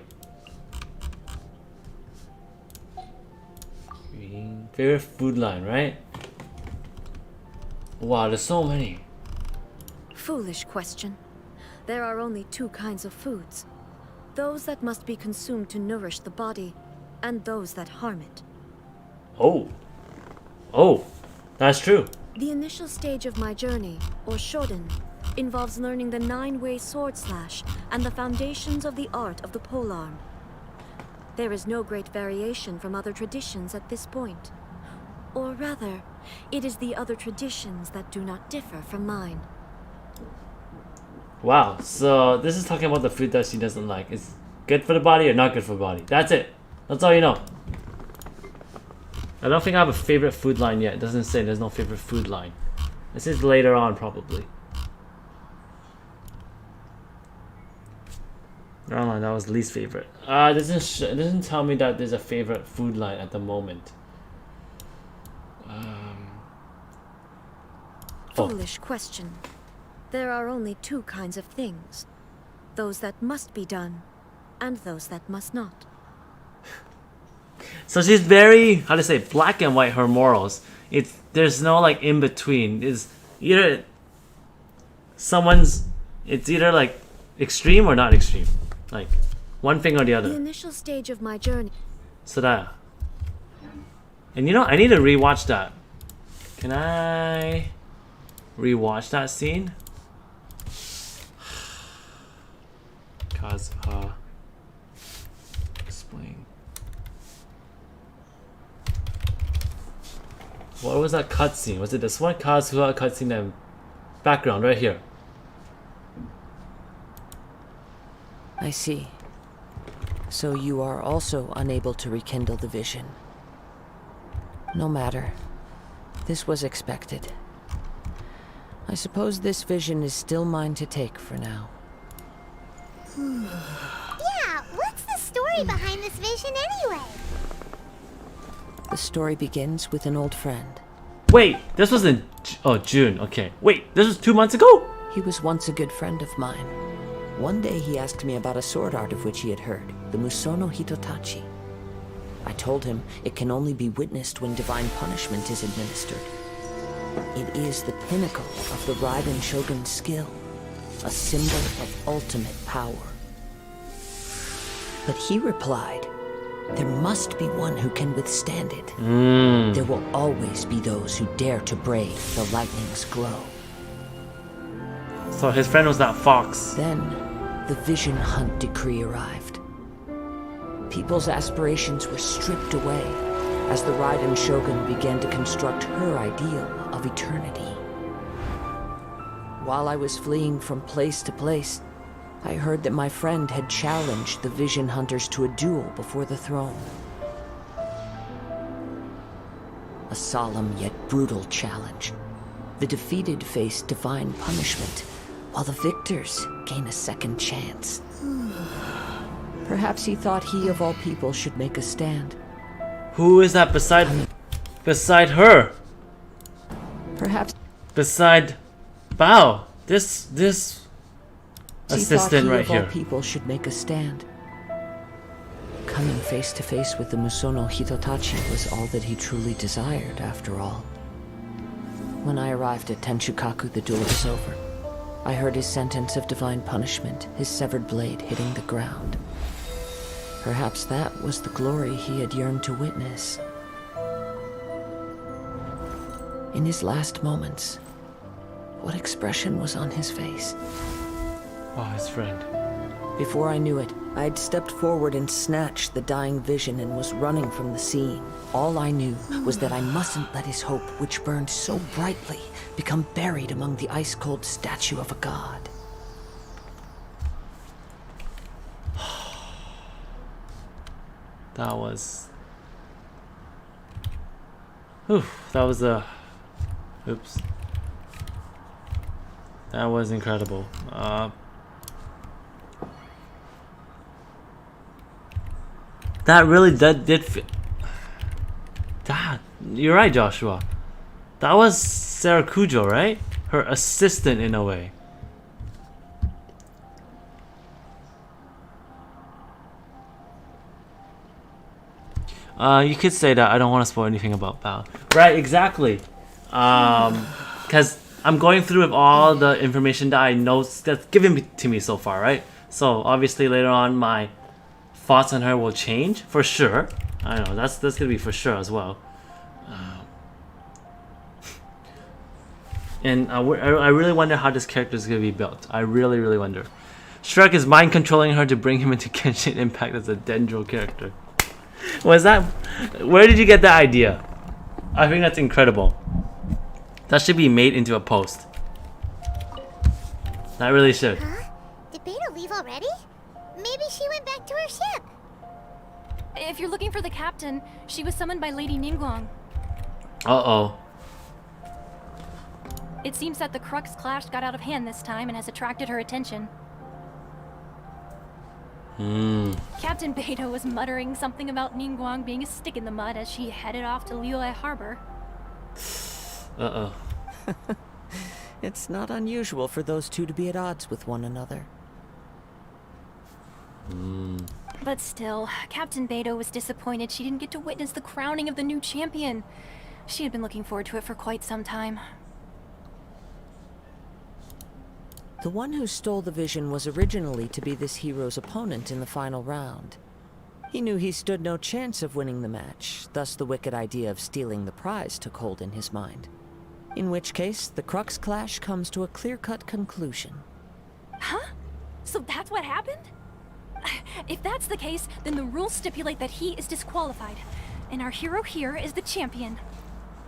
Favorite food line, right? Wow, there's so many. Foolish question. There are only two kinds of foods. Those that must be consumed to nourish the body, and those that harm it. Oh. Oh, that's true. The initial stage of my journey, or shoden, involves learning the 9-way sword slash and the foundations of the art of the polearm. There is no great variation from other traditions at this point. Or rather, it is the other traditions that do not differ from mine. Wow, so this is talking about the food that she doesn't like. Is good for the body or not good for the body? That's it. That's all you know. I don't think I have a favorite food line yet. It doesn't say there's no favorite food line. This is later on, probably. Oh, that was least favorite. It doesn't tell me that there's a favorite food line at the moment. Foolish question. There are only two kinds of things. Those that must be done, and those that must not. So she's very, how to say, black and white, her morals. There's no like in between. It's either someone's It's either like extreme or not extreme. Like one thing or the The other. initial stage of my journey. Soraya. And you know, I need to rewatch that. Can I rewatch that scene? Kazuha. Explain. What was that cutscene? Was it this one? Kazuha cutscene in background right here. I see. So you are also unable to rekindle the vision. No matter. This was expected. I suppose this vision is still mine to take for now. Yeah, what's the story behind this vision anyway? The story begins with an old friend. Wait, this was in June. Okay. Wait, this was 2 months ago? He was once a good friend of mine. One day he asked me about a sword art of which he had heard, the Musono Hitotachi. I told him it can only be witnessed when divine punishment is administered. It is the pinnacle of the Raiden Shogun's skill, a symbol of ultimate power. But he replied, there must be one who can withstand it. There will always be those who dare to brave the lightning's glow. So his friend was that fox. Then, the Vision Hunt decree arrived. People's aspirations were stripped away as the Raiden Shogun began to construct her ideal of eternity. While I was fleeing from place to place, I heard that my friend had challenged the Vision Hunters to a duel before the throne. A solemn yet brutal challenge. The defeated face divine punishment, while the victors gain a second chance. Perhaps he thought he of all people should make a stand. Who is that beside her? Perhaps beside Bao. This assistant right he of here. all people should make a stand. Coming face to face with the Musono Hitotachi was all that he truly desired, after all. When I arrived at Tenshukaku, the duel was over. I heard his sentence of divine punishment, his severed blade hitting the ground. Perhaps that was the glory he had yearned to witness. In his last moments, what expression was on his face? Oh, his friend. Before I knew it, I had stepped forward and snatched the dying vision and was running from the scene. All I knew was that I mustn't let his hope, which burned so brightly, become buried among the ice-cold statue of a god. That was... Whew, that was a... Oops. That was incredible. That really did that, you're right, Joshua. That was Sarakujo, right? Her assistant in a way. You could say that. I don't want to spoil anything about Bao. Right, exactly. Because I'm going through with all the information that I know that's given to me so far, right? So obviously later on my thoughts on her will change for sure. I know that's gonna be for sure as well. And I really wonder how this character is gonna be built. I really wonder. Shrek is mind controlling her to bring him into Genshin Impact as a Dendro character. Was that? Where did you get that idea? I think that's incredible. That should be made into a post. That really should. Huh? Did Beta leave already? Maybe she went back to her ship. If you're looking for the captain, she was summoned by Lady Ningguang. Uh-oh. It seems that the Crux clash got out of hand this time and has attracted her attention. Captain Beta was muttering something about Ningguang being a stick in the mud as she headed off to Liyue Harbor. Uh-oh. It's not unusual for those two to be at odds with one another. But still, Captain Beto was disappointed she didn't get to witness the crowning of the new champion. She had been looking forward to it for quite some time. The one who stole the vision was originally to be this hero's opponent in the final round. He knew he stood no chance of winning the match, thus the wicked idea of stealing the prize took hold in his mind. In which case, the Crux clash comes to a clear-cut conclusion. Huh? So that's what happened? If that's the case, then the rules stipulate that he is disqualified. And our hero here is the champion.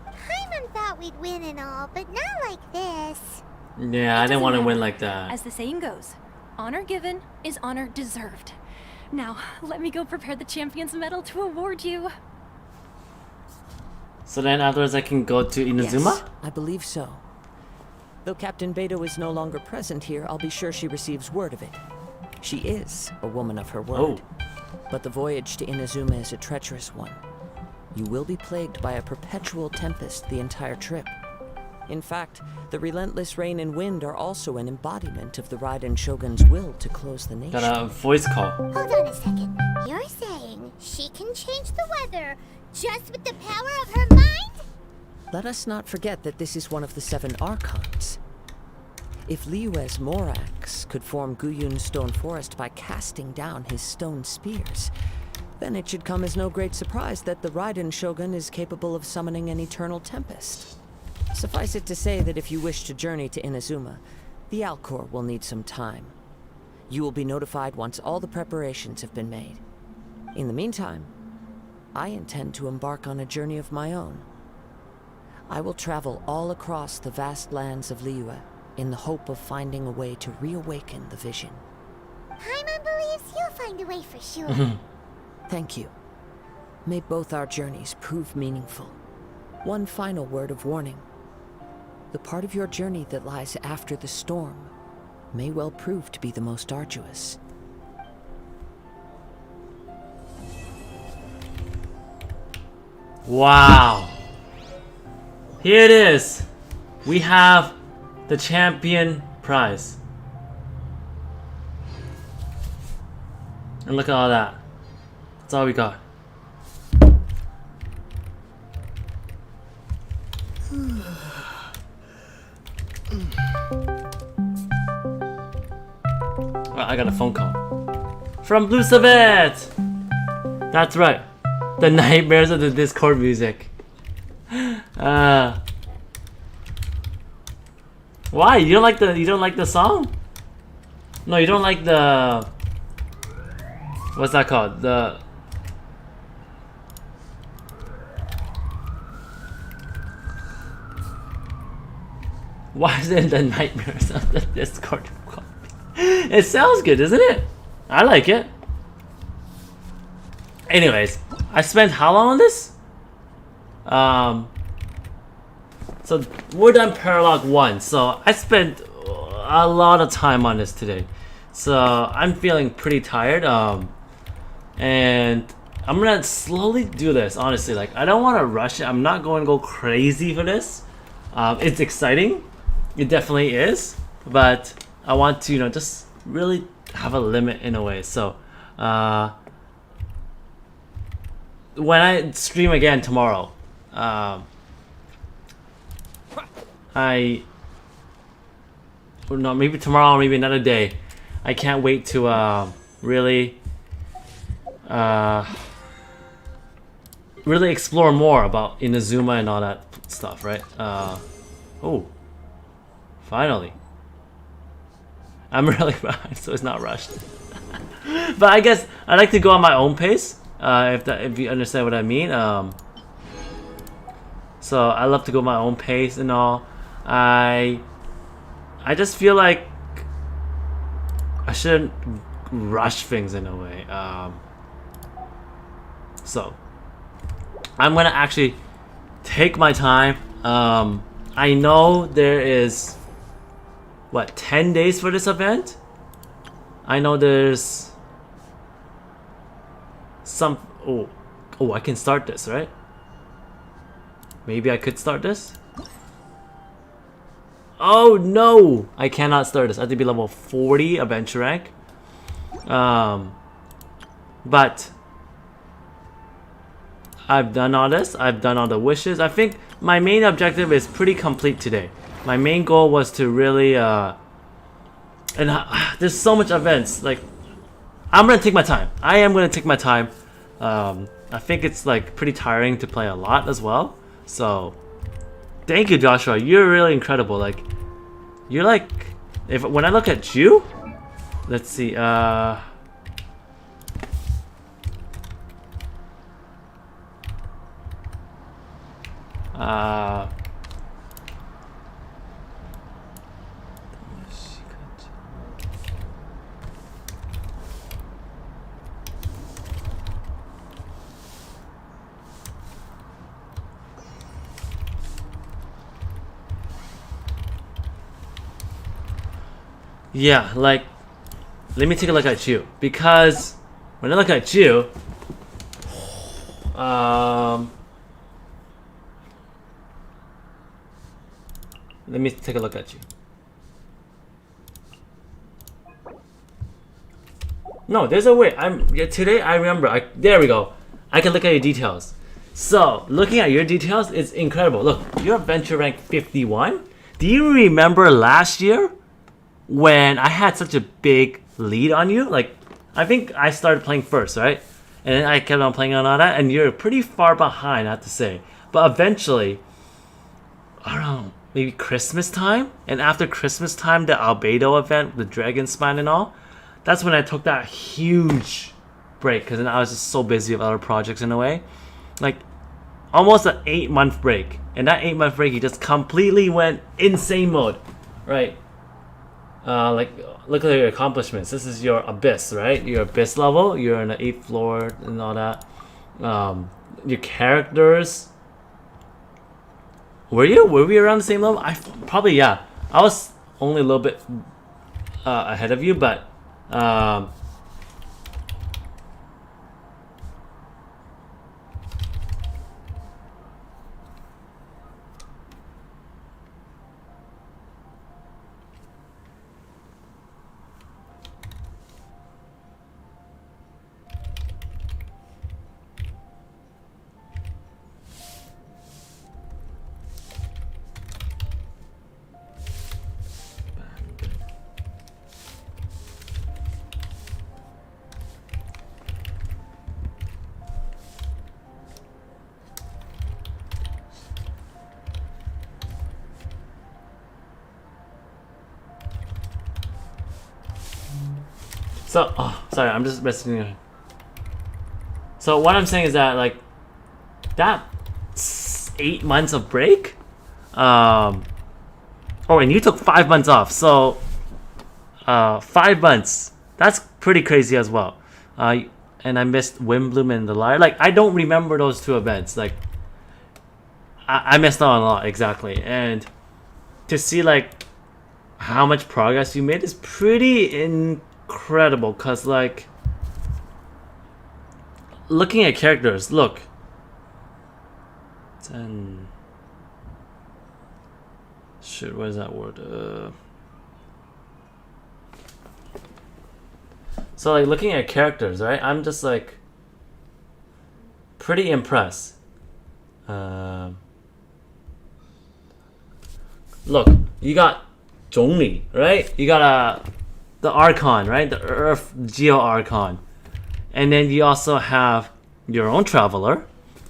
Paimon thought we'd win and all, but not like this. Yeah, I didn't want to win like that. As the saying goes, honor given is honor deserved. Now, let me go prepare the champion's medal to award you. So then afterwards I can go to Inazuma? Yes, I believe so. Though Captain Beidou is no longer present here, I'll be sure she receives word of it. She is a woman of her word. But the voyage to Inazuma is a treacherous one. You will be plagued by a perpetual tempest the entire trip. In fact, the relentless rain and wind are also an embodiment of the Raiden Shogun's will to close the nation. Got a voice call. Hold on a second. You're saying she can change the weather just with the power of her mind? Let us not forget that this is one of the 7 Archons. If Liyue's Morax could form Guyun's stone forest by casting down his stone spears, then it should come as no great surprise that the Raiden Shogun is capable of summoning an eternal tempest. Suffice it to say that if you wish to journey to Inazuma, the Alcor will need some time. You will be notified once all the preparations have been made. In the meantime, I intend to embark on a journey of my own. I will travel all across the vast lands of Liyue in the hope of finding a way to reawaken the vision. Paimon believes you'll find a way for sure. Thank you. May both our journeys prove meaningful. One final word of warning. The part of your journey that lies after the storm may well prove to be the most arduous. Wow. Here it is. We have the champion prize. And look at all that. That's all we got. Well, I got a phone call from Blue Savet. That's right, the nightmares of the Discord music. Why? You don't like the song? No, you don't like the, what's that called? The why is it the nightmares of the Discord? It sounds good, isn't it? I like it. Anyways, I spent how long on this? So we're done Paralog 1, so I spent a lot of time on this today. So I'm feeling pretty tired, and I'm gonna slowly do this, honestly. Like, I don't want to rush it. I'm not going to go crazy for this. It's exciting. It definitely is, but I want to, you know, just really have a limit in a way. So when I stream again tomorrow, no, maybe tomorrow or maybe another day, I can't wait to really explore more about Inazuma and all that stuff, right? Oh, finally. I'm really behind, so it's not rushed. But I guess I like to go on my own pace, if you understand what I mean. So I love to go my own pace and all. I just feel like I shouldn't rush things in a way. So I'm gonna actually take my time. I know there is, what, 10 days for this event? I know there's some, oh, I can start this, right? Maybe I could start this? Oh no! I cannot start this. I have to be level 40 adventure rank. But I've done all this. I've done all the wishes. I think my main objective is pretty complete today. My main goal was to really And there's so much events. Like, I'm gonna take my time. I am gonna take my time. I think it's like pretty tiring to play a lot as well. So, thank you, Joshua. You're really incredible. Like, you're like, when I look at you, let's see. Yeah, like, let me take a look at you, because when I look at you, let me take a look at you. No, there's a way. Today I remember. There we go. I can look at your details. So, looking at your details is incredible. Look, you're adventure rank 51. Do you remember last year when I had such a big lead on you? Like, I think I started playing first, right? And then I kept on playing on all that, and you're pretty far behind, I have to say. But eventually, I don't know, maybe Christmas time? And after Christmas time, the Albedo event, the Dragon Spine and all, that's when I took that huge break, because then I was just so busy with other projects in a way. Like, almost an 8-month break. And that 8-month break, you just completely went insane mode, right? Like, look at your accomplishments. This is your abyss, right? Your abyss level. You're on the 8th floor and all that. Your characters. Were we around the same level? Probably, yeah. I was only a little bit ahead of you, but so, oh, sorry, I'm just messing. So what I'm saying is that, like, that 8 months of break, oh, and you took 5 months off, so 5 months, that's pretty crazy as well. And I missed Windbloom and the Lyre. Like, I don't remember those two events. Like, I missed out on a lot, exactly. And to see, like, how much progress you made is pretty incredible, because, like, looking at characters, look. 10. Shit, what is that word? So, like, looking at characters, right? I'm just, like, pretty impressed. Look, you got Zhongli, right? You got the Archon, right? The Earth Geo Archon. And then you also have your own Traveler.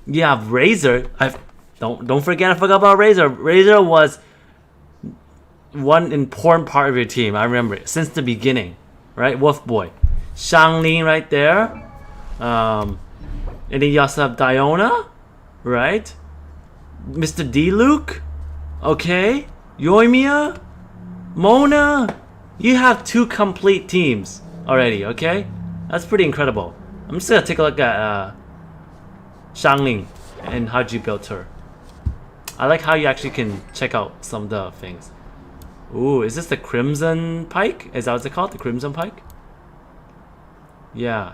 You have Razor. Don't forget, I forgot about Razor. Razor was one important part of your team. I remember it since the beginning, right? Wolf Boy, Xianglin right there. And then you also have Diona, right? Mr. D-Luke, okay. Yoimiya, Mona. You have 2 complete teams already, okay? That's pretty incredible. I'm just gonna take a look at Xianglin and how you built her. I like how you actually can check out some of the things. Ooh, is this the Crimson Pike? Is that what it's called? The Crimson Pike? Yeah.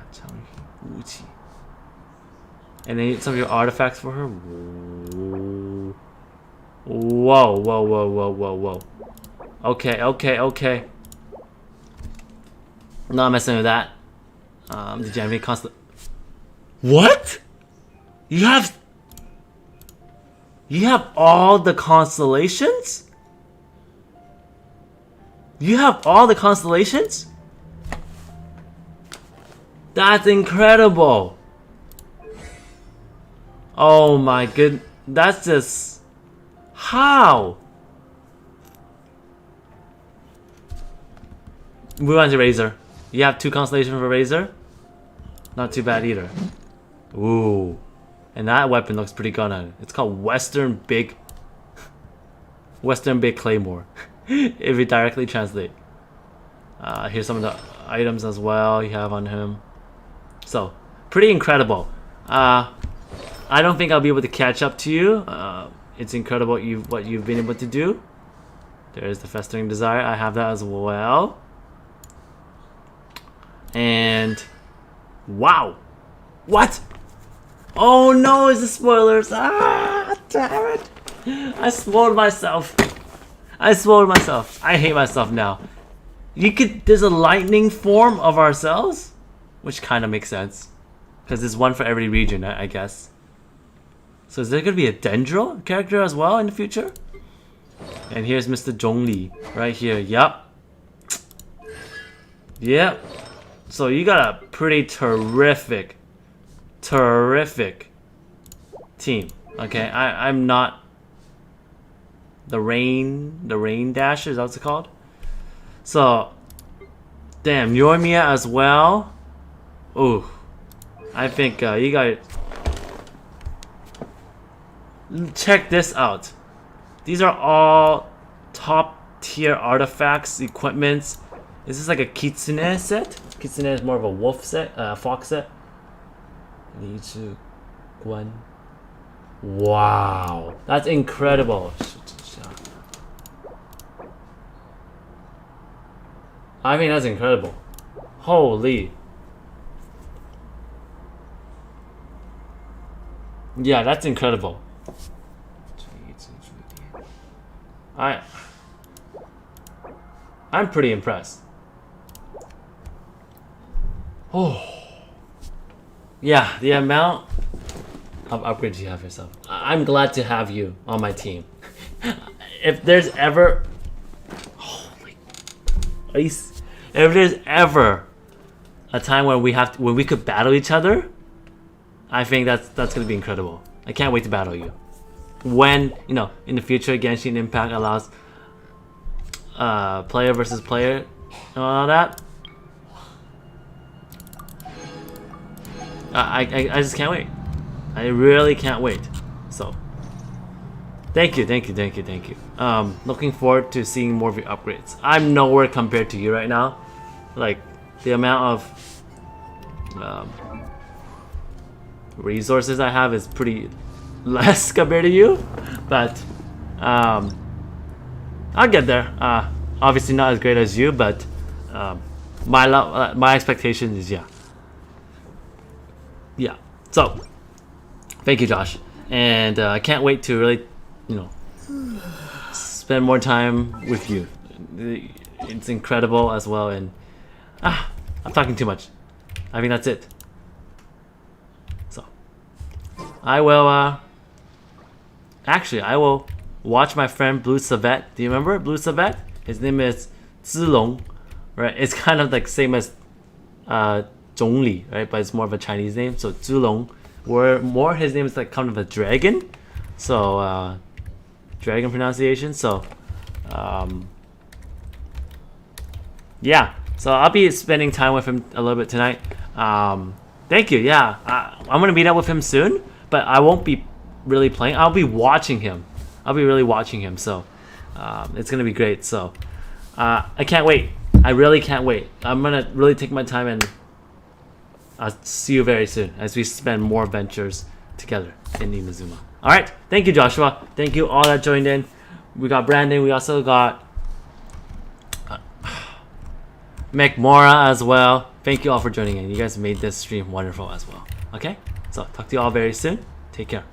And then some of your artifacts for her. Whoa, whoa, whoa, whoa, whoa, whoa. Okay, okay, okay. Not messing with that. Did you have any constant? What? You have all the constellations? You have all the constellations? That's incredible. Oh my good. That's just... How? Move on to Razor. You have 2 constellations for Razor? Not too bad either. Ooh. And that weapon looks pretty good on it. It's called Western Big Claymore. If we directly translate. Here's some of the items as well you have on him. So, pretty incredible. I don't think I'll be able to catch up to you. It's incredible what you've been able to do. There's the Festering Desire. I have that as well. And wow. What? Oh no, it's the spoilers. Ah, damn it. I spoiled myself. I hate myself now. There's a lightning form of ourselves, which kind of makes sense. Because there's one for every region, I guess. So is there going to be a Dendro character as well in the future? And here's Mr. Zhongli right here. Yup. Yep. So you got a pretty terrific team. Okay, I'm not the rain dasher, is that what it's called? So damn, Yoimiya as well. Ooh. I think you guys check this out. These are all top tier artifacts, equipments. Is this like a Kitsune set? Kitsune is more of a wolf set, fox set. Wow, that's incredible. I mean, that's incredible. Holy. Yeah, that's incredible. I'm pretty impressed. Oh. Yeah, the amount of upgrades you have yourself. I'm glad to have you on my team. If there's ever... Holy... If there's ever a time when we could battle each other, I think that's gonna be incredible. I can't wait to battle you. When, you know, in the future Genshin Impact allows player versus player and all that. I just can't wait. I really can't wait. So thank you. Looking forward to seeing more of your upgrades. I'm nowhere compared to you right now. Like the amount of resources I have is pretty less compared to you, but I'll get there. Obviously not as great as you, but my expectation is yeah. So thank you, Josh, and I can't wait to really, you know, spend more time with you. It's incredible as well, and I'm talking too much. I think that's it. So I will actually I will watch my friend Blue Savet. Do you remember Blue Savet? His name is Zilong, right? It's kind of like same as Zhongli, right? But it's more of a Chinese name. So Zilong, where more his name is like kind of a dragon. So dragon pronunciation. So yeah. So I'll be spending time with him a little bit tonight. Thank you. Yeah, I'm gonna meet up with him soon, but I won't be really playing. I'll be watching him. I'll be really watching him. So it's gonna be great. So I can't wait. I really can't wait. I'm gonna really take my time, and I'll see you very soon as we spend more adventures together in Inazuma. All right. Thank you, Joshua. Thank you all that joined in. We got Brandon. We also got McMora as well. Thank you all for joining in. You guys made this stream wonderful as well. Okay? So talk to you all very soon. Take care.